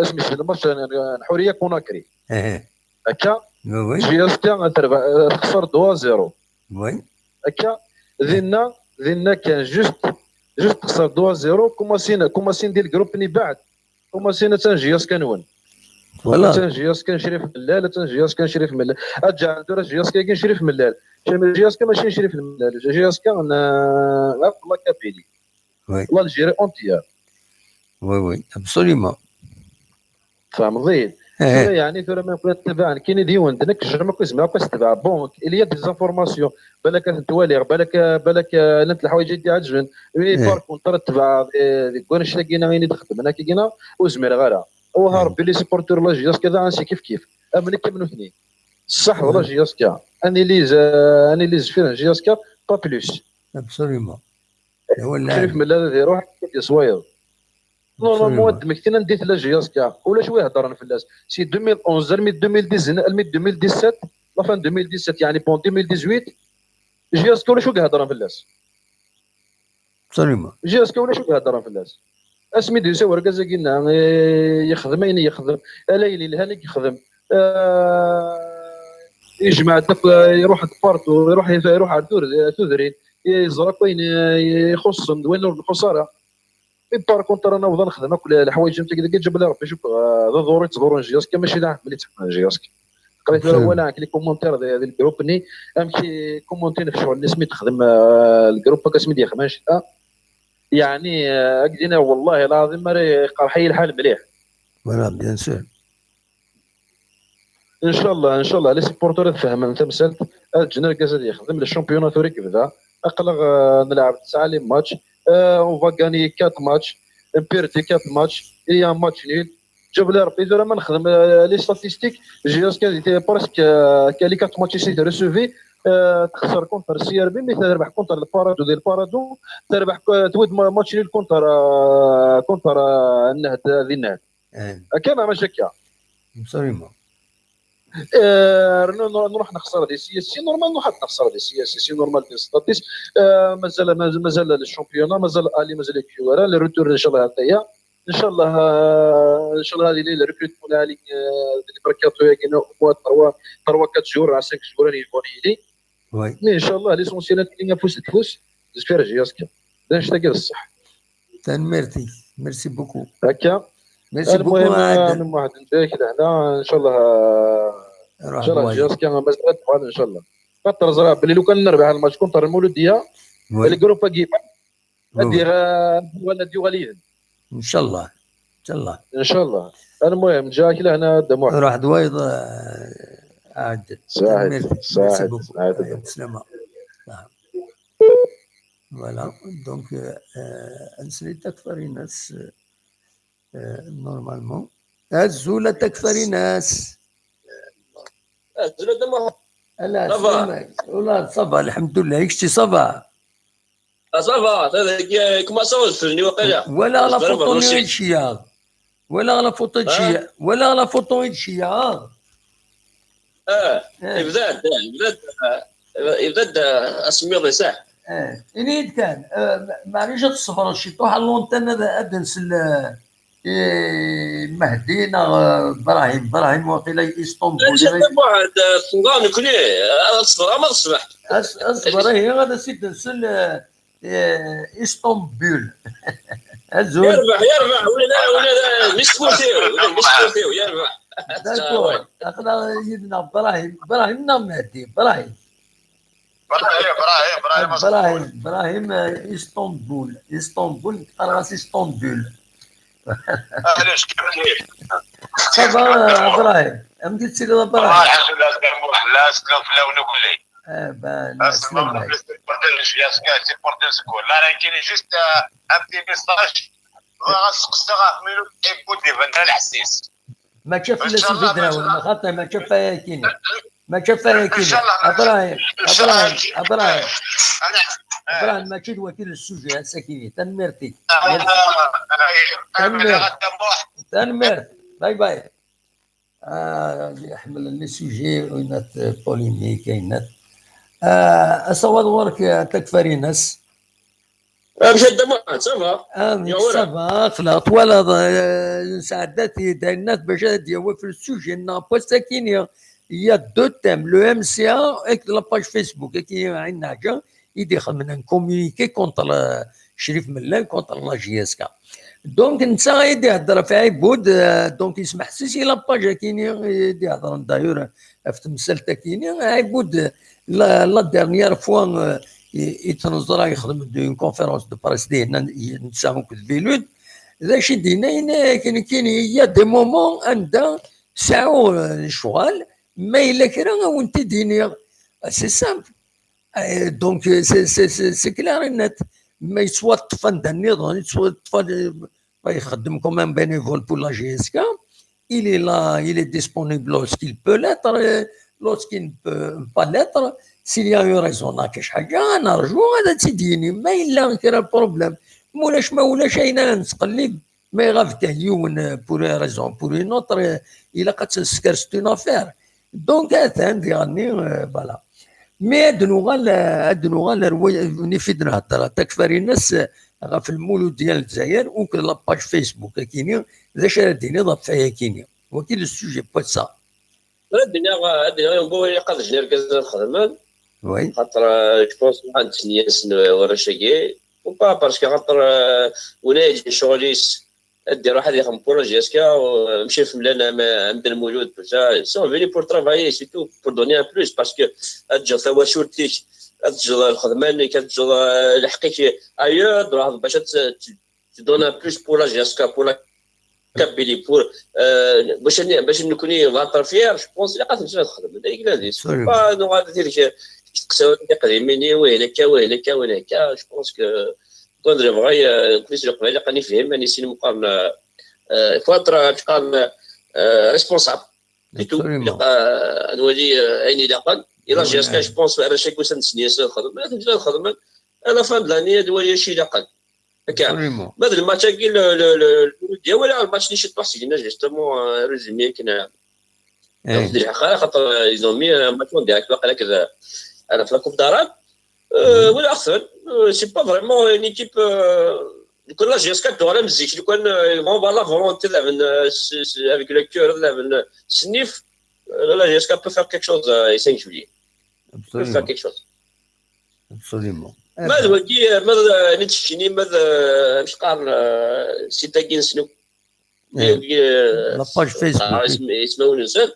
اسمي في الماتش حوريه كوناكري هكا جياس كان تخسر 2-0
وي
هكا ذينا كان جوست تخسر 2-0 كوماسين ديال الجروب اللي بعد كوماسين تان جياس كانون
فوالا
تان جياس كان شريف ملال تان جياس كان شريف ملال ارجع عندو راه جياس كان شريف ملال جياس كان ماشي شريف ملال جياس كان لا كابيلي والله الجيري اونتيير
وي ابسوليمون
فاهم ضيد يعني ثورة ما نقدر نتبع كاين ديوان دنك جرما كويس ما كويس تبع بون الي دي زانفورماسيون بالك توالير بالك انت الحوايج اللي عجبن بارك كونتر تبع كونش لقينا غير نخدم انا كينا وزمير غير هو هارب لي سيبورتور لا جياس كذا انسي كيف امني كملوا اثنين صح ولا جياس كا انيليز فين جياس كا با بلوس
ابسوليمون
شريف من هذا يروح كيف صوير
نورمالمون هاد المكتين نديت لا جياسكا ولا شويه هضرنا في الناس سي 2011 مي 2017 لا فان 2017 يعني بون 2018 جياسكا ولا شو هضرنا في الناس
سليمة
جياسكا ولا شو هضرنا في الناس اسمي ديسا وركز قلنا يخدم اين يخدم ليلي الهانيك يخدم يجمع يروح دبارتو يروح على تودرين يزرق وين يخص وين الخساره بار كونتر انا وضع نخدم كل الحوايج انت كذا جاب لي ربي شوف هذا ضروري تزورون جياسكا ماشي لاعب ملي تحكم جياسكا قريت له ولا كلي كومونتير ديال الجروب ني امشي كومونتين في شغل اللي سميت تخدم الجروب كاسمي ديال خماش يعني اكدينا والله العظيم راه حي الحال مليح
فوالا بيان سور
ان شاء الله لي سيبورتور تفهم انت مسالت الجنرال كازا يخدم الشامبيونات وريك بدا اقلق نلعب 9 لي ماتش اون فا غاني 4 ماتش بيرتي 4 ماتش هي ماتش نيل جاب لي ربي زعما نخدم لي ستاتيستيك جياسكا دي بريسك كالي 4 ماتش سي ريسوفي تخسر كونتر سي ار بي مي تربح كونتر البارادو ديال البارادو تربح تود ماتش نيل كونتر النهد ذي النهد كان ماشي هكا
سليمة
نروح نخسر دي سي اس سي نورمال نروح نخسر دي سي اس سي نورمال دي ستاتيس مازال الشامبيونا مازال الي مازال كيورا لي روتور ان شاء الله هذايا ان شاء الله هذه لي ريكروتمون على لي بركاتو كاينه موا 3 4 شهور على 5 شهور يبوني
وي
مي ان شاء الله ليسونسيال كاينه فوس تفوس جيسبير جياسكا داش تاكل الصح
ميرسي بوكو
هكا
ميرسي بوكو
المهم واحد ندير كذا هنا ان شاء الله جياسكا مازال ان شاء الله خاطر زرا بلي لو كان نربح الماتش كونتر المولوديه الجروب كيبان ندير ولا ندير غاليين
ان شاء الله
ان شاء الله المهم جا كذا هنا دموع
روح دويض عاد
صحيح
سلامة فوالا دونك انسري تكثر الناس نورمالمون الزولة تكثر ناس
الزولة دموع
لا سلامك ولا صبا الحمد لله يكشتي صبا
صافا كما صوت فلني وقيلا
ولا لا فوتو الشياغ ولا لا فوتو الشياغ ولا لا فوتو الشياغ
يبدأ اسمي ضيساح
إني كان معليش تصبر شي طوح اللونتان هذا أدنس مهدينا إبراهيم وقيلا اسطنبول
واحد صنغان كلي اصبر ما تصبح
اصبر هي غادا سيد نسل اسطنبول
يربح ولا مش كوتيو يربح
داكور اخنا يدنا ابراهيم مهدي ابراهيم اسطنبول راس اسطنبول
علاش كيف
صباح ابراهيم ام قلت لي ابراهيم
والله الحمد لله لا سلو في لونه كلي
اسلم لك
لا راه كاين جوست ان بي ميساج غنسقسها مينو يبود لي فان الحسيس
ما تشوف لا سيدي دراوي ما خاطر ما تشوف فيها كيني ابراهيم ما تشد وكيل السوجي ساكيني تنمرتي تنمر باي يحمل لي سوجي وينات بوليميك كاينات اصوات ورك تكفري ناس
مشى الدموع صافا
صافا خلاط ولا سعداتي داينات باش هادي في السوجي نابا ساكيني il y a 2 thèmes, le MCA et la page Facebook qui est un agent, il dit un communiqué contre le Chérif Mellal, contre la JSK. Donc, ça a aidé à faire Boud, donc il se met si la page qui est d'ailleurs, la dernière fois, il y a une conférence de presse, il y a des moments où ساعو الشغال ما إلا كرا وانت ديني سي سامبل دونك سي كلار النت ما يسوى الطفل دا النظام يسوى الطفل يخدم كوم ان بينيفول بور لا جي اس كا il est disponible lorsqu'il peut l'être lorsqu'il ne peut pas l'être s'il y a une raison كاش حاجه نرجو هذا تيديني ما إلا كرا البروبليم مولاش ما ولاش اين نتقلب Mais grave pour une raison, pour une autre, il a qu'à se c'est une affaire. Donc, voilà. Mais de نفيد نهضر تكفر الناس في المولود ديال الجزائر وكل لاباج فيسبوك كاينين ذا شاديني ضاف فيها كاينين وكاين السوجي با سا
الدنيا بوي قد نركز الخدمه
وي
خاطر جو بونس عند ناس ورا شاكي وبا باسكو خاطر وناجي شغليس دير واحد يخدم بور جيسكا ومشي في ملانا عند المولود بتا سون فيني بور ترافايي سيتو بور دوني ان بلوس باسكو تجا ثواشورتيك تجا الخدمه اللي كتجا لحقيك ايور باش تدون ان بلوس بور لا جيسكا بور لا كابيلي بور باش نكوني فاتر فير جو بونس اللي قاعد نمشي نخدم هذيك لازم با نو غادي دير تقساو قديميني وهناك وهناك وهناك جو بونس كو كون بغا كليس القبائل قاني فهم اني سين مقارنه فتره تقال ريسبونسابل تو نولي عيني دقن الى جاسكا جو بونس على شي كوسن سنيس الخدمه تنجي الخدمه انا فهم لاني دولي شي دقن هكا هذا الماتش كاين ولا الماتش اللي شفت واحد سيدنا جوستومون ريزومي كنا ندير خاطر ايزومي ماتش ديالك واقيلا كذا انا في لاكوب دارات ولا احسن سي با فريمون اون ايكيب كل جيسكا دوره مزيك لو كان فون فوالا فولونتي افيك لو كور السنيف لا جيسكا بو فير كيك شوز اي 5 جويي بو فير كيك شوز
ابسوليومون
ماذا وكي ماذا نتشيني ماذا مش قارن سيتاكين سنو
لاباج فيسبوك
اسمه نسان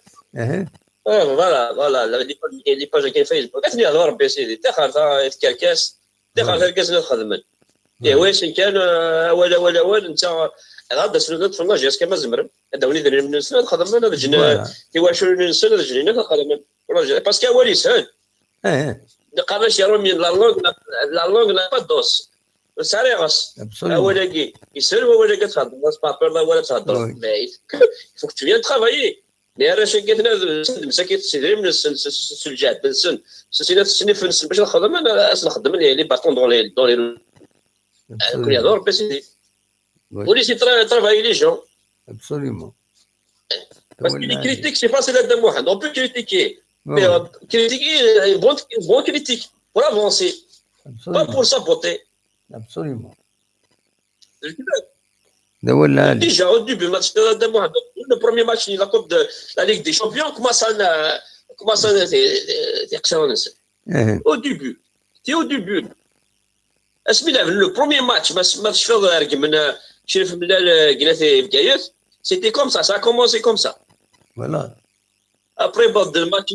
فوالا لي باج كاين فيسبوك كتني هضر ربي سيدي تاخر تكركاس تاخر تركاس نخدم واش كان اول انت غادا سنه تفرنا جاسكا ما زمرم هذا وليد من سنه نخدم انا جنا كي واش من سنه جنينا نخدم باسكو اول يسهل قرر يشيروا من لا لونغ لا با دوس ساريغاس اول يسهل ولا كتهضر باس بابور لا ولا تهضر مي فوك تو فيان ترافايي مي راه شكيتنا مساكين تسيري من الجهد السن سينا تسني في باش نخدم انا نخدم لي باتون دون لي كل يهضر بس ولي سي ترافايي لي جون
ابسوليومون
بس لي كريتيك سي فاسيل هذا واحد اون بو كريتيكي critiquer, bon critique, pour avancer, pas pour saboter.
Absolument.
Déjà, au début, le premier match de la Coupe de la Ligue des Champions, comment ça c'est excellent. Au début, c'est au début. Le premier match, c'était comme ça a commencé comme ça.
Voilà.
Après, le match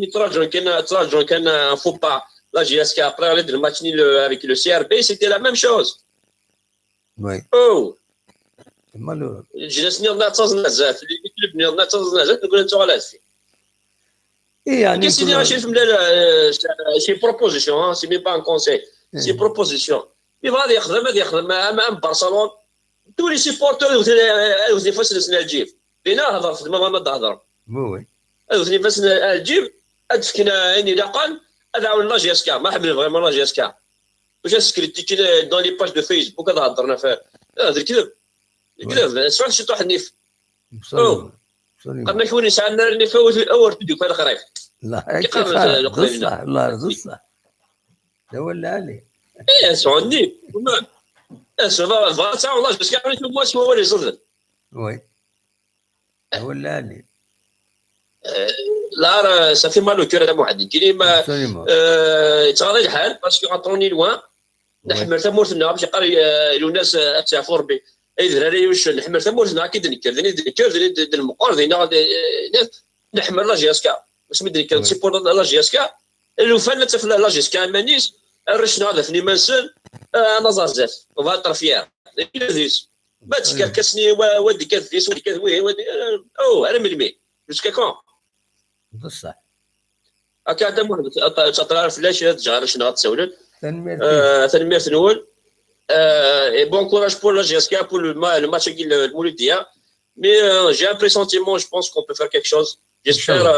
كان un faux pas. La GSK, après le match avec le CRB, c'était la même chose.
Oui.
Oh.
C'est malheureux.
جلسنا نعتص نزات اللي بني نعتص نزات نقول انتو على هادشي.
اي يعني
كاين ماشي في شي بروبوزيسيون سي مي با ان كونساي سي بروبوزيسيون. غادي يخدم مع برشلونه tous les supporters اللي فاس الجيب بينا هضر في ما تهضر.
وي.
اللي فاس الجيب ادفكنا عيني لقان هذا عاون لا جيسكا ما حبل فريمون لا جيسكا واش سكريتيكي دون لي باج دو فيسبوك هذا هضرنا فيه هذا الكذب الكذب سمعت شي واحد نيف قد نكون يسعنا اللي فوت الاول تديك في الخرايف
لا بصح لا بصح ده ولا عليه
ايه سعودي اسمع فاتا والله جيسكا نشوف واش هو اللي صدق
وي ده ولا عليه
لا راه صافي مالو كير هذا واحد كاين ما تغير الحال باسكو عطوني لوان نحمل ثمورتنا باش يقال الناس تعرفوا ربي اي دراري واش نحمل ثمورتنا كي نكر المقار نحمل لا جيسكا باش مدري كان سيبور لا جيسكا لو فان تفلا لا جيسكا مانيس رشنا هذا فني منسن انا زازات وفاتر فيها ما تكركسني ودي كذفيس ودي كذوي او انا ملمي جوسكا كون
بصح
هكا هذا واحد تطلع فلاش تجار شنو تسولد تنمير نقول بون كوراج بور لا جيسكا بور لو ماتش ديال المولوديه مي جي ان بريسونتيمون جو بونس كون بو فير كيك شوز جيسبر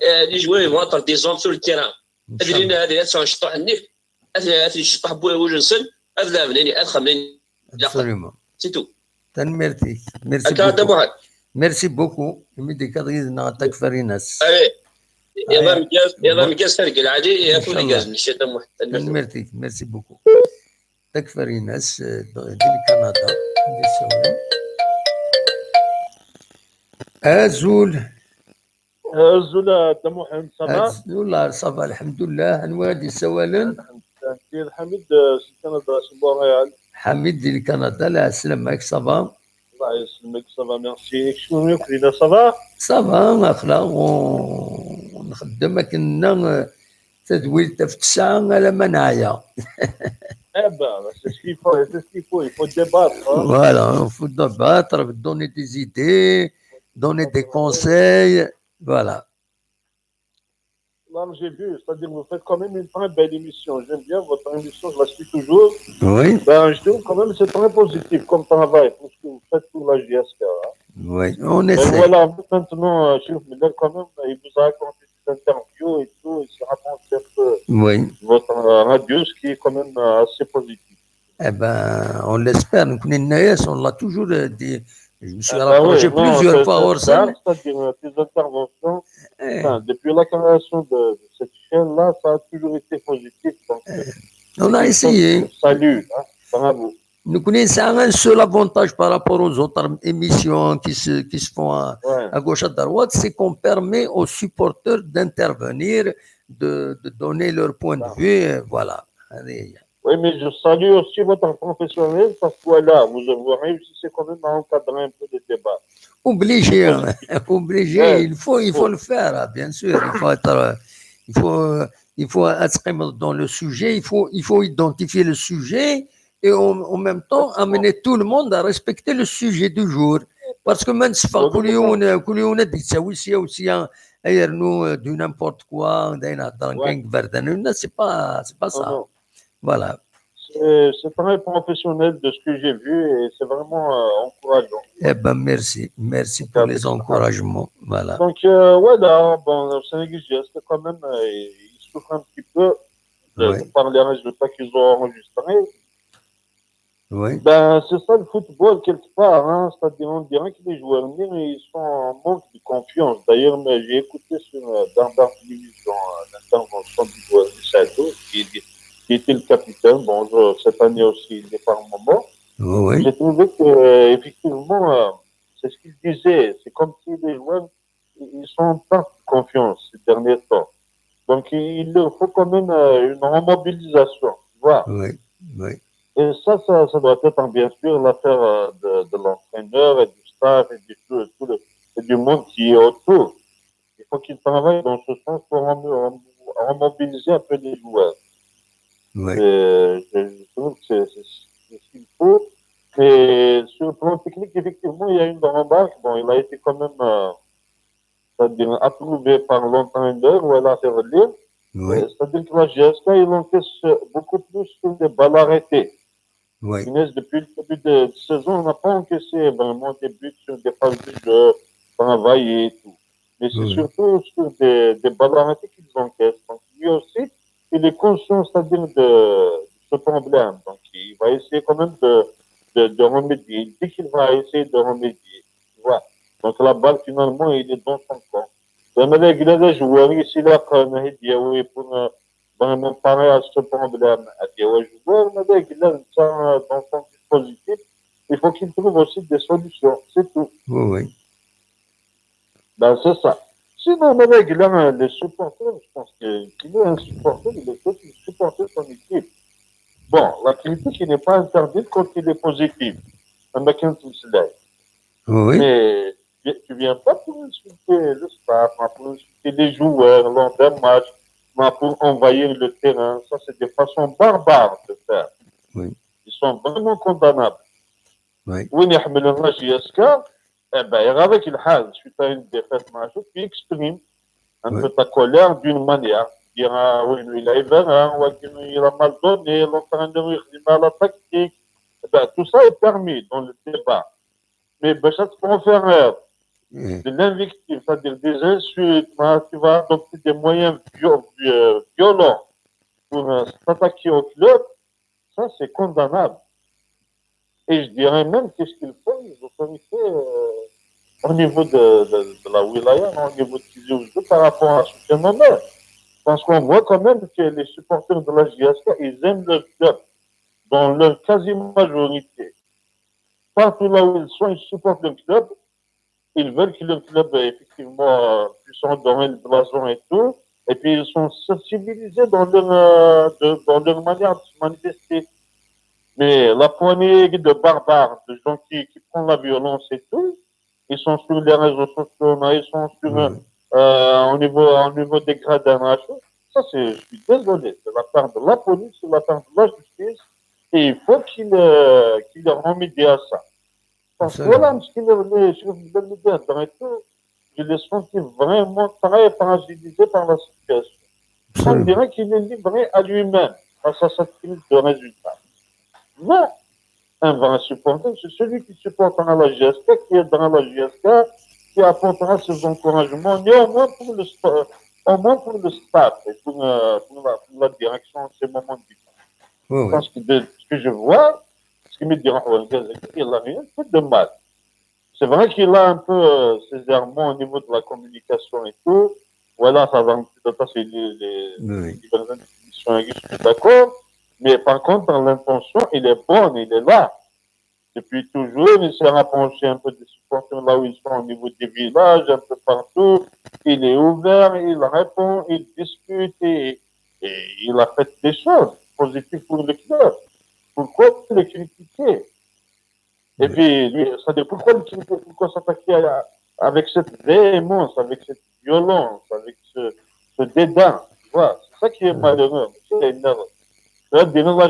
لي جوي فون اتر دي زون سور التيران هذه تنشطح النيف هذه تشطح بوجه نسن هذا منين ادخل منين
ابسوليومون
سي تو
تنمرتي ميرسي
هكا
بوكو
محمد
ميرسي بوكو يمدي كضينا تكفري ناس
يلا مكاس فرق العادي يا فولي
الله.
كاز نشيط محمد
تنمرتي ميرسي بوكو تكفري ناس دي كندا دي السوين ازول
زولا دموحن صباح
والله صافا الحمد لله نوادي سوالن
سيد حميد سي كندا سي ريال
حميد ديال كندا لا سلامك صافا
الله يسلمك صباح ميرسي شنو يوكلينا صباح
صافا اخلا ونخدم كنا تدوير في الساعة على ما نعيا
Eh ben, c'est ce qu'il faut, c'est ce qu'il faut. Il faut débattre. Hein.
Voilà, il faut débattre, donner des idées, donner des conseils. Voilà.
Là, j'ai vu, c'est-à-dire vous faites quand même une très belle émission. J'aime bien votre émission, je la suis toujours.
Oui.
Ben, je trouve quand même c'est très positif comme travail pour ce que vous faites pour la JSK. Hein.
Oui, on
Et
essaie.
voilà, maintenant, Chef Miller, quand même, il vous a accordé des interviews et tout, il se rapproche un peu
Oui.
votre radio, ce qui est quand même assez positif.
Eh ben, on l'espère. Nous connaissons, on l'a toujours dit. Je me suis
Ah
rapproché
oui, non,
plusieurs fois hors scène.
c'est-à-dire tes interventions, enfin, depuis la création de cette chaîne-là, ça a toujours été positif. Donc,
On a essayé.
Salut, hein, bravo.
Nous connaissons un seul avantage par rapport aux autres émissions qui se font à gauche à droite, c'est qu'on permet aux supporters d'intervenir, de donner leur point de vue. Voilà.
Oui, mais je salue aussi votre professionnel parce que voilà, vous réussissez quand même à encadrer un peu le débat.
Obligé, hein, obligé, il faut le faire, bien sûr. Il faut être dans le sujet, il faut identifier le sujet et en même temps amener tout le monde à respecter le sujet du jour. Parce que même si كل يوم تسوي aussi nous de n'importe quoi, c'est pas ça. Voilà.
C'est très professionnel de ce que j'ai vu et c'est vraiment encourageant.
Eh ben merci pour les encouragements. Voilà.
Donc voilà, bon, Sénégal GSK quand même, ils souffrent un petit peu par les résultats qu'ils ont enregistrés.
Oui.
Ben c'est ça le football quelque part, hein, c'est-à-dire on dirait que les joueurs ils sont en manque de confiance. D'ailleurs, j'ai écouté sur Darbar Télévision l'intervention du joueur du Sato qui était le capitaine. Bon, cette année aussi, il est par moment.
Oui.
J'ai trouvé que, effectivement, c'est ce qu'il disait. C'est comme si les joueurs, ils sont en perte de confiance ces derniers temps. Donc, il leur faut quand même une remobilisation. Voilà.
Oui, oui.
Et ça doit être bien sûr l'affaire de l'entraîneur et du staff et du monde qui est autour. Il faut qu'ils travaillent dans ce sens pour remobiliser un peu les joueurs.
Oui.
Je trouve que c'est ce qu'il faut. Et sur le plan technique, effectivement, il y a une remarque. Bon, il a été quand même c'est-à-dire approuvé par l'entraîneur ou à la Ferrelire.
Oui.
C'est-à-dire que la GSK, il encaisse beaucoup plus sur des balles arrêtées.
Oui.
Depuis le début de saison, on n'a pas encaissé vraiment des buts sur des phases de jeu, travaillées et tout. Mais c'est surtout sur des balles arrêtées qu'ils encaissent. Donc, lui aussi, il est conscient, c'est-à-dire de ce problème. Donc, il va essayer quand même de remédier. Il dit qu'il va essayer de remédier. Voilà. Donc, la balle, finalement, il est dans son camp. J'aimerais que les joueurs ici, là, pour vraiment parer à ce problème. Les joueurs, dans son dispositif, il faut qu'ils trouvent aussi des solutions. C'est tout.
Oui, oui.
Ben, c'est ça. Sinon, avec les supporters, je pense qu'il est un supporter, il est peut-être supporter son équipe. Bon, la critique n'est pas interdite quand il est positif.
Oui.
Mais tu ne viens pas pour insulter le staff, pour insulter les joueurs lors d'un match, pour envahir le terrain. Ça, c'est des façons barbares de faire.
Oui.
Ils sont vraiment condamnables.
Oui.
Oui, la JSK, eh ben, avec le hal, suite à une défaite majeure, tu exprimes un peu ta colère d'une manière. Dire, oui, il a erreur, il a mal donné, l'entraîneur, il a la tactique. Eh ben, tout ça est permis dans le débat. Mais chaque conférence, de l'invective, c'est-à-dire des insultes, tu vas adopter des moyens violents pour s'attaquer au club, ça c'est condamnable. Et je dirais même qu'est-ce qu'ils font,
autorités au niveau de la wilaya, au niveau de Tizi Ouzou par rapport à ce phénomène. Parce qu'on voit quand même que les supporters de la JSK, ils aiment leur club dans leur quasi-majorité. Partout là où ils sont, ils supportent le club. Ils veulent que le club, effectivement, puisse endorer le blason et tout. Et puis, ils sont sensibilisés dans leur manière de se manifester. Mais la poignée de barbares, de gens qui prennent la violence et tout, ils sont sur les réseaux sociaux, ils sont sur, au niveau des gradins. Ça, je suis désolé, de la part de la police, de la part de la justice. Et il faut qu'ils remédient à ça. Parce que voilà, je les senti vraiment très fragilisé par la situation. On dirait qu'il est livré à lui-même, face à cette crise de résultats. Mais un vrai supporter, c'est celui qui supportera la GSK, qui aidera la GSK, qui apportera ses encouragements, néanmoins pour le staff et pour la direction en ces moments difficiles. Parce que de ce que je vois, ce qui me dira, il n'a rien fait de mal. C'est vrai qu'il a un peu ses errements au niveau de la communication et tout. Voilà, ça va un petit peu passer les institutions, je suis d'accord. Mais par contre, dans l'intention, il est bon, il est là. Depuis toujours, il s'est rapproché un peu des supporters là où ils sont au niveau des villages, un peu partout. Il est ouvert, il répond, il discute et il a fait des choses positives pour le club. Pourquoi le critiquer? Et puis, lui, ça dit pourquoi le critiquer? Pourquoi s'attaquer avec cette véhémence, avec cette violence, avec ce dédain? Voilà, c'est ça qui est malheureux. C'est énorme. Là,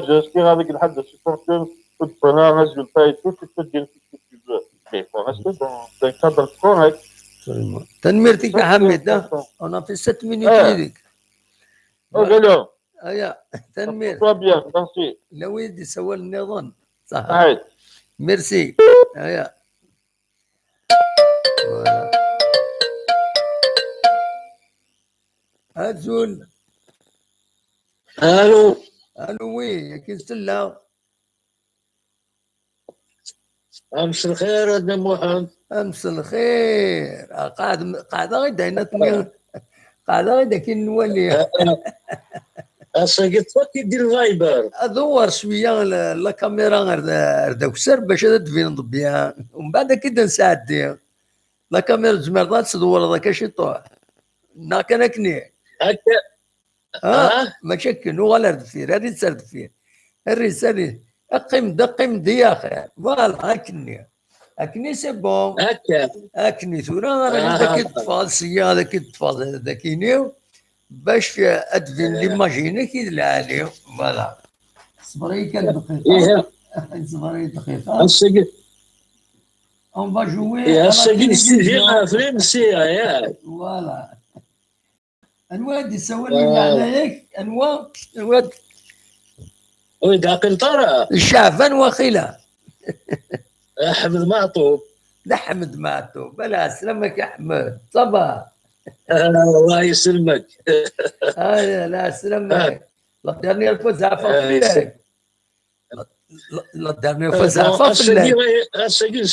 j'espère avec le had de supporter, tu te prends un résultat et tout, tu peux dire ce que tu veux. Mais il faut rester dans un cadre correct.
Absolument. تنميرتك يا حميد on a fait 7 minutes هذيك.
أوكي.
أيا تنمير.
Toi bien, merci.
لو يدي سوى النظام صح.
Right.
ميرسي. أيا. أزول.
الو
وي كي سلا
امس الخير ادم محمد
امس الخير قاعد غير داينتني قاعد غير كي نولي
قلت لك دير الفايبر
ادور شويه لا كاميرا غير كسر باش تبين بيان ومن بعد كي نساعد لا كاميرا زمرضات تدور ذاك شي طوع كان كني هكا ما شكل ولا رد فيه هذه تسرد فيه الرسالة أقيم دي يا أخي فوالا أكني سي بون أكني ثورا راه ذاك التفاصيل هذاك التفاصيل ذاكينيو باش في أدفين ليماجيني كي العالي فوالا صبري كان دقيقة صبري دقيقة اون فا جوي
السجل سجل فرنسي ياك
فوالا الواد يسوي لي معناك الواد
ويدا قنطرة
الشعفان وخيله
احمد معطوب
لا حمد معطوب بلا سلامك يا احمد صباح
الله يسلمك
لا سلامك لا ديرنيير فوا زعفا فيك لا ديرنيير فوا زعفا فيك
السجل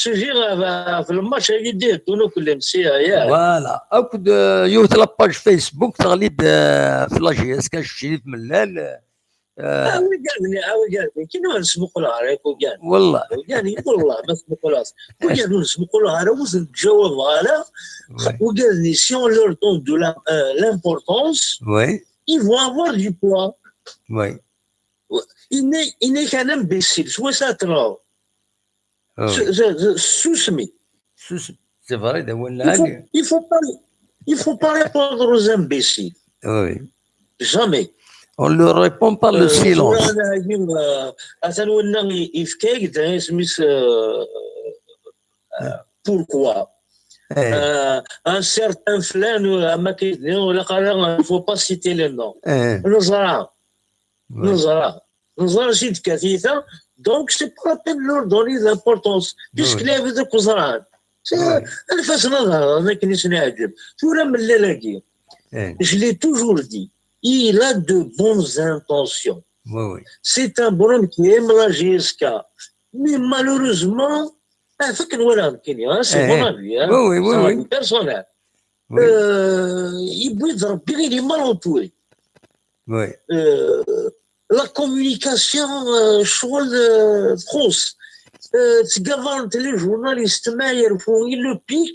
في الماتش يدير كونو كل مسيا ياك
فوالا اكد يوث لاباج فيسبوك تغليد في لاجيس كان شريف ملال
قالني كي نسمقوا لها راك وقال
والله
قال والله ما سمقوا لها وقالوا نسمقوا لها راه وزن تجاوب على وقال لي si on leur donne de l'importance ils vont avoir du poids il n'est qu'un imbécile soit ça trop sous-semi
c'est vrai ده ولا
il faut pas répondre aux imbéciles jamais
on leur répond par le silence.
Pourquoi un certain flan il ne faut pas citer les noms. Donc c'est pas la peine de leur donner l'importance puisqu'il y avait des Kouzran. Je l'ai toujours dit. Il a de bonnes intentions. C'est un bonhomme qui aime la GSK. Mais malheureusement, فكر ولا كينيا سي مون افي
وي وي وي
بيرسونيل يبغي يضرب بغير لي مالونتوري
وي
لا كومونيكاسيون شغل تخص تقابلت لي جورناليست ما يعرفوا لو بيك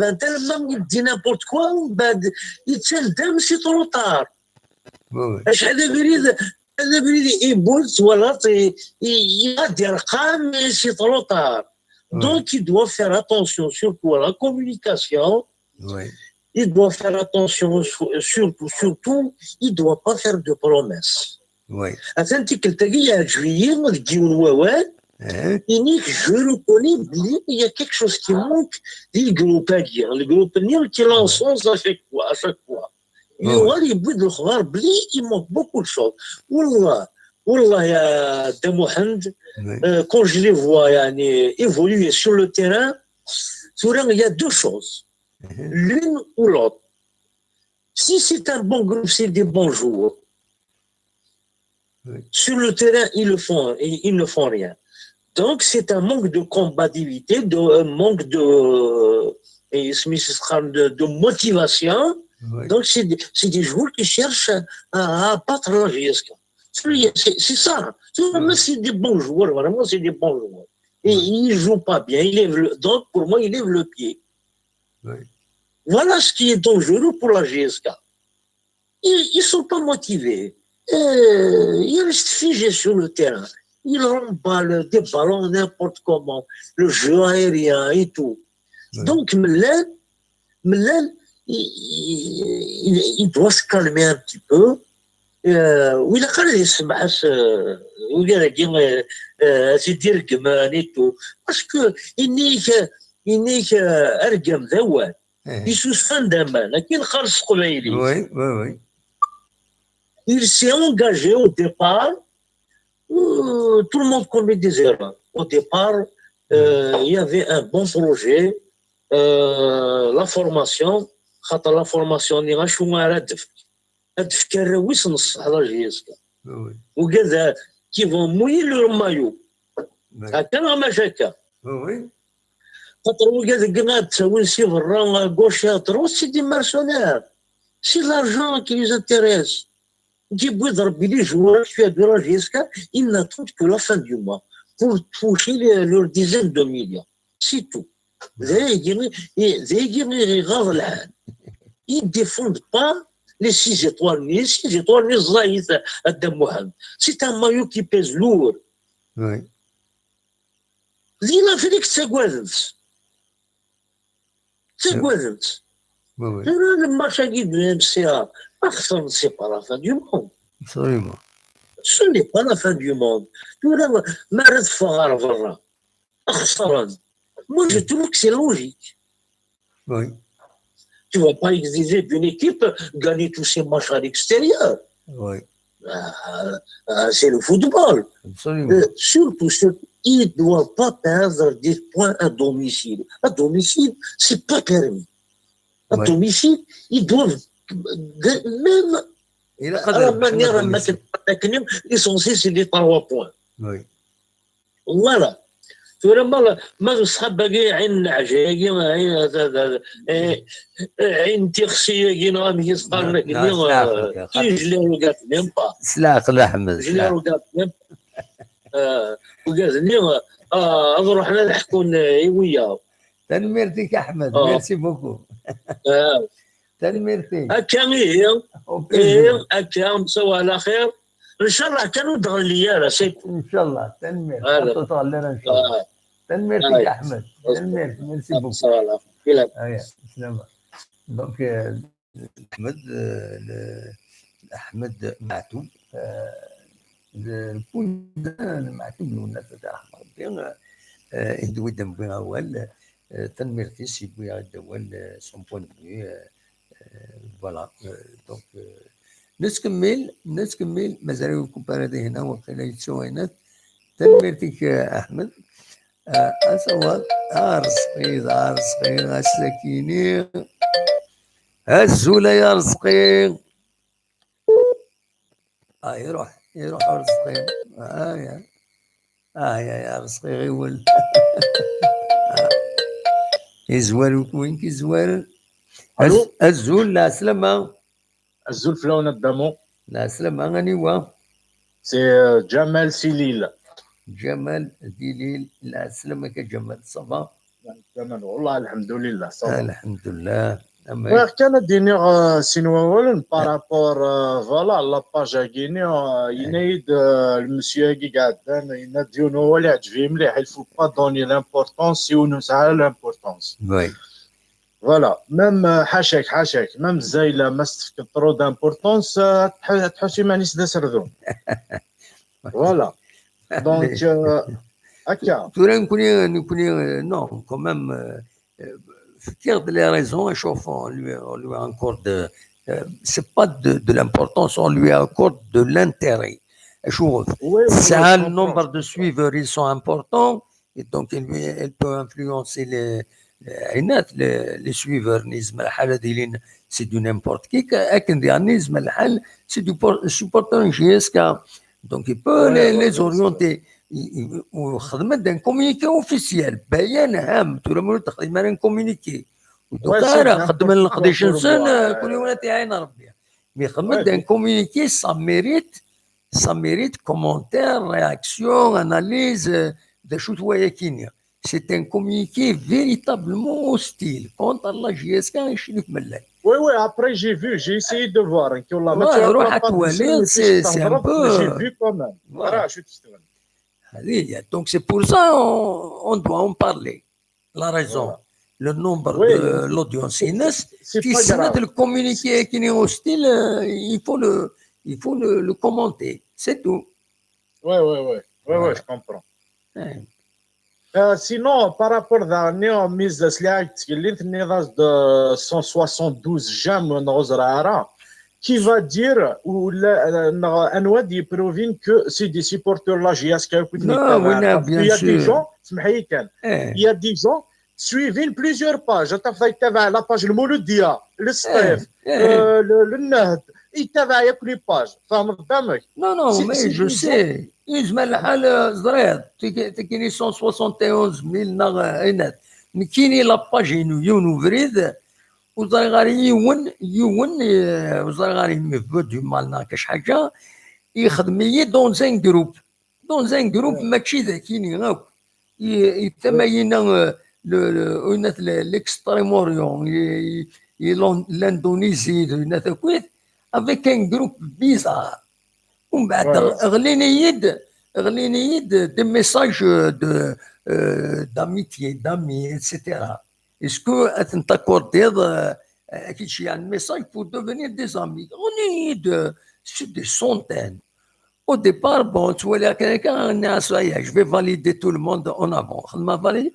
انت لما يدي نابورت كوا ومن بعد يتسلم سي طرو طار اش هذا بريد يبولت ولا يغادي ارقام سي طرو طار دونك il doit faire attention surtout à la communication. Il doit faire attention surtout il doit pas faire de promesses. أنت كنتلاقي جويي ديون ووال إنيك جو ريكوني بلي il y a quelque chose qui manque دي الجروباكيا الجروبانيا كي لونسونس اشاك فوا يوغال يبد الخبار بلي il manque beaucoup de choses. والله يا دا محمد quand je les vois يعني évoluer sur le terrain il y a deux choses l'une ou l'autre. Si c'est un bon groupe, c'est des bons joueurs. Sur le terrain, ils ne font rien. Donc, c'est un manque de combativité, un manque de motivation. Donc, c'est des joueurs qui cherchent à battre la GSK. C'est ça. C'est des bons joueurs, vraiment, c'est des bons joueurs. Et ils ne jouent pas bien. Donc, pour moi, ils lèvent le pied. Voilà ce qui est dangereux pour la GSK. Ils ne sont pas motivés. Ils restent figés sur le terrain. Ils remballent des ballons n'importe comment, le jeu aérien et tout. Donc, Mlen, il doit se calmer un petit peu. وإلا قال يسمع وإلا كي سيدي رقمان et tout. Parce que إنيك أرقم ذوال. يسوس فندمان كي الخالص قبيلي.
وي وي وي.
Il s'est engagé au départ. Tout le monde commet des erreurs. Au départ, il y avait un bon projet. La formation, la formation n'est pas chouette à l'adf. Adf كرويس نص على جيسكا. وكذا qui vont mouiller leur maillot. هكا ما شكا.
وي.
خاطر وكذا قنات تسوي سي برا غوش تروح سي دي مرسونير. سي l'argent qui les intéresse. يجيبوا يضرب لي جوار في la GSK, ils n'attendent que la fin du mois pour toucher leurs dizaines de millions. C'est tout. Ils ne défendent pas les 6 étoiles. Les 6 étoiles, c'est un maillot qui pèse lourd.
Oui.
Il a fait que c'est Guadens. C'est Guadens. Le match à guide de MCA, c'est pas la fin du monde.
Absolument.
Ce n'est pas la fin du monde. Moi, je trouve que c'est logique.
Oui.
Tu ne vas pas exiger d'une équipe gagner tous ces matchs à l'extérieur.
Oui.
C'est le football.
Absolument.
Surtout, il ne doit pas perdre des points à domicile. À domicile, ce n'est pas permis. À domicile, ils doivent même à la manière l'essentiel, c'est les 3 points.
Oui.
Voilà. Vraiment, ما صحاب باقي عين عجاقي عين تيخسي نغام يسقر je les regarde même pas.
سلاق لحمد.
Je les regarde même pas. وقال لي نروح نضحكوا وياه.
تنميرتك احمد ميرسي بوكو. تنميرتك.
هكا هكا مسوى على خير. ان شاء الله كانوا دغ ليا
ان شاء الله تنمير تطول لنا ان شاء الله. تنميرتك احمد. تنميرتك ميرسي بوكو. سلامة. دونك احمد معتوب البوزان معتوب الناس تاع ربي يدوي دم بها اول تنميرتي سي بويا دول سون بوين فيو فوالا دونك نسكمل مازال كومبارادي هنا وقيلا يتسوينات تنميرتك احمد اصوات رزقي غاسلاكيني هزولا يا رزقي يروح رزقي يا يا صغيري ولد يزوالوك وين كيزوال
الو
الزول لا سلامة
الزول فلون الدمو
لا سلامة غني وا
سي جمال سيليل
جمال ديليل لا سلامة كجمال صبا
جمال والله الحمد لله صبا
الحمد لله
كان دينيغ سينوال بارابور فوالا لاباج كيني ينايد المسيو كي قاعدان يناديون هو اللي عجبيه مليح الفو با دوني لامبورطونس سي نسعى لامبورطونس
وي
فوالا ميم حاشاك ميم الزايله ما استفدت ترو دامبورطونس تحوسي مانيش دا سردون فوالا دونك هكا
تورا نكوني نو كومام Fier de les raisons, on lui accorde, c'est pas de l'importance, on lui accorde de l'intérêt. Ça, le nombre de suiveurs, ils sont importants, et donc elle peut influencer les suiveurs. C'est du n'importe qui, c'est du supporter GSK, donc il peut les orienter. وخدمت d'un communiqué officiel بيان هام تقول تخدم لنا كومونيكي ودوكا خدم لنا قداش انسان كل يوم تاعين ربي مي خدمت d'un communiqué ça mérite commentaire réaction analyse de شو توايا كينيا c'est un communiqué véritablement hostile contre la GSK يشرف ملاك
Oui, après j'ai essayé de voir.
روح اتوالي c'est un peu
j'ai vu quand même. Voilà, je suis
Donc c'est pour ça on doit en parler. La raison, le nombre de l'audience. Si le communiqué qui est hostile, il faut le commenter. C'est tout.
Oui, je comprends. Sinon, par rapport à la mise de de 172 j'aime qui va dire ou Anouad provine que c'est des supporters la GSK. Il y a des gens, il y a des gens suivent plusieurs pages. La page le Mouloudia, le Stef, le Nahd, ils travaillent les pages.
Non, mais je sais. Ils mettent le Zred, qui est 171 000 nagat. Mais qui est la page une ouvrière? وزغاري يون وزغاري مفو دو مالنا كاش حاجه يخدم دون زان جروب ماشي ذاكيني غاك يتماين l'extrême orient l'indonésie الكويت avec un groupe bizarre ومن بعد غليني يد des messages d'amitié d'amis etc. Est-ce que tu t'accordes un message pour devenir des amis? On est sur des centaines. Au départ, bon, tu vois, quelqu'un, je vais valider tout le monde en avant. Je vais valider.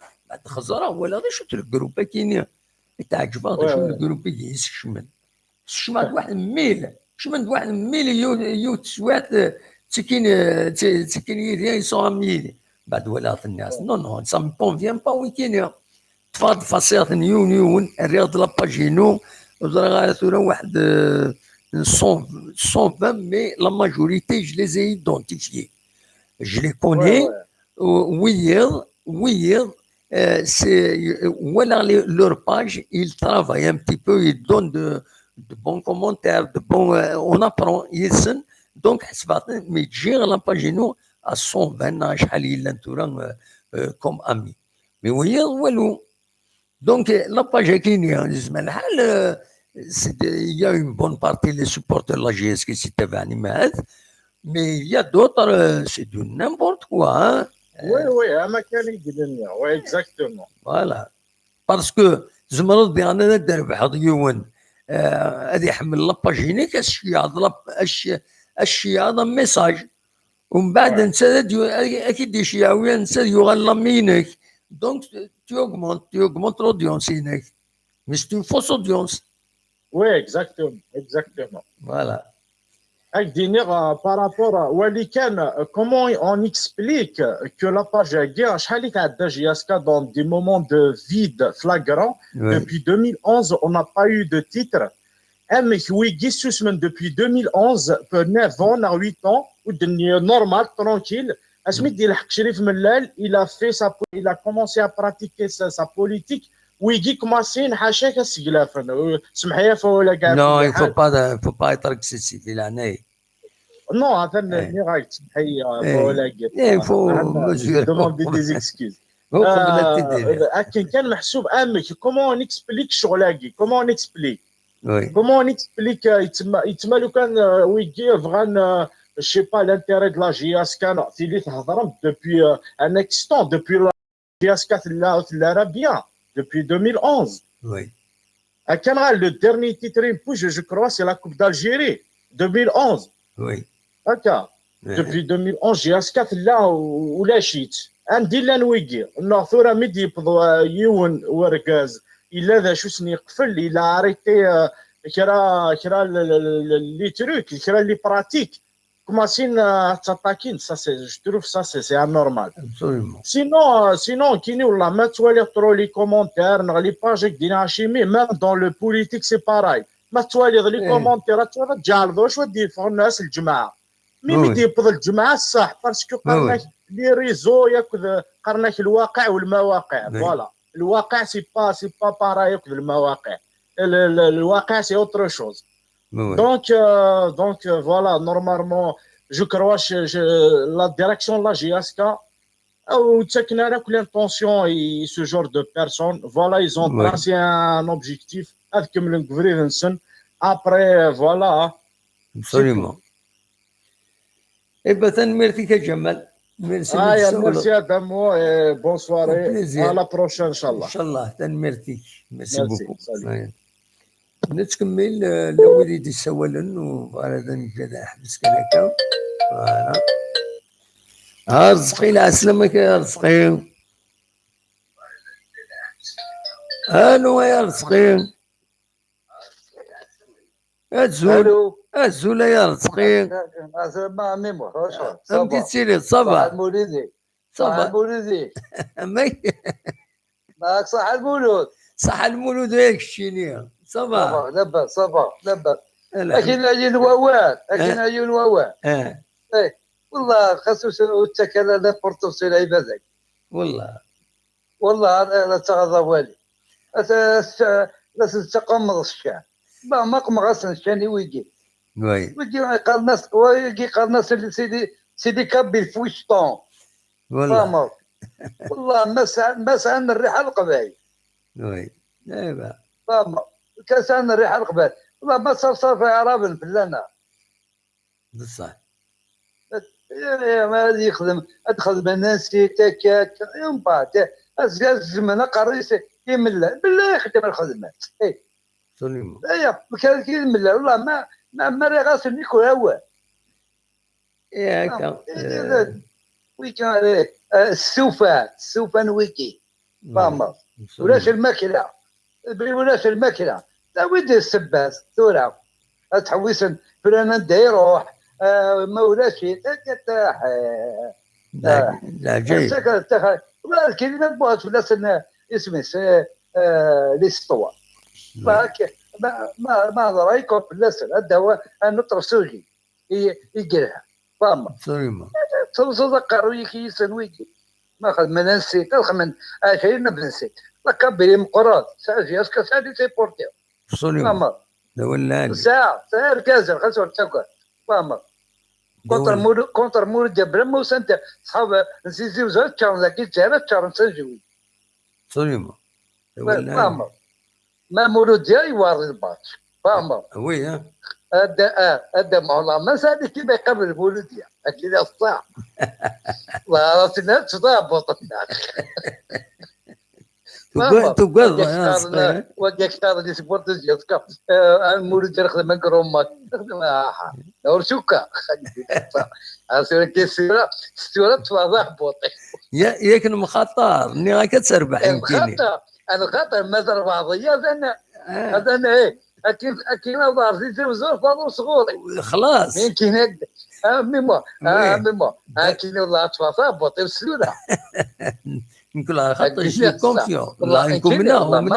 Voilà, je le groupe qui est. Et tu as le groupe qui est. Je me dois 1000. Je me dois 1000 you souhaitent ils sont amis. Non, ça ne me convient pas. تفاضل فصيلة نيون الرياض لاباجينو وزرا ثورة واحد 120 mais la majorité je les ai identifiés. Je les connais. C'est voilà leur page, ils travaillent un petit peu, ils donnent de bons commentaires, on apprend. Donc mais j'ai la page à 120 comme amis. Mais oui, donc la page qui il y a une bonne partie des supporters de la GS qui s'y mais il y a d'autres, c'est du n'importe quoi. Hein?
Oui, exactement.
Voilà. Parce que je me dis bien هذا يحمل لاباج هناك الشيعة هذا ميساج ومن بعد نسى اكيد الشيعوية نسى يغلم منك donc tu augmentes l'audience هناك mais c'est une fausse audience.
Oui, exactement.
Voilà.
Par rapport à comment on explique que la page GSK dans des moments de vide flagrant, depuis 2011, on n'a pas eu de titre. Depuis 2011, pour 9 ans, 8 ans, normal, tranquille,
اسميت الحق شريف ملال il a commencé à pratiquer sa politique ويجي كماسين حاشاك السقلافن سمح لي ولا كاع
Non, il faut pas être excessif, il en est.
نو هذا اللي غايت سمح لي ولا
il faut mesurer.
demander des excuses. كان محسوب امك كومون نكسبليك شغلاكي كومون نكسبليك كومون نكسبليك يتما لو كان ويجي فغان je sais pas l'intérêt de la GSK اللي تهضرم depuis un extant depuis la GSK تلا bien depuis 2011.
Oui.
كان le dernier titre je crois c'est la Coupe d'Algérie 2011.
Oui.
هكا depuis 2011 GSK تلا ولا شيت عندي لا نويكي الناثورة ميدي يبضوا يون وركاز الا ذا شو سني قفل الا اريتي كرا لي تروك كرا لي براتيك كوماسين تاتاكين سا سي جو تروف سا سي نورمال سينون كيني والله ما توالي طرو لي كومونتير نغلي باجيك دينا شيمي ميم دون لو بوليتيك سي باراي ما توالي لي كومونتير تجالدو واش ودي يفهم الناس الجماعه ميدي يبض الجماعه الصح باسكو قالنا لي ريزو ياكل قرناك الواقع والمواقع فوالا الواقع سي با باراي ياكل المواقع الواقع سي اوتر شوز دونك فوالا نورمالمون جو كرواش لا ديريكسيون لا GSK او تسكنا لك لانتونسيون سو جور دو بيرسون فوالا ايزون براسي ان اوبجيكتيف هذاك من الكفريدنسن ابري فوالا
absolument. Et ben merci Jamal. Merci.
Merci Adamo et bonne soirée. À la prochaine Inch'Allah.
Inch'Allah. Merci beaucoup. نتكمل الاول يدي سوالا وهذا نجد احبس كناكا فوالا رزقي العسلامك يا رزقي الو يا رزقي الزول يا رزقي
ما ميمو
مديتي لي صباح
المولودي
صباح
المولودي
معك
صح المولود
صح المولود هيك الشينيه صباح
لبس لكن اجي نواوات والله خصوصا وتكل على بورتوسيل عبادك والله لا تغضب والي لا تتقمض الشعب ما قمغص الشاني ويجي قال الناس سيدي كبي الفوشطون والله ما الريحه القبايل فاهمة كان الريحه القبايل والله ما صار في اعراب الفلانه
بصح
ما يخدم ادخل بناسي تكاك يوم بعد الزمن قريسي يمل بالله يخدم الخدمات
سليم
كان كيمل والله ما غاسل يكون هو
هكا
ويكان السوفان ويكي فاهمة ولاش الماكله لا ويدي السباس ثورة تحويسن فلان دا يروح ما ولاش ترتاح
لا جاي
ولكن ما تبغاش الناس اسمه ليستوا ما رايكم في الناس هذا هو النطر سوجي يقرها فاهمة تصدق ويكي سنويكي ما خذ منسي تخمن 20 بنسي كبري مقرات ساعه اسكا ساعه تي بورتي
فاهمة ولا
ساعه الكازر خلصوا تسكر فاهمة كونتر مور جبر مو سنت صحاب نسيزي وزاد كان لكن جاره كان سنجوي
سليم
فاهمة ما مولود ديالي وارد الباتش فاهمة
وي
هذا والله ما سالي كيما قبل المولود ديالي اكيد الصح والله راسي ناس تضابط
تقول
وجهك صار دي سبورت جاسكا المولود يخدم من كرومات دور شوكا اصير كيسيرا ستورات واضح بوطي
ياك مخاطر اني راك تسربح يمكن
انا خاطر ما بعضيا انا ايه اكيد نظر في التلفزيون فاضل صغوري
خلاص
يمكن هكذا ميمو اكيد والله تفاصيل بوطي السلوله
نقول لها خاطر شي كونفيون والله نكون منهم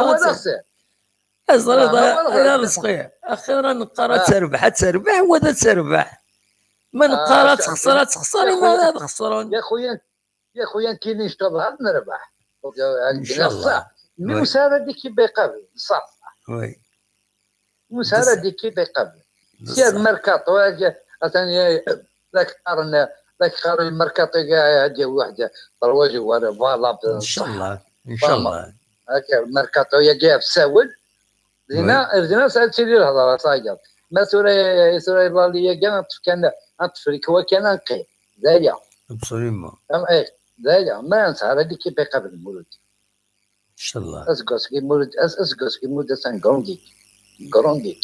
أصلا يا رزقي أخيرا قرأت تربح وذا تربح من قرات تخسري ما تخسرون
يا خويا كاينين شطبها نربح
ان شاء الله
المسارة دي كي بقبل صح
وي
المسارة دي كي بقبل سير ميركاتو عشان ذاك قارن الميركاتو كاع هادي وحده طرواجي وانا فوالا
ان شاء الله ان شاء الله
هكا الميركاتو يا كاع في ساول زينا سالتي لي الهضره صاير ما سوري الله ليا كاع كان نتفريك هو كان نقي دايا
ابسوليومون
ايه دايا ما نسهر هذيك كي بقى بالمولود
ان شاء الله
اسكوس كي مولود سان غرونديك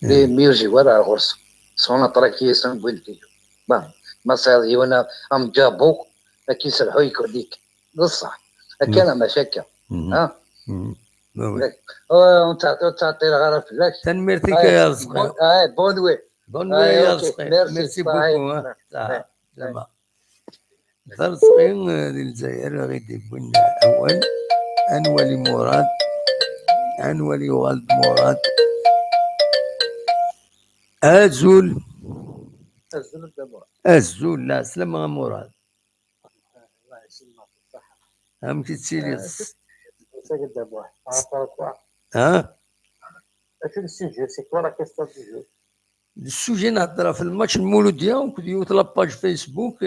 لي ميوزي ورا غرس صونا تراكي سان بولتي بام ما صار وانا ام جابوك لكن سرحوا يكرديك بصح كان مشاكل ها وانت تعطي الغرف لك
تنميرتك يا رزقي
بونوي
يا رزقي ميرسي بوكو زعما رزقي للجزائر غيدي بن اول انولي مراد انولي والد مراد ازول ازول لا سلام مراد
الله يسلمك بالصحة
هم كتسيلي
ها c'est quoi la question du jeu
السوجي نهضر في الماتش المولود ديالك ديوت لاباج فيسبوك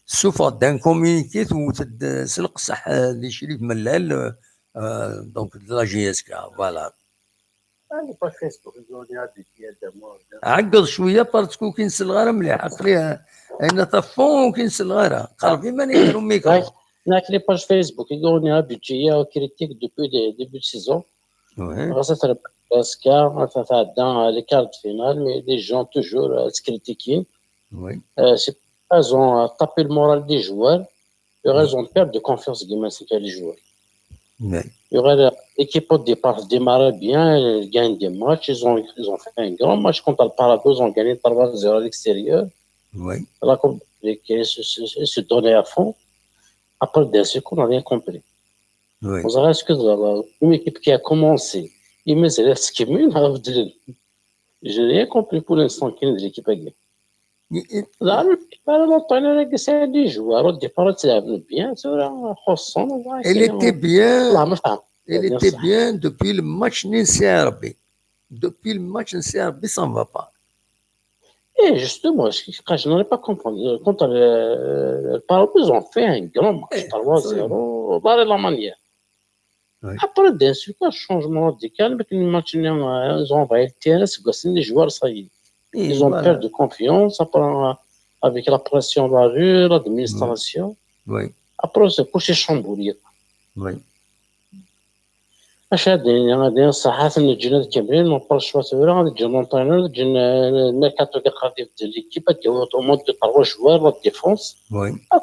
سوف دان كومينيكي وتسلق صح دي شريف ملال دونك لا جي اس كا فوالا
باج فيسبوك يقولوا هذيك
عقد شويه باسكو كاين صغاره مليح عقليها اين تفون وكاين صغاره قربي ما نديرو ميكرو
هناك لي باج فيسبوك يقولوا بيجيه وكريتيك دوبي ديبي سيزون غاصه تربح باسكا تتعدى لي كارت فينال مي لي جون توجور تكريتيكين سي raison taper le moral des joueurs, il y aurait une perte de confiance dans les joueurs. Il y aurait l'équipe au départ démarrait bien, ils gagnent des matchs, ils ont fait un grand match contre le Parado, ils ont gagné 3-0 à l'extérieur. La Coupe se donnait à fond. Après le dernier coup, on n'a rien compris. Vous savez ce que une équipe qui a commencé, il met les skimines, je n'ai rien compris pour l'instant qui est l'équipe à gagner. لا الطينة قصة دي جوار الديبار تلعب بيان خصهم
Elle était bien depuis le match نسي ربي depuis le match نسي ربي ça ne va pas.
Et justement, je n'aurais pas compris. Contre le Parado, ils ont fait un grand match 3-0 dans la manière. Après, d'un seul coup, changement radical, avec le match, ils ont envoyé le terrain, c'est les joueurs, ça y est. Ils ont perdu confiance avec la pression de la rue, l'administration. Après, c'est couché chamboulé. هذه الصحافة من الجنة الكاملين ما بقاش شويه الجنة لونطينور الجنة الميركاتو اللي قاعد في ليكيب ديالو طومون دو 3 جوار لا ديفونس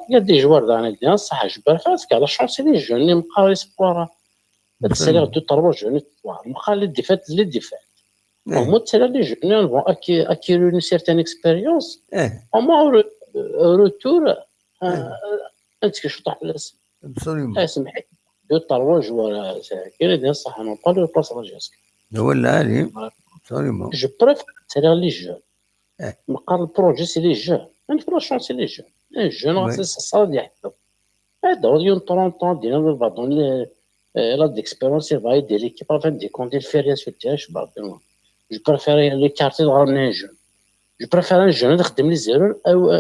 يا دي جوار دانا صح جبار فاسك على شونسي لي جون مابقى اسبوار السالير دو 3 جون مابقى لي ديفات هما تسالى لي جون فون اكيرو اون سيرتان اكسبيريونس هما روتور انت كشطح بلاصه اسمحي دو 3 جوار كاين ديال صح انا نقول له بلاصه جاسك
هو العالي صريمون
جو بريفير سالير لي جون مقار البروجي سي لي جون نفرا شونسي لي جون جون غاسي صاد يحطو هذا هو 30 طون ديال الباطون لا ديكسبيرونس يبغى يدير ليكيب افان دي كونتي الفيريا سو تاع شباب جو بريفير لي كارتي غارني جون جو بريفير ان جون يخدم لي زيرو او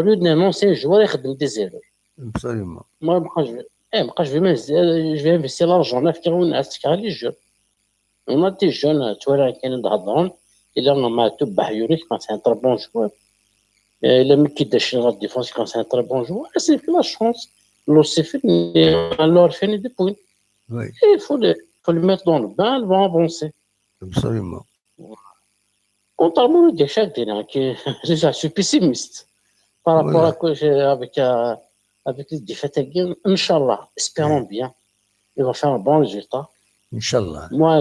لو دو نونسي جوار يخدم دي زيرو
ابسوليومون
ما بقاش مابقاش جو انفيستي لارجون في كون نعس لي جون انا دي جون توالي كاين دهضرون الا ما تبع يوريك كان سي ان تري بون جوار الا ما كيداش لا ديفونس كان سي ان تري بون جوار سي في لا شونس لو سي في alors fini des points il faut le mettre dans le bain ils vont avancer
absolument
contrairement à chaque dernier qui je suis pessimiste par rapport à quoi avec les défaites inchallah espérons bien il va faire un bon résultat
inchallah
moi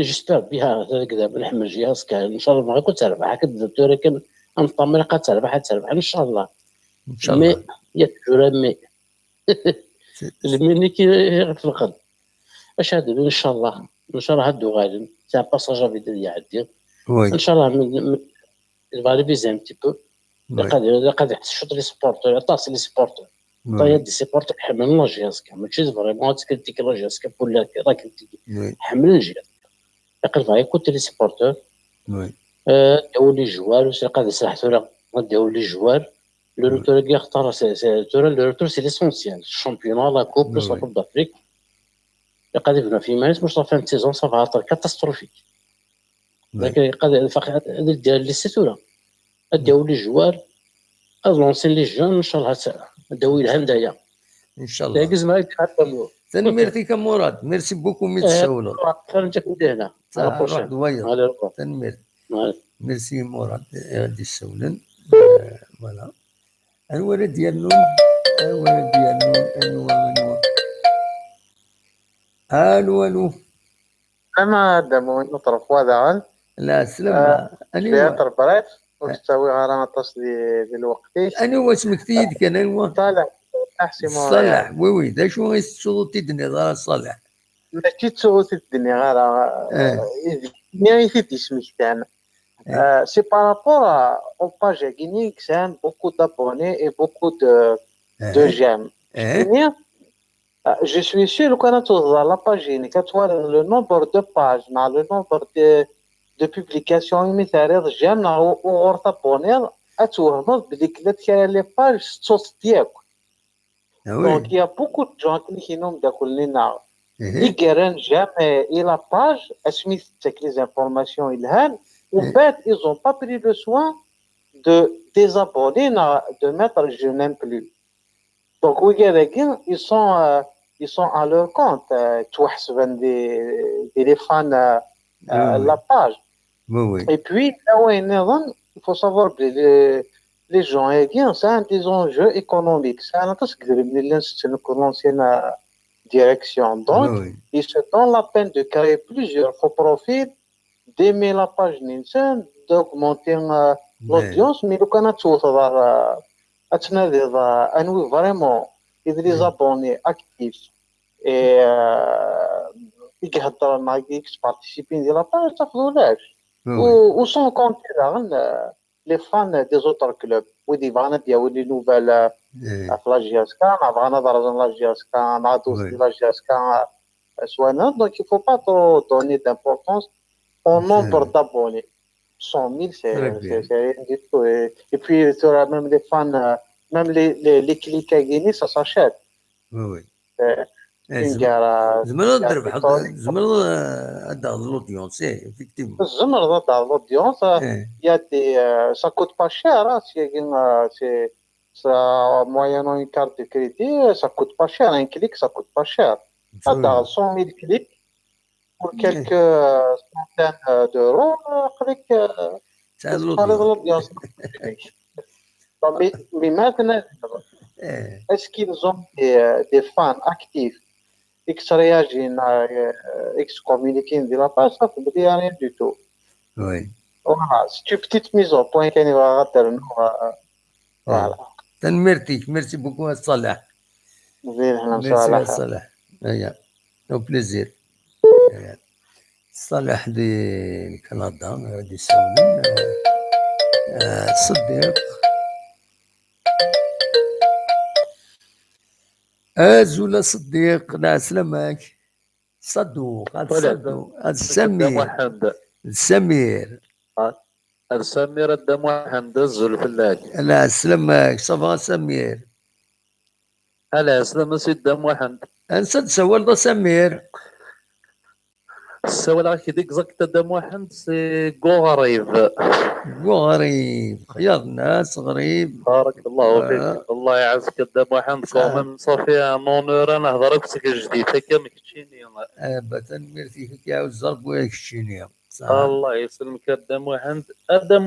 j'espère bien كذا بنحمل جهاز ان شاء الله ما غيكون تربح كذا ولكن الطريقه تربح ان شاء الله يا الميني كي في الغد اش هذا ان شاء الله هادو غادي تاع باساج فيديو يعدي ان شاء الله
il va réviser un petit peu. قاعد يحشط لي سبورتور يطاس لي سبورتور طيب دي سبورتور حمل لا جياسكا ماشي فريمون تكريتيكي لا جياسكا ولا راك حمل الجياسكا يقول فاي كنت لي سبورتور داو لي جوار واش قاعد يسرح ثورا داو لي جوار لو روتور كي اختار ثورا لو روتور سي ليسونسيال الشامبيون لا كوب بلس لا كوب دافريك قاعد يبنى في مارس واش صافي سيزون صافي كاتاستروفيك لكن قاعد دير لي سيتورا داو لي جوار لونسين لي جون ان شاء الله داوي لها ندايا
ان شاء الله
تاكز معاك حتى مور
تنميرتي كمراد ميرسي بوكو ميت الشاولة
خير انت كنت هنا على بروشين
تنمير ميرسي مراد غادي الشاولن فوالا الولد ديالو الولد ديالو الو
انا دمو نطرف وضعا
لا سلام
انا بريف وتساوي غير تصل دلوقتي
انا واش مكتيد كان هو
طالع احسن
صالح وي دا شو غيصوتي الدنيا صالح
ماشي تصوتي الدنيا غير مي في اسمك تاعنا سي بارابور او باج غيني كسان بوكو دابوني اي بوكو دو جيم je suis sûr que quand tu vois la page quand tu vois le nombre de pages le nombre de publications مثلا j'aime ou orthophoner اتوهم بديك les pages صوت ديالك donc il y a beaucoup de gens qui n'ont pas كلنا يقرن jamais et la page اسمي les informations ils en fait ils ont pas pris le soin de désabonner de mettre je n'aime plus donc ils sont à leur compte tu vois des téléphones la page et puis il faut savoir que les gens c'est des enjeux économiques c'est l'ancienne direction donc ils se donnent la peine de créer plusieurs faux profils d'aimer la page Nielsen d'augmenter l'audience mais le canal vraiment les abonnés actifs et يقدر معك participer de la page تاخذولاش ou sont comptés les fans des autres clubs ودي بغانا ديال لي نوفال في لا جياسكا بغانا درجه لا جياسكا نعطوس لا جياسكا سوانا donc il faut pas trop donner d'importance au nombre d'abonnés 100 000 c'est rien du tout et puis même les fans même les clics à gagner ça s'achète
oui
زمر
تربح زمر هذا l'audience effectivement
زمر هذا l'audience il y a des ça coûte pas cher c'est ça moyennant une carte de crédit ça coûte pas cher un clic ça coûte pas cher هذا 100 000 clics pour quelques centaines d'euros avec l'audience mais maintenant est-ce qu'ils ont des fans actifs X réagissent X communiquent de la page, ça ne veut dire rien du tout.
Oui.
Voilà, c'est une petite mise au point qu'il va rater. Voilà.
Merci beaucoup, Salah. Merci, Salah. Au plaisir. Salah du Canada, du Saoudien, صديق أزول صديق لا سلامك صدوق سمير
سمير الدم واحد الزول فلاك
لا سلامك صباح سمير
هلا سلام سيد الدم واحد
انسد سوال سمير
السوال راك ديك زكت الدم واحد سي غريب
خيار الناس غريب
بارك الله فيك الله يعزك الدم واحد كومن صافي مونور انا هضرك سك جديد هكا ما كتشيني
ابدا ميرتي فيك يا الزرب ويا كتشيني
الله يسلمك الدم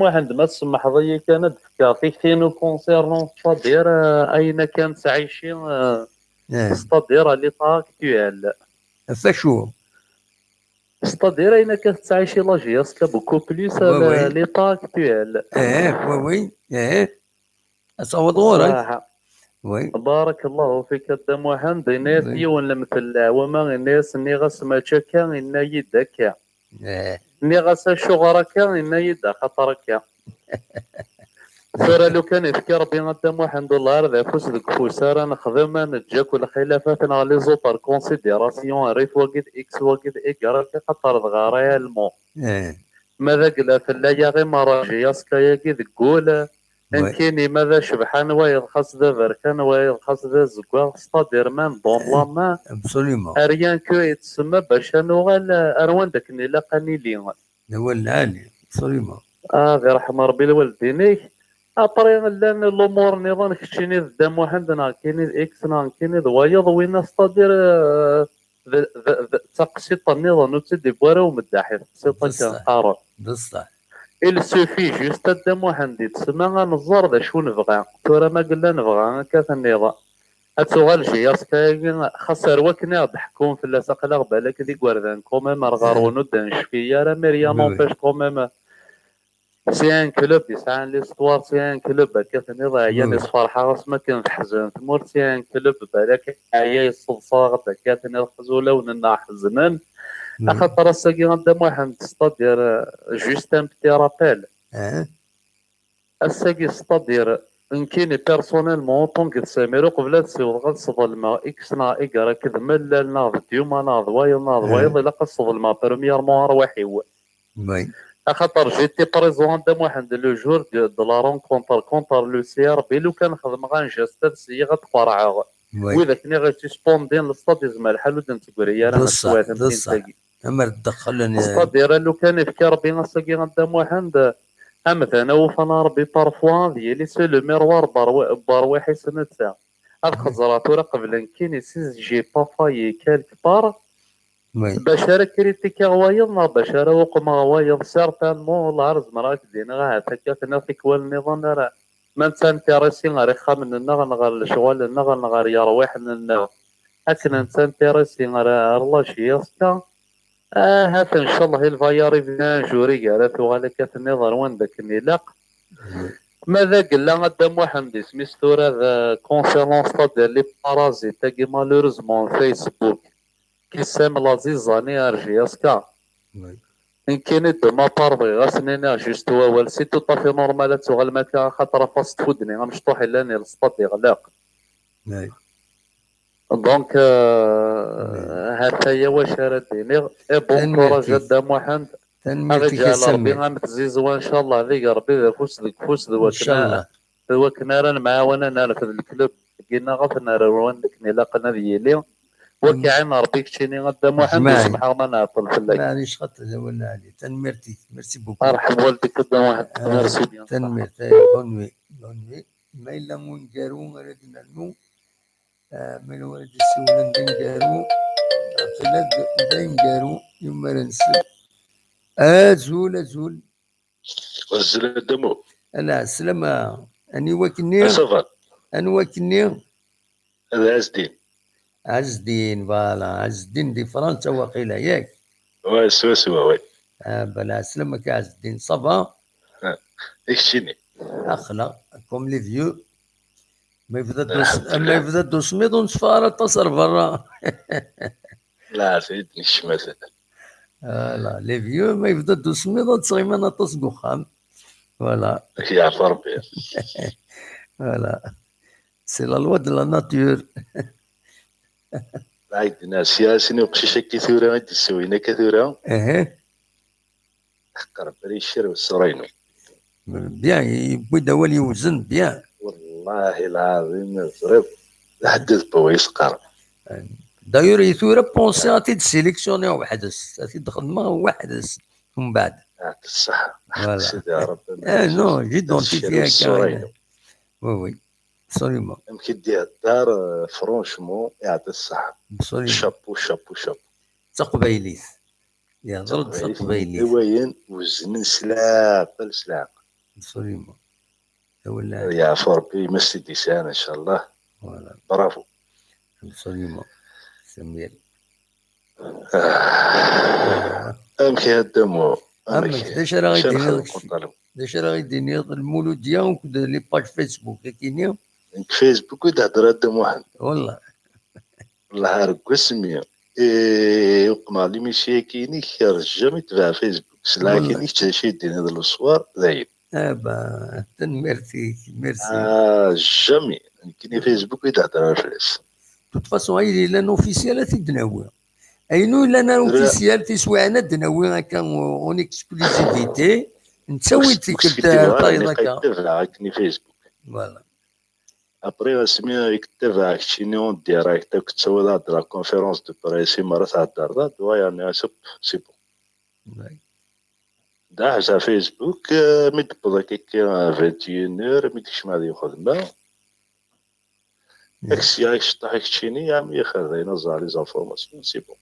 واحد ما تسمح ضيا كانت فكرتي كاينو كونسيرنون دير اين كانت عايشين ستادير لي طاكتوال
فاشو
C'est-à-dire il كانت تعيش لا جياسكا beaucoup plus l'état actuel.
oui. أصوات غورك.
وي. بارك الله فيك الدم واحد الناس يون مثل وما الناس اللي غسما تشكا إن يدك. اللي غسا شغرك إن يد خطرك.
ثورة لو كان يفكر بين قدام $1 ذا فوس ذك فوسارا نخدم نتجاك ولا خلافات نغ لي زوبر كونسيديراسيون ريت وقت اكس وقت ايكار كقطر دغا المو ماذا قلا فلايا غير مراجيا سكاياكي ذكول ان كيني ماذا شبحان وايض خاص ذا بركان وايض خاص ذا زكوا ستادير مان دون لاما
ابسوليومون
اريان كو يتسمى باش نوغال اروان داك نيلا قانيلي
هو العالي ابسوليومون
غير رحم ربي الوالدينيك ابري لان الامور نظام كتشيني قدام واحد كاينين اكس كاينين وايض وين ستادير تقسيط النظام وتدي بوارا ومداحي تقسيط كنقارن
بصح
il suffit juste قدام واحد يتسمى غنزر ذا شو نبغى تورا ما قلنا نبغى كاث النظام اتوغال جياس كاين خسر وكنا ضحكون في اللاسق لا بالك ديك وردان كوميم رغارونو دنشفيا راه ميريا نونبيش كوميم سي ان كلوب يسعى ليستوار سي ان كلوب كاث النظام هي نص فرحه راس ما كان تحزن تمر سي ان كلوب بالك هي الصفصاغ كاث النظام خزوله وننا حزنان خاطر الساقي قدام واحد ستادير جوست ان بتي رابيل الساقي ستادير ان كاين بيرسونيلمون طونك ساميرو قبل تسيوض غتصد الماء اكس نا ايكرا كذمل ناض ديوما ناض وايض الا قصد الماء بريميرمون رواحي هو
وي
خاطر جيتي بريزون قدام واحد لو جور دو لا رونكونتر كونتر لو سي ار بي لو كان خدم غنجاست سي غتقرعها واذا كني غتسبوندين للستاد يزمل حلو دنتكوري انا مسوات نتاكي
اما تدخلني
استادير لو كان يفكر بين ساقي قدام واحد مثلا وفنا ربي بارفوا ديالي سو لو ميروار بارواحي سنه ساعه هاد خزرات ورا قبل كاين سيز جي با فاي كالك بار باش راه كريتيكا وايض باش راه وقما وايض سيرتانمون العرض مراك دينا غا هكا كنا فيك والنظام راه ما تانتيريسي غير خامن غير الشغل غير يروح لنا هكذا نتانتيريسي غير الله شي يسكا هات ان شاء الله الفاياري بنا جوري على ثوالك النظر وين ذاك النلاق ماذا قلنا قدام واحد اسمي ستورا ذا كونسيرون ستاد لي بارازيت تاكي مالوريزمون فيسبوك كيسام لازيزاني ارجي اسكا ان كاين دو ما باردي غاسنينا جوست وال سي تو طافي نورمال تغال ما خاطر فاست فودني غمشطوح الا ني السطاد يغلاق دونك هذا هي واش راه بون كوراج قدام واحد رجال ربي غنتزيزوا ان شاء الله هذيك ربي فوس ان شاء الله وكنا راه معاونا نعرف الكلوب قلنا غفنا روان ديك لاقنا ديالي وكاين ربي كشيني قدام واحد سمح الله نعطل في الليل
معليش خاطر ولا علي ميرسي بوكو
مرحبا والديك قدام واحد ميرسي بيان
تنميرتي بونوي ما الا مونكارو ردنا المو من ولد السولن دنجارو فلاد دنجارو يوم رنسل زول
وزل الدمو
لا السلامة أني وكني
هذا عز الدين
فوالا عز الدين دي فرنسا وقيلة ياك
وي سوا
بلا سلامك عز الدين صافا
اكشيني
أخلا كوم لي فيو ما يبدا دوسميض ونصفار تصر برا
لا سيدني الشمال
لا لي فيو ما يبدا دوسميض ونصغي انا تصقو خام فوالا
يعرف ربي
فوالا سي لا لوا دو لا ناتور
عندنا سياسي وقشيشه كثيره ما تسوينا كثيره قرب لي الشر والسرينو
بيان يبدا ولي يوزن بيان
والله العظيم زرب حدث بويس قرب
دايور يثورا بونسي غادي تسيليكسيوني واحد غادي تخدم واحد من بعد
الصحه
سيدي
يا رب
نو جي دونتيفيا كاين وي سوليمون
يمكن ديال الدار فرونشمون يعطي الصحه شابو
تقبيليس يهضر تقبيليس
وين وزن سلاق
سوليمون
يا ربي يمسي ديسان ان شاء الله برافو
سوليمون سمير
امشي هدمو
داش راه غيديني المولود ديالك لي باج فيسبوك كاينين
فيسبوك تهضر هدم واحد
والله
ركو سميه وقما لي ماشي كاينين رجال يتبع فيسبوك سلا كاينين شي دين هذا الصوار زايد
ميرسي
جامي كاين فيسبوك يتهضر فلاس
توت فاسون اي لان اوفيسيال تدناوي اينو لان اوفيسيال تسواعنا دناوي هكا اون اكسكلوزيفيتي نتسوي تيك الطايد هكا
كاين فيسبوك
فوالا
ابري اسمي يكتب هاكشيني اون ديريكت كتسوي لا كونفيرونس دو بريسي مرة تهضر دوا يعني سي بون دا حاجة فيسبوك مي تبدا كيكي 21 مي تكشم هذه خدمة اكسيا يشطح يكشيني يعمل يخرجينا زالي زانفورماسيون سي بون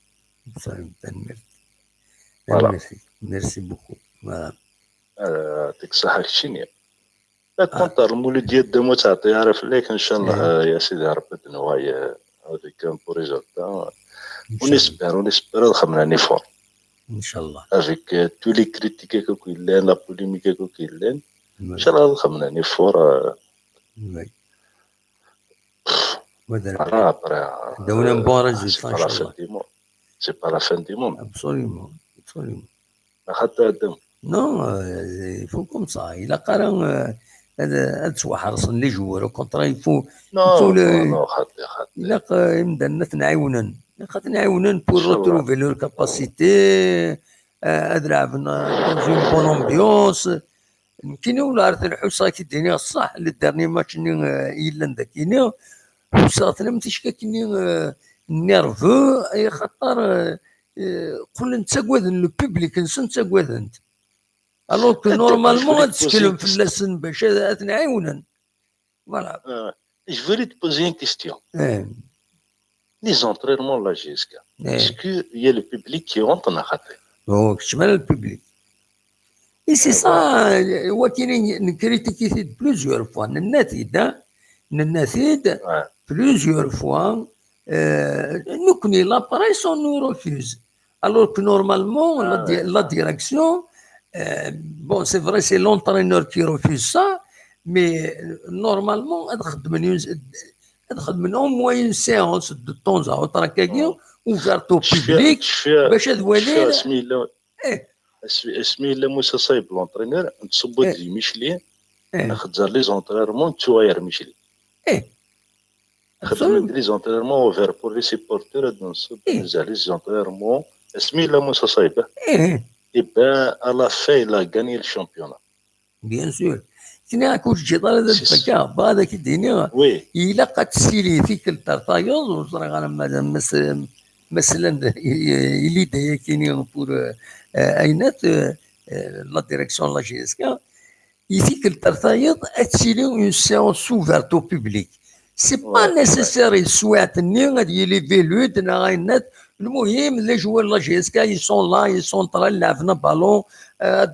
ميرسي بوكو فوالا
يعطيك الصحة كشيني لا كونطار المولد ديال دمو تعطي عارف ليك ان شاء الله يا سيدي ربي نوايا هذيك كان بو ريزولتا ونسبر خمنا نيفور
ان شاء الله
افيك تو لي كريتيك كوكو لان لا بوليميك كوكو لان ان شاء الله خمنا نيفور
دونا مبارز
سي با لا فان دي موند سي با لا فان دي موند
ابسوليومون
حتى الدم
نو فو كوم سا الى قرا هذا سوا حرصن لي جوار كونطرا يفو
نو خاطي
الا يمدنا نعاونن خاطر نعاونن بور روتروفي لور كاباسيتي لعبنا دون اون بون امبيونس يمكن ولا عرفت الحوسه كي ديني الصح للدرني ماتش الا ذاكيني وصلت لم تشككني نيرفو اي خاطر قول انت كواذن لو بوبليك نسن تكواذن الوغ كو نورمالمون تتكلم في اللسن باش نعاونن فوالا
Je voulais te poser une question. Les entraînements de la GSK, est-ce qu'il y a le public qui rentre dans la khaté?
Donc, je mets le public. Et c'est ça, on critiqué plusieurs fois. Plusieurs fois, nous connaissons l'appareil, on nous refuse. Alors que normalement, la direction, bon, c'est vrai, c'est l'entraîneur qui refuse ça. Mais normalement, au moins une séance de temps à autre, ouverte au public.
اسمي لا موسى صايب لونترينور نتصبوا دي ميشلي نخدر لي زونترينمون توير ميشلي خدمت لي زونترينمون اوفر بور لي سيبورتور نصب نزال لي زونترينمون اسمي لا موسى صايب يبقى على في لا غاني الشامبيون
بيان سور كنا كوش جدار هذا الفكا هذاك الدنيا الا قد تسيلي فيك الترطايوز وصرا انا مثلا اللي دايا كاينين بور اينات لا ديريكسيون لا جي اس كا يفيك الترطايوز تسيلي اون سيونس اوفرت او بوبليك سي با نيسيسير سواعت الني غادي لي فيلود اينات المهم لي جوار لا جي اس كا يسون لا يسون طرا لعبنا بالون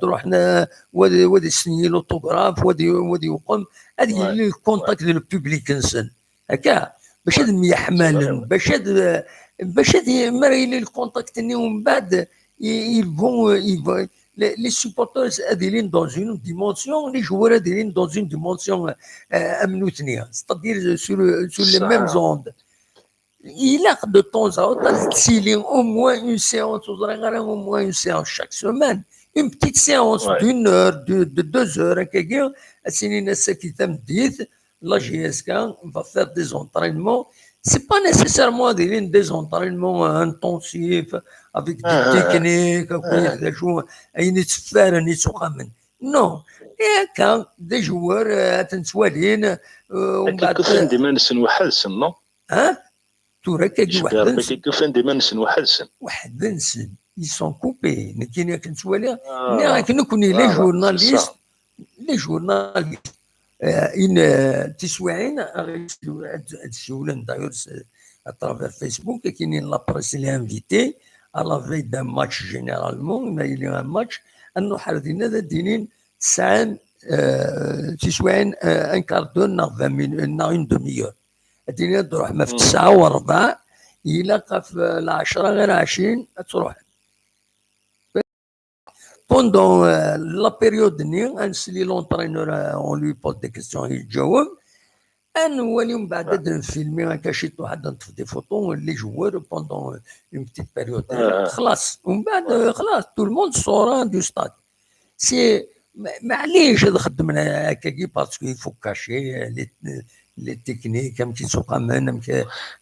رحنا ودي سني لوطوغراف ودي يقوم هذه الكونتاكت ديال البوبليك انسان هكا باش هذا يحمل باش هذا مريلي الكونتاكت ومن بعد يفون لي سوبورتورز اديرين دون اون ديمونسيون لي جوار اديرين دون اون ديمونسيون امنو ثانيه ستادير سور لي ميم زوند il a de temps à autre s'il est au moins une séance au moins une séance chaque semaine une petite séance d'une heure de 2 heures la GSK va faire des entraînements c'est pas nécessairement des entraînements intensifs avec des techniques non et quand des joueurs تنسوالين
ومن بعد كيف ديما نسن واحد سن
ها تورا كيجي واحد
كيف ديما نسن واحد سن
واحد نسن ils sont coupés نكين كنسوالي لكن كوني لي جورناليست ان تسوعين تسولن داير اترافير فيسبوك كاينين لا بريس اللي انفيتي على في دا ماتش جينيرالمون ما يلي ماتش انه حالتنا هذا دينين ساعه تسوعين ان كاردون نا 20 مينوت نا اون دوميور الدنيا تروح ما في 9 و4 يلاقى في العشرة غير 20 تروح pendant la période نسلي لونترينور اون لوي بوز دي كيستيون يجاوب انا وليوم بعد نفيلمي هكا شيت واحد نطف دي فوتو لي جوار pendant اون بتيت بيريود خلاص ومن بعد خلاص تو الموند سورا دو ستاد سي معليش هذا خدمنا هكاكي باسكو يفو كاشي لي تكنيك ام كيسوق من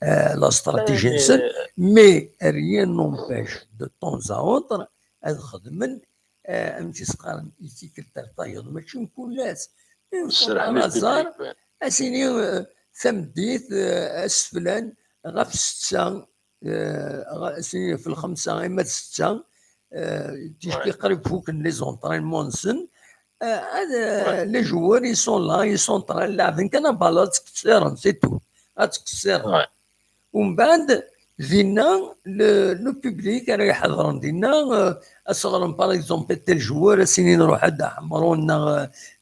لا استراتيجي نسن مي ريان نومبيش دو طون زاوتر هذا خدمن ام تيسقار يتيكل طايض ماشي نكون لاس الازار اسيني ثمديت اسفلان غف 6 اسيني في الخمسه اما 6 تيجي قريب فوق لي زونطرينمون نسن هذا لي جوار يسون لا يسون لاعبين كان بالا تكسيرن سي تو تكسيرن ومن بعد دينا لو بوبليك راه يحضرون دينا اصغرهم باغ اكزومبل تاع الجوار سنين نروح هدا حمرون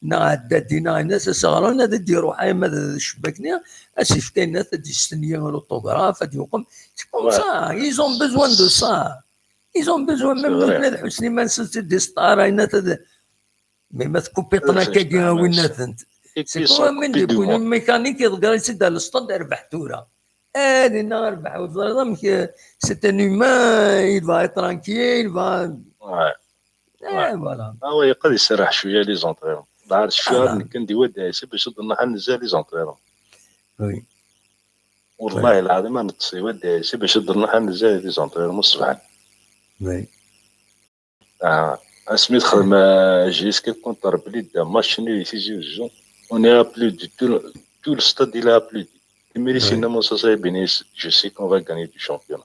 نا هدا دينا الناس اصغرون هذا ديروا حايم هذا الشباكني اسيف كاين ناس تستني لوطوغراف هاد يقوم كوم سا ايزون بيزوان دو سا ايزون بيزوان ميم بلاد حسني ما نسيت دي ستار هنا مي ما تكوبيطنا كاين وين انت سي من يكون ميكانيك يقدر يسد على الاسطاد ربح تورا هذه النهار ربح وظلم سيت ان هيومان يبغى ترانكيل يبغى فوالا
هو يقدر يسرح شويه لي زونطرينمون دار الشهر كندي ودايسي باش نروح نزال لي زونطرينمون
وي
والله العظيم انا تصي ودايسي باش نروح نزال لي زونطرينمون الصباح
وي
اسمي تخدم جيسكا كونتر بليد ماشين اللي تيجي الجون اون اي بلو دي تو الستاد الى بلو دي ميريسينا موسى صايبين جو سي كون فا غاني دو شامبيون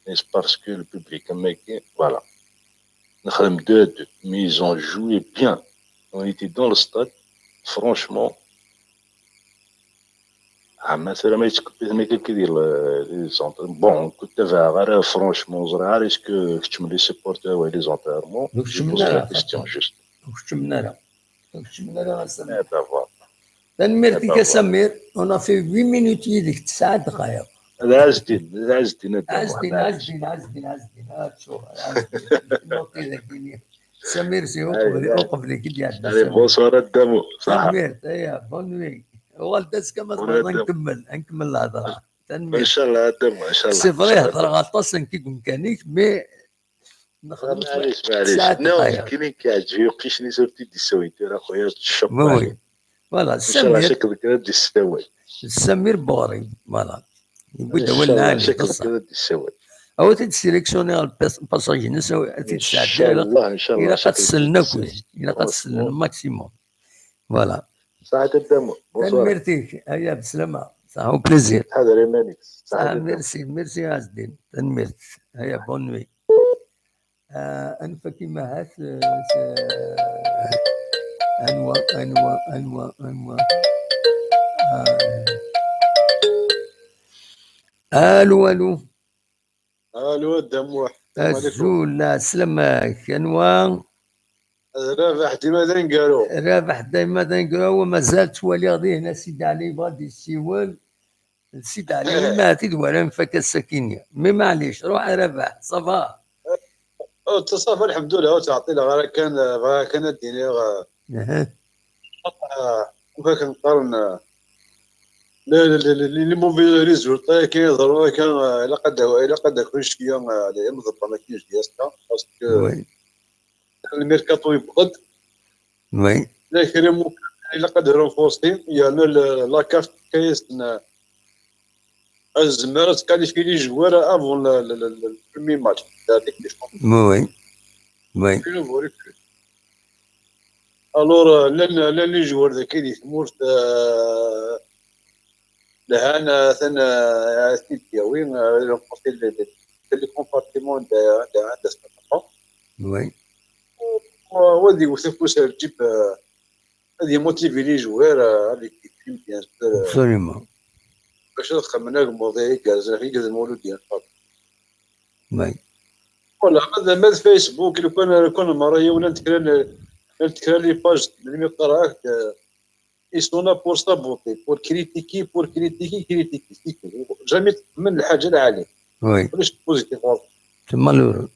نيس باسكو لو بوبليك ماكي فوالا نخدم 2-2 مي ils ont joué bien on était dans le stade franchement مثلا ما يتكبيت ما كيدير لي زونتر بون كنت تابع غير فرونشمون زرا ريسكو كتشمل لي سيبورتور و لي زونترمون
كتشملنا تنميرتك سمير انا في 8 مينوت يديك 9 دقائق
عزدين
سمير سي وقف لك
دي بونسوار الدمو صح
سمير يا بونوي والدس كما نكمل الهضره
ان شاء الله الدمو ان شاء الله
سي فري هضره غطاس كيك مكانيك مي نخدم
معليش نو كاين كيعجبني وقيشني صورتي دي سويتي اخويا تشوف
فوالا
سمير شكل كذا دي السوي
سمير بوري فوالا يقول ولا عندي
شكل كذا دي السوي
او تيسيليكسيوني الباساجي نساو تيتساعد
ان شاء الله ان شاء الله
الى قتسلنا كلشي الى قتسلنا الماكسيموم فوالا
ساعة الدم
تنميرتيك هيا بسلامة صح بليزير
حاضر مانيك
صح ميرسي عز الدين تنميرت هيا بون نوي انفا كيما هات انوا الو
الدموح
الزول سلامك انوا رابح ديما نقالو ومازال توالي غادي هنا سيدي علي غادي يسيول سيدي علي مات ولا نفك السكينه مي معليش روح رابح صافا
صافا الحمد لله تعطينا غير كان الدنيا كيف كنقارن لي موفي ريزولتا كيظهروا كان الا قد كلشي شويه على مضبط ما كاينش ديالنا باسكو الميركاتو يبغض
وي
لكن الا قد رونفورسي يعني لا كارت كايس الزمارات كاليفي لي جوار افون البريمي ماتش تاع ديك
وي
الور لا لي جوار ذاك اللي تمورت لهنا ثنا سيتيا وين لي كومبارتيمون عند السطح
وي
ودي وسيفوس تجيب هذه موتيفي لي جوار اللي كيفين بيان سور
ابسوليومون
باش نخمنا الموضوع كاز المولود ديال الفاضل
وي
ولا ماذا فيسبوك لو كان مرايا ولا نتكرا لي باج اللي يقراك يسونا بور سابوتي بور كريتيكي جامي من الحاجه العاليه
وي
علاش بوزيتيف
تما لورو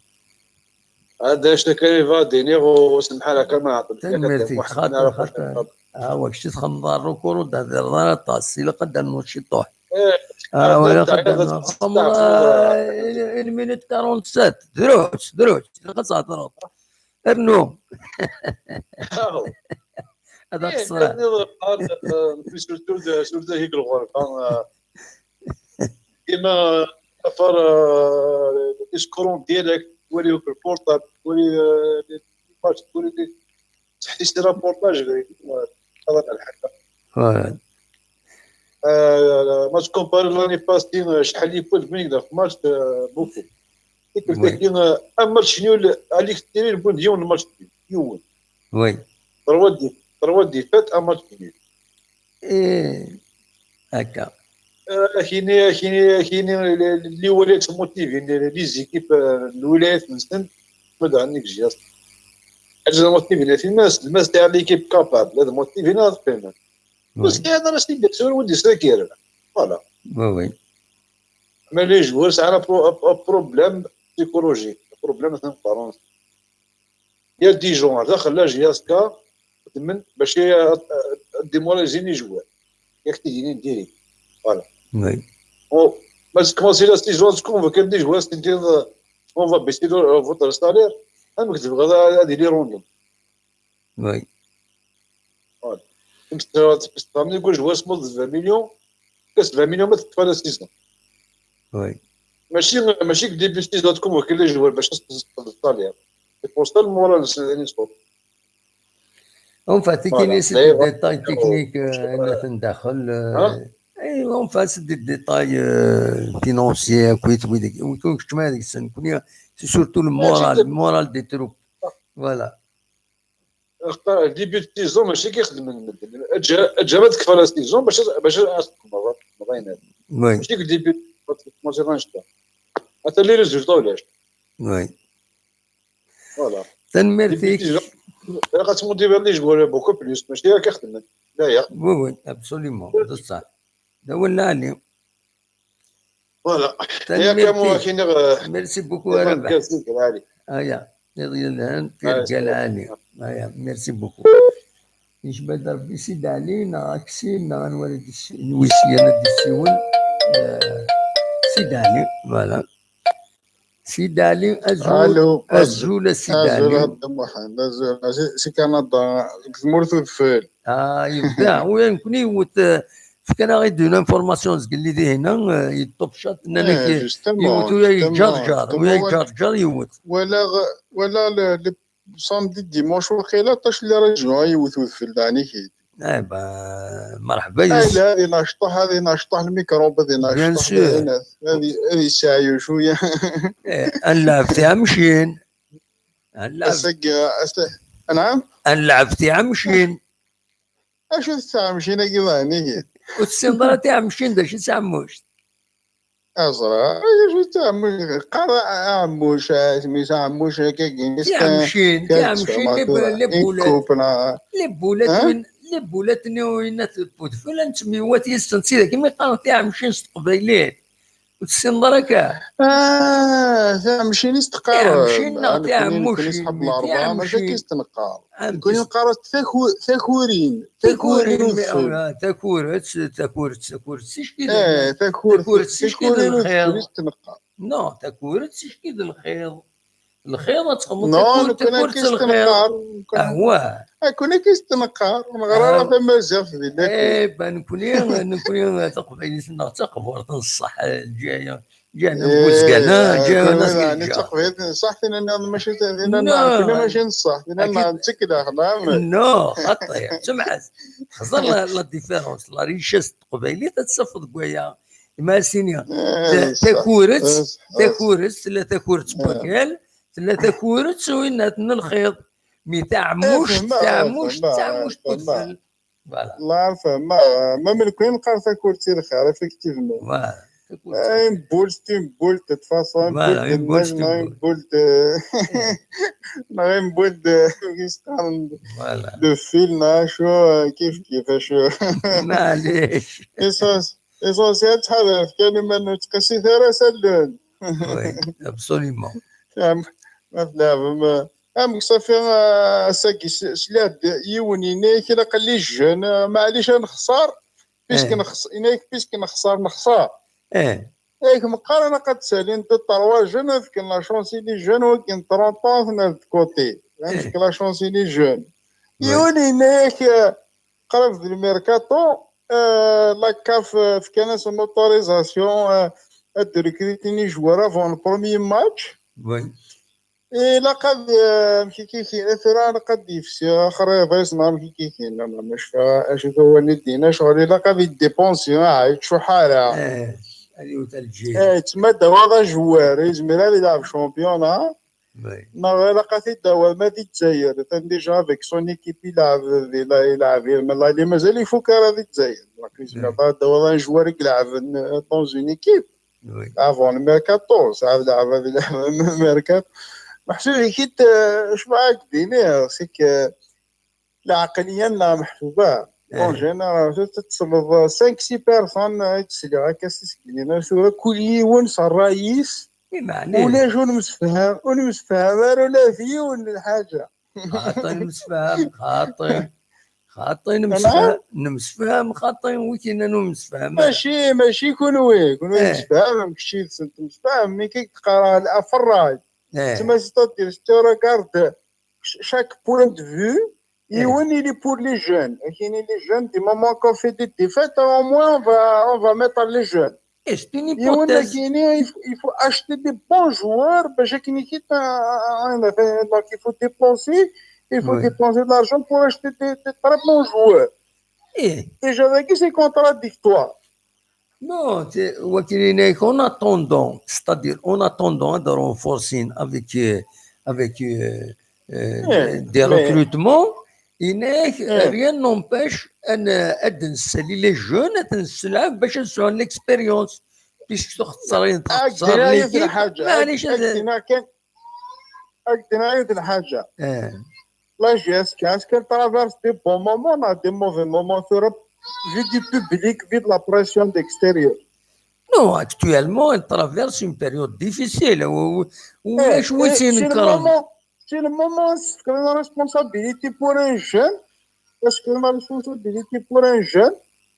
هذا اش كان فاديني وسمح لك ما عطيتك
تمرتي خاطر هو كشي تخمض الركور ودار طاس الا قدر نوشي طوح ولا قدر المينوت 47 دروج خاصها تروح ارنو هذا الصراحه
في سورة هيك الغرفة كيما افر ديسكورون ديالك تولي في البورتال تولي تولي تحتي شي رابورتاج هذا الحاجه ماتش كومباري لاني باستين شحال يفوت من يقدر في ماتش بوكو لكن اما شنو عليك ديري البون ديال الماتش يون
وي
تروا دي فات اما شنو
هكا
كاين اللي ولات موتيفين لي زيكيب الولايات من سن بدا عندك جهاز حاجه موتيفين في الناس تاع ليكيب كابابل هذا موتيفين هذا فهمت بس هذا راه سيدي سور ودي ساكر فوالا
وي
ما لي جوار ساعه بروبليم سيكولوجيك بروبليم مثلا فرنسا يا ديجون هذا خلا جياسكا من باش ديموراليزيني جوار ياك تيجيني ديريكت فوالا
وي
بس كومونسي لا سيزون تكونفوكي دي جوار ستي اون فا بيسي فوتر سالير انا كتب غدا هادي لي روندو
وي
فوالا تستعمل يقول جوار سمول 20 مليون كاس 20 مليون ما تدفع لا سيزون
وي
ماشي ديبي سيزون تكونفوكي لي جوار باش تستعمل السالير بوستال مورا لي سبور
اون فات كاين سي ديتاي تكنيك انا تندخل ايوا اون فات دي ديتاي فينونسيير كويت ويكون كما هذيك السنه كون سي سورتو المورال دي تروب فوالا
ديبي سيزون ماشي كيخدم المدن اجا ما تكفى لا سيزون باش مرات ماشي ديبي ماشي غنشتا حتى لي ريزولتا ولاش
وي
فوالا
تنمرتيك
غتموتيفي لي جوار بوكو بلوس ماشي كيخدم لا يا
وي ابسوليومون هذا صح هذا هو اللي
فوالا يا كاين
ميرسي بوكو ربح يا يضيل قال علي ميرسي بوكو ايش بدا ربي يسد علينا اكسينا نولد الوسيله دي السيول سيد علي فوالا سيد علي ازول سيد علي
سي كندا مرثو فال
يبدا وين كوني يوت فكان غير اون انفورماسيون قال لي دي هنا يطب شات اننا يوت يجرجر يوت
ولا سامدي ديمونش وخيلا طاش اللي رجعوا يوثوا في الدانيكي
مرحبا
هذه ناشطه الميكروب هذه ناشطه هذه ساعه شويه
اللعب تاع مشين
نعم
اللعب تاع مشين
اشو الساعه مشينا كذا هني
والسنضره تاع مشين دا شي ساعه موش
أزرع شو تعمل قرا عموش سميتها عموش هكا
تاع مشين لبولات وين تفوت فلان تسميوات يستنسي كيما قالوا تاع مشين قبيلات وتسنضره كاع
تاع مشين يستقر
مشينا تاع مشين
صحاب الاربعه ماشي كيستنقر يكون ينقر ثاكورين
تاكورت سيشكي
تاكورت
نو تاكورت سيشكي الخيط تقوم
تاكورت الخيط
هو
كنا كيستنقر نغرا فما زاف
نكون تقبل تقبل تنصح الجايه جانا بوزكانا جانا ناس
تقبل صح انا ماشي انا ماشي نصح انا نتكد
نو خطير سمعت خزر لا ديفيرونس لا ريشيس قبيلي تتصفد بويا ما سينيا تاكورت لا تاكورت باكال لا تاكورت وين الخيط مي تاع موش تدفل
الله فهم ما من كوين نقرا تاكورتي الخير افكتيفمون بولت de toute façon de film شو كيفاش
معليش
اسونسيال تحرف كان ما تقسي ثرا سلون
وي ابسوليومون
مثلا صافي ساكي سلاد يونيني كي قال لي جون معليش نخسر بيسك نخسر ايه مقارنة قد سالين 3 جون كاين لا شونسي لي جون ولكن 30 في كوتي عندك لا شونس لي جون يولي هناك قرب في الميركاتو لا كاف في كان سون اوتوريزاسيون تريكريتيني جوار افون البروميي ماتش
وي
إلا قد مشي كيكين أثرا قد يفسي آخر فايس نهار مشي كيكين أنا مش فا أشوف هو ندينا شغل إلا قد يديبونسي هاي شو حالة
هذه تالجيري
تما دوا جوار يزمر يلعب شامبيونا ما لقات الدوا ما دي الجزائر ديجا افيك سون ايكيب يلعب والله اللي مازال يفوك راه دي الجزائر يزمر دوا جوار يلعب دون اون ايكيب افون الميركاتو ساعه لعب الميركاتو محسوب كيت اش معاك دينير سيك العقليه لا محسوبه اون جينيرال تتصلب 5 6 بيرسون تسلي هكا سكينه شو كل يونس الرئيس ولا شو المسفهم ولا في ولا حاجه
خاطي المسفهم خاطي نمسفهم خاطي وكينا نمسفهم
ماشي كونوا مسفهم كشي سنت مسفهم مي كي تقرا الافراج تما ستادير ستو ريغارد chaque point de vue يون il est pour les jeunes كاين لي جون دي مومون كون في دي ديفيت au moins on va mettre les jeunes يون كاين il faut acheter des bons joueurs باش كاين كي donc il faut dépenser de l'argent pour acheter des très bons joueurs et j'avais dit c'est contradictoire.
Non, en attendant, c'est-à-dire en attendant de renforcer avec des recrutements, rien n'empêche de nسالي les jeunes تنسلعب باش نسعوا l'expérience باش تختصر
ليكيب معليش أكدنا الحاجة لا جي اس كاس كان ترافيرس دي بون مومون دي موفي مومون ثورة vu du public, vu de la pression d'extérieur.
Non, actuellement, elle traverse une période difficile.
C'est le moment, c'est une responsabilité pour un jeune. Parce que la responsabilité pour un jeune,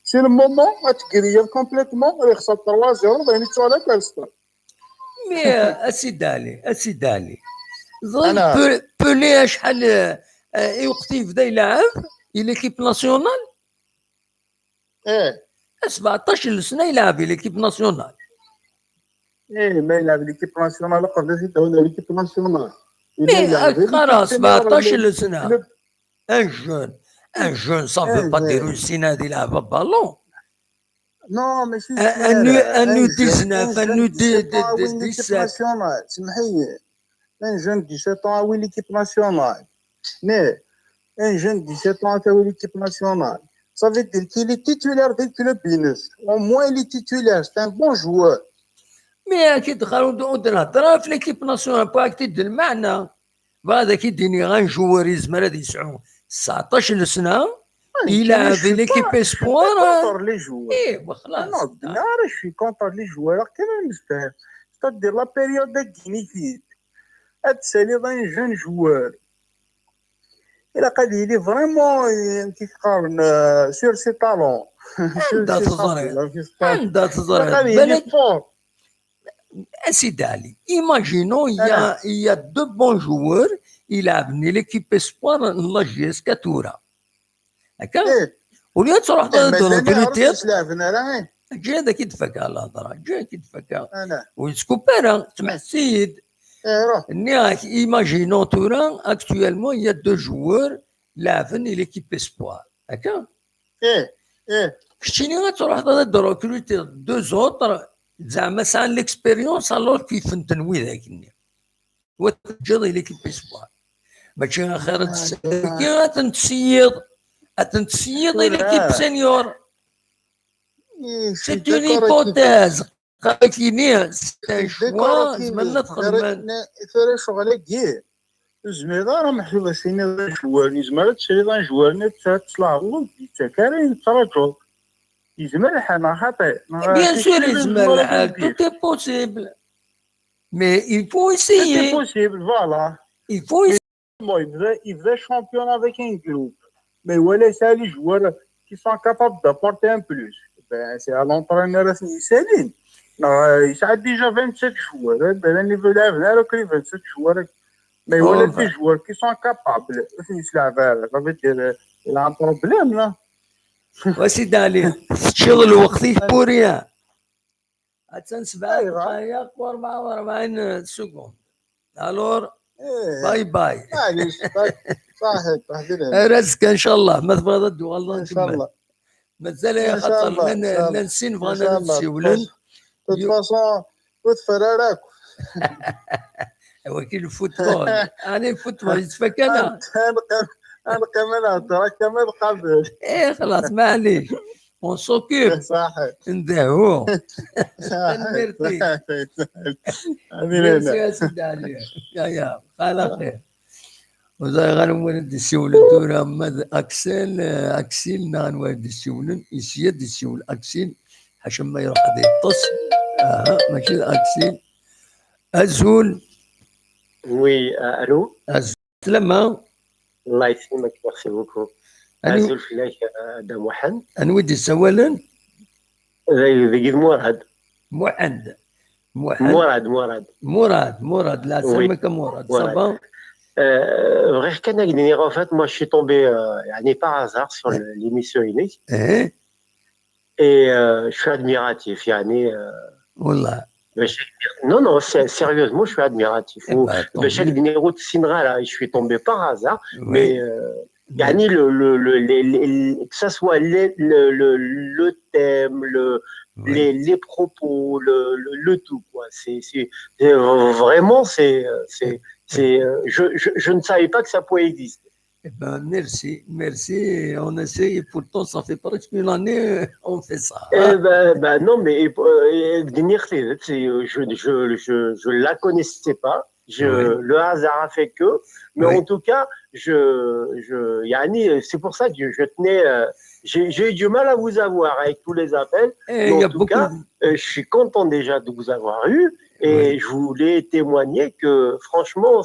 c'est le moment à te guérir complètement. Il y a 3-0, il y a la question.
Mais, أسيدالي. Pelé, شحال وقتي بدا يلعب l'équipe nationale. 17 سنه يلعب ليكيب ناسيونال
ما يلعب ليكيب ناسيونال قبل يدور ليكيب ناسيونال
خلاص 17 سنه ان جون صافي با ديرو السنه هذه يلعب بالون
نو ماشي
انو 19 انو 17
سمحي ان جون 17 وين ليكيب ناسيونال ان جون 17 تاوي ليكيب ناسيونال. Ça veut dire qu'il est titulaire du club Binus. Au moins, il est titulaire. C'est un bon joueur.
Mais كي دخلوا نهضر في ليكيب ناسيونال باك تدي المعنى هذا كيديني غير جوار يزمر هذا يسعو 19 سنه يلعب في ليكيب اسبوار
كونتر لي جوار
خلاص
انا شي كونتر لي جوار كان مستاهل c'est-à-dire la période دينيفيت اتسالي ضاين جون جوار إلا قد يلي فريمون كيقارن سور سي طالون
عندها تزرع بالك أسيدي علي إيماجينو يا دو بون جوور يلعبني ليكيب اسبوار لا جي اس كاتورا هكا ولا تروح تدور جا هذاك يدفك على الهضره جا كيدفك ويسكوبيرا سمع السيد Imaginons actuellement il y a 2 joueurs لاعبين l'équipe espoir هكا شتيني غتروح تروكروتي 2 autres زعما سان ليكسبيريونس الوغ كيف نتنوي ذاك النيا وتجري ليكيب اسبوار ماشي خير تنسيض ليكيب سينيور سي اون هيبوتيز قايتيني شوا زعما تخدم
ثري شغل كي زمير راه محسوبه سيني جوار زعما تشري ضان جوار تطلع غلط كارين تراجع يزمر حنا خاطئ
بيان سور يزمر حال tout est possible mais il faut essayer
c'est possible voilà
il faut
il faisait champion avec un groupe mais voilà ça les joueurs qui sont capables d'apporter un plus ben c'est à l'entraîneur Céline il a déjà 27 joueurs ben il veut l'avenir que 27 joueurs Mais voilà des joueurs qui sont capables. Ça veut dire il a un problème là.
وسيدي علي تشغل وقتك بوريا حتى 7 دقائق و44 سكوند الور باي باي
معليش صحيح
راسك ان شاء الله ما تبغى تدو والله
ان شاء الله
مازال يا خاطر لا نسين بغينا نتسولن
de toute façon وتفرارك
وكيل الفوتبول انا الفوتبول يتفك انا
كمان هضرك كمان قبل
ايه خلاص معليش اون سوكيب
صحيح
ندهو ميرسي ميرسي يا سيدي علي يا على خير وزي غير ولد السيولن دورا ماذا اكسيل نان ولد السيولن يسيد السيول اكسيل عشان ما يروح هذا يتصل ماشي اكسيل ازول
وي الو
ازول سلامة
الله يسلمك ميرسي بوكو ازول فلاك دام وحن
انودي سوالن
ذي مراد
مراد لا سمك مراد صبا
غير كان قدني غافات moi je suis tombé يعني par hasard sur l'émission unique et je suis admiratif يعني
والله
non sérieusement je suis admiratif باش قدني غوت سينغالا je suis tombé par hasard mais يعني que ça soit le thème les propos le tout quoi c'est vraiment je ne savais pas que ça pouvait exister.
Eh ben, merci. On essaye et pourtant, ça fait presque une année on fait ça.
Non, mais je la connaissais pas. Le hasard a fait que. Mais en tout cas, c'est pour ça que je tenais. J'ai eu du mal à vous avoir avec tous les appels. Mais en tout cas, je suis content déjà de vous avoir eu. Et je voulais témoigner que franchement,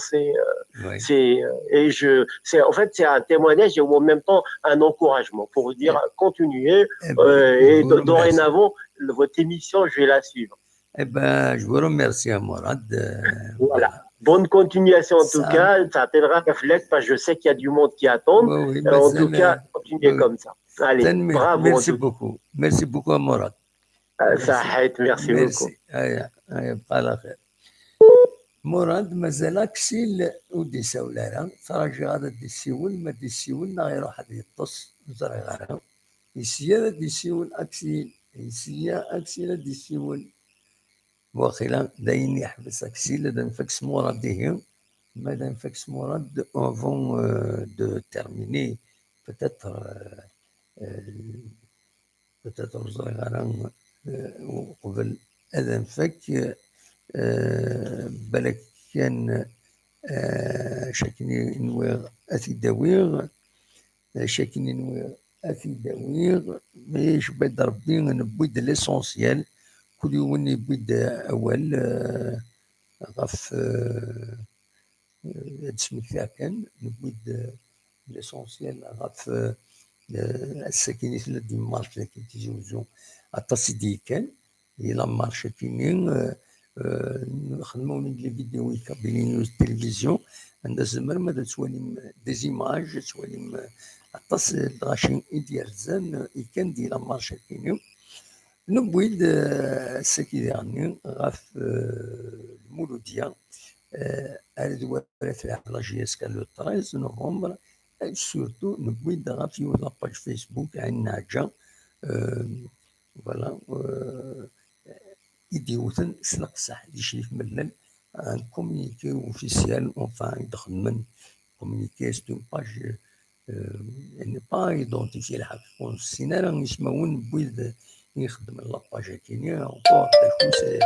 en fait, c'est un témoignage et en même temps un encouragement pour vous dire continuez et dorénavant, votre émission, je vais la suivre.
Eh ben, je vous remercie, Morad.
Voilà. Bonne continuation en tout cas. Ça t'aidera à réfléchir parce que je sais qu'il y a du monde qui attend. En tout cas, continuez comme ça. Allez, bravo.
Merci beaucoup, Morad.
صحيت ميرسي بوكو
يبقى على خير مراد مازال اكسيل ودي سولارا تراجع هذا دي السيول ما دي السيول غير واحد يطص زرع غيرها يسيا دي السيول اكسيل يسيا اكسيل دي السيول واخيلا داين يحبس اكسيل هذا نفكس مراد ديه ماذا نفكس مراد افون دو تيرميني بتاتر زرع غيرها وقبل أذن فك بلك كان شكني نوير أثي داوير شكني نوير أثي داوير مايش بيد ربي نبويد ليسونسيال كل يوم نبويد أول غف اسمك ذا كان نبويد ليسونسيال غف الساكنين الذي مارش لكن تيجوزو التصديق كان إلى مارشة كينين نخدمو لي فيديو كابينين التلفزيون عند الزمر ماذا تواليم ديزيماج تواليم التص دغاشين ديال زان كان دي لا مارشة كينين نبويد الساكي ديالني غاف المولودية على دوالات لا جي اس كان لو 13 نوفمبر سورتو نبويد غاف لاباج فيسبوك عندنا حاجة فوالا يديوثن سلق صح دي شريف ملل ان كومونيكي اوفيسيال اونفان يدخل من كومونيكي سي باج يعني با ايدونتيفي الحقيقة السيناريو يسمعون بويد يخدم لاباج كينيا اونكور داكو سي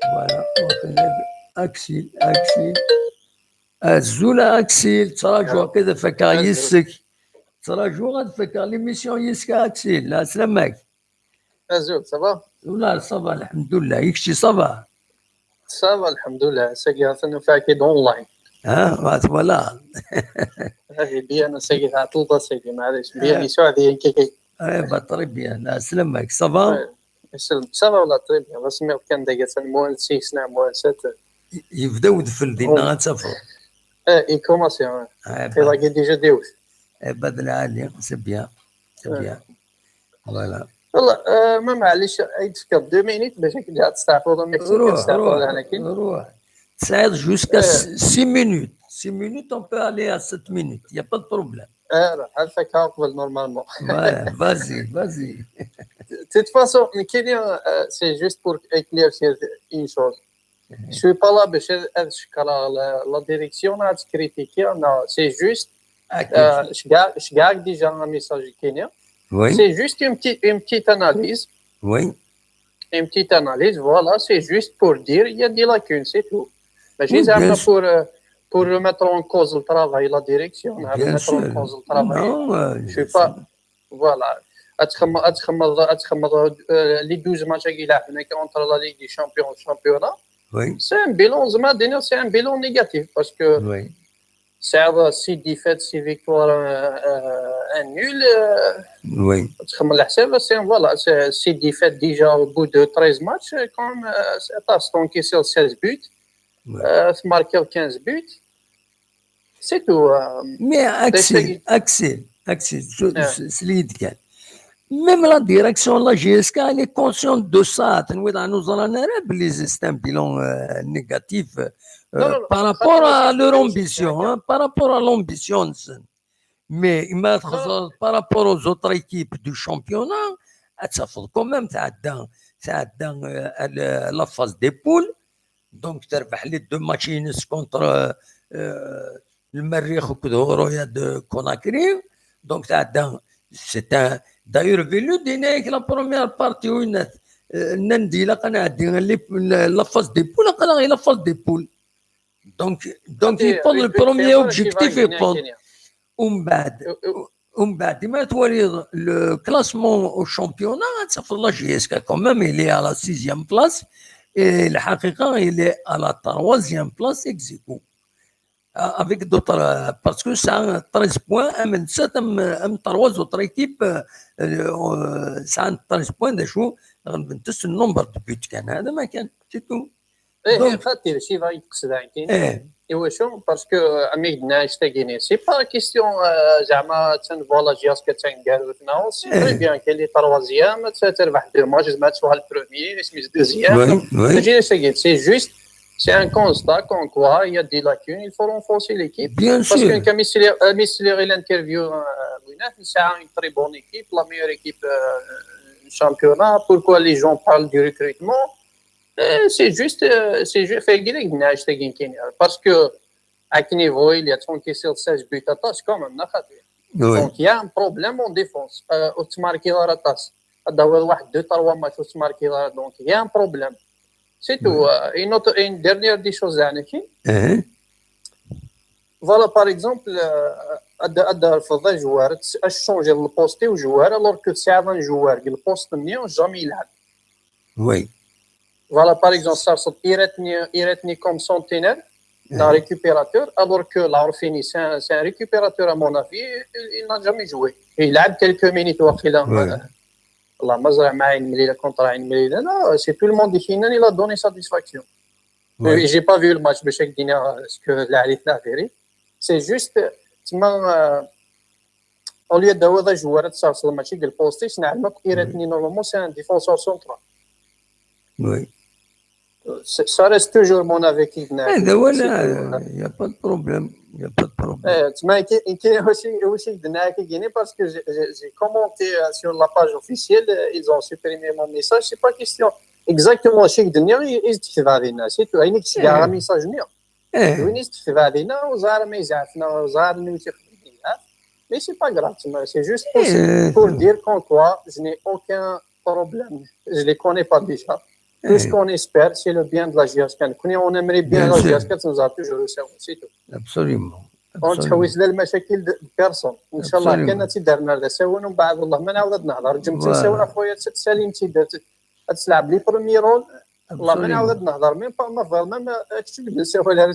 فوالا اكسيل الزولا اكسيل تراجعوا كذا فكا يسك تراجعوا غاد فكا ليميسيون يسك اكسيل لا سلامك
ازول صباح
ولا صباح الحمد لله يكشي صباح
صباح الحمد لله ساقي ثاني فاكيد اونلاين
فوالا
هذه بيان ساقي عطلطه ساقي معليش بيان يساعدي كيكي
بطري بيان اسلمك صباح
صباح ولا طريب بس كان دقيقه موال 6 نعم موال 7
يبداو دفل دينا غنسافروا
il commence. Il a déjà dit aussi.
بدل عالي سي بيان سي بيان فوالا
والله ما معليش يتفكر 2 مينيت باش كنت تستعرضوا
روح تساعد jusqu'à 6 minutes 6 minutes on peut aller à 7 minutes il y a pas de problème
عارفك هاقبل نورمالمون
vas-y
de toute façon c'est juste pour éclaircir une chose je suis pas là باش نشكر la direction à critiquer non c'est juste je garde déjà un message كاين
Oui.
C'est juste une petite analyse.
Oui.
Une petite analyse, voilà, c'est juste pour dire il y a des lacunes, c'est tout. Mais j'ai pour remettre en cause le travail, la direction, remettre en cause le travail.
Non,
je suis pas. Voilà. Les 12 matchs qu'il a fait entre la Ligue des Champions et le championnat,
oui.
C'est un bilan négatif parce que.
Oui.
C'est 6 défaites, 6 victoires, un nul.
Oui.
Voilà, c'est 6 défaites déjà au bout de 13 matchs. Comme tu as encaissé 16 buts, tu as marqué 15 buts. C'est tout.
Mais Axel, même la direction de la GSK, elle est consciente de ça. C'est un bilan négatif. Par rapport à leur ambition, par rapport à l'ambition. Mais par rapport aux autres équipes du championnat, ça fait quand même, c'est dans la phase des poules. Donc, tu as les 2 matchs contre le Merrick de Conakry. Donc, c'est un. D'ailleurs, Vélu dit que la première partie, la phase des poules, la phase des poules. Donc il prend le premier objectif et prend le classement au championnat, ça fait la GSK quand même, il est à la 6e place et le Haqiqa, il est à la 3e place ex aequo. Avec d'autres, parce que c'est 13 points, même 7, même 3 autres équipes, c'est 13 points de chaud, le nombre de buts qu'il y a, c'est tout.
خاطر شي فاي يقصد كاين ايوا شو باسكو امي ناش تاكيني سي با كيستيون زعما فوالا جياس كتنقالوا فينا سي فري بيان كاين لي تروازيام تربح 2 ماتش زعما تشوها البروميي سميت دوزيام ماشي تاكين سي جوست سي ان كونستا كون كوا il y a des lacunes il faut renforcer l'équipe parce que كمثل الانترفيو وينات نساعه une très bonne équipe la meilleure équipe championnat pourquoi les gens parlent du recrutement c'est juste parce que à quel niveau il y a 16 buts à tasse quand même donc il y a un problème en défense au marqué la tasse d'avoir 2-3 matchs au marqué donc il y a un problème c'est tout une dernière des choses voilà par exemple à faire joueur à changer le poste au joueur alors que c'est un joueur le poste n'est jamais il a
oui.
Voilà, par exemple, ça Iretni comme sentinelle, un récupérateur, alors que Larfini, c'est un récupérateur, à mon avis, il n'a jamais joué. Il a quelques minutes au Khilam. La Mazra Ma'in Melila contre Ain Melila. Non, c'est tout le monde qui il a donné satisfaction. Je n'ai pas vu le match de chaque dîner, ce que l'arrête l'a fait. C'est juste, au lieu d'avoir des joueurs, ça, c'est le match de poste, Iretni, normalement, c'est un défenseur central.
Oui.
Ça reste toujours mon avis qui
il n'y a pas de problème. Il n'y a pas de problème.
Parce que j'ai commenté sur la page officielle, ils ont supprimé mon message. C'est pas question exactement chez Gdenia, ils se font avec c'est tout. Il y a un message néo. Ils se font avec mais c'est pas grave. C'est juste pour dire qu'en quoi je n'ai aucun problème. Je ne les connais pas déjà. Tout ce qu'on espère, c'est le bien de la GSK. On aimerait bien la GSK, ça nous a toujours réussi, c'est tout.
Absolument.
On تحوس للمشاكل بيرسون ان شاء الله كان تيدارنا هذا سوا ومن بعد والله ما نعاود نهضر جمت نساونا خويا سالم تيدار تلعب لي بروميي رول والله ما نعاود نهضر ميم با ما فالما ما كتب نساو لها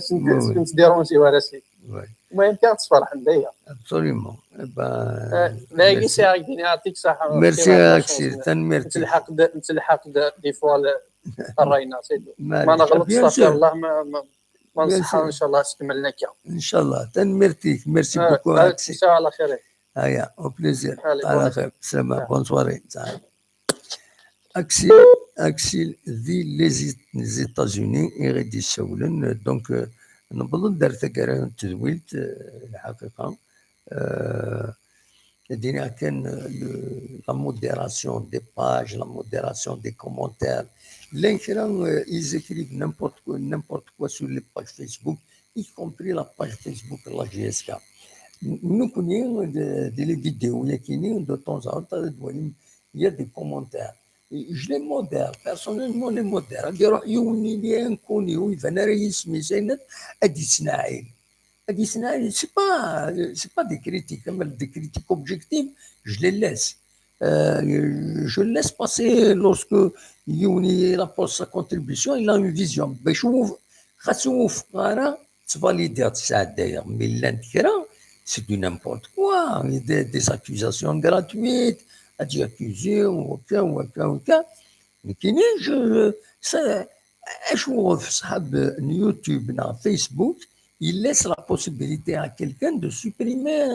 نديرونجي ولا شي المهم كان تصفرح ندايا
ابسوليومون
باقي ساعه يعطيك الصحه
ميرسي اكسي تنميرتي
نتلحق دي فوا الراينا سيدو ما نغلطش استغفر الله ما ونصحى ان شاء الله تكملنا كا
ان شاء الله تنمرتيك ميرسي بوكو اكسي
ان شاء الله خير
هيا او بليزير
Allez,
على
bon.
خير سلامة بون سواري اكسيل ذي لي زيتازوني يغيد يسولن دونك نبض دارت كرا تدويلت الحقيقه دينا كان لا موديراسيون دي باج لا موديراسيون دي كومونتير لين كرا يزكريب n'importe quoi sur les pages Facebook y compris la page Facebook de la GSK nous connaissons des vidéos de temps en temps il y a des commentaires je les modère personnellement les modère يروح يوني لي انكوني ويفنا يسمي زينب ادي اسماعيل c'est pas des critiques des critiques objectives je les laisse je laisse passer lorsque يوني rapporte sa contribution il a une vision بشوف خاصو فقاره تفاليدي هاد الساعه داير مي لان كرا c'est du n'importe quoi des accusations gratuites à dire accuser ou وكا كاينين اشوف صحاب يوتيوب نا فيسبوك il laisse la possibilité à quelqu'un de supprimer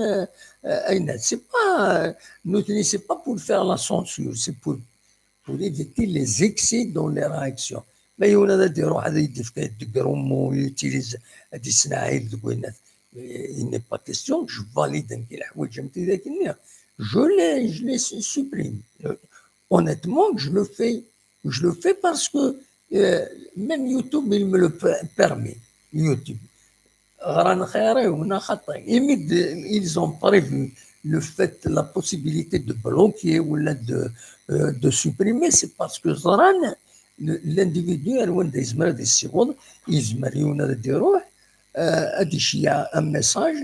c'est pas pour faire la censure c'est pour éviter les excès dans les réactions ما يونا يروح هذا يدير في يدقرهم ويتيليز هذه اسماعيل تقول الناس il n'est pas question que je valide كي الحوايج نتاع ذاك النهار je les supprime honnêtement je le fais parce que même YouTube il me le permet YouTube غران خيري ونا خطي ils ont prévu le fait la possibilité de bloquer ou de supprimer c'est parce que غران l'individu وين يزمر هذا الشغل يزمر يونا يروح هذا الشيء un message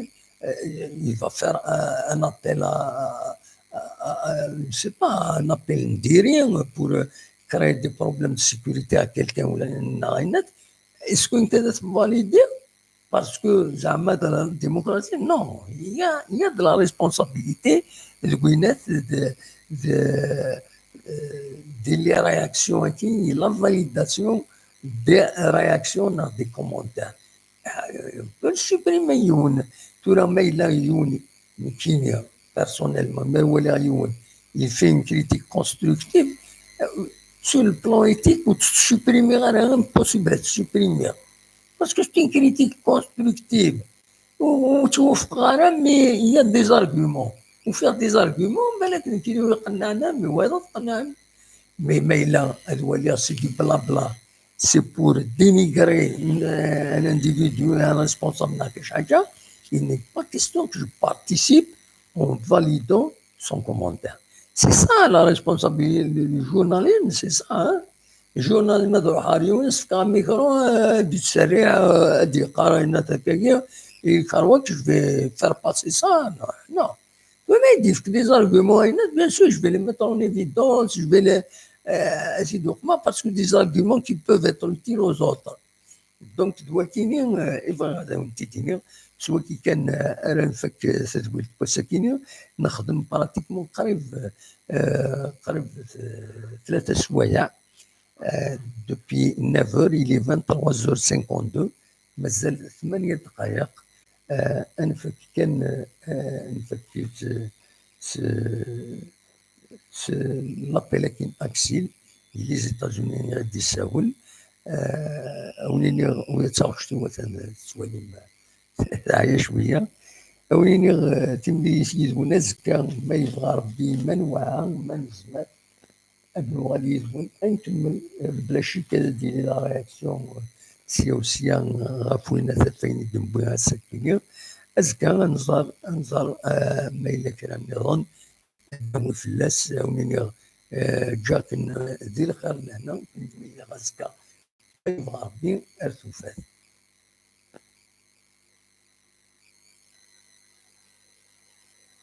il va faire un appel je sais pas un appel dirien pour créer des problèmes de sécurité à quelqu'un ou est-ce que tu as validé parce que jamais dans la démocratie non il y a de la responsabilité de les réactions et la validation des réactions dans des commentaires peut supprimer يون ترى ما إلا يوني كينيا personnellement mais ولا يون il fait une critique constructive sur le plan éthique ou supprimer impossible de supprimer parce que c'est une critique constructive وتوافق غير mais il y a des arguments ou faire des arguments بالك كيلو يقنعنا mais وهذا تقنعني mais ما إلا الولي c'est du blabla c'est pour dénigrer un individu, un responsable dans quelque chose, il n'est pas question que je participe en validant son commentaire. C'est ça la responsabilité du journalisme, c'est ça. Hein? Le journalisme de Harioun, c'est un micro du Syria, du Karina Takaya, et que je vais faire passer ça. Non. Mais ils disent que des arguments, bien sûr, je vais les mettre en évidence, je vais les. parce que des arguments qui peuvent être utiles aux autres. Donc, doit سواء كي كان انا نفك تدويل السكينه نخدم براتيكمون قريب 3 سوايع دوبي 9h il est 23h52 مازال 8 دقائق انفك كان نفكيت l'appel كاين اكسيل les États-Unis غادي يساول اوليني ويتاوشتو مثلا شويه عايا شويه اوليني تملي يزون زكا ما يبغى ربي ما نوعى ما نزمر ابنو غادي يزون نكمل بلا شي كدير لا رياكسيون سياسيه غافوينا فين يدمبوها السكينه ازكا نزار ما الا كان نظن فلاس اوليني جاك ذي الخير لهنا غازكا يبغى ربي ارثوفات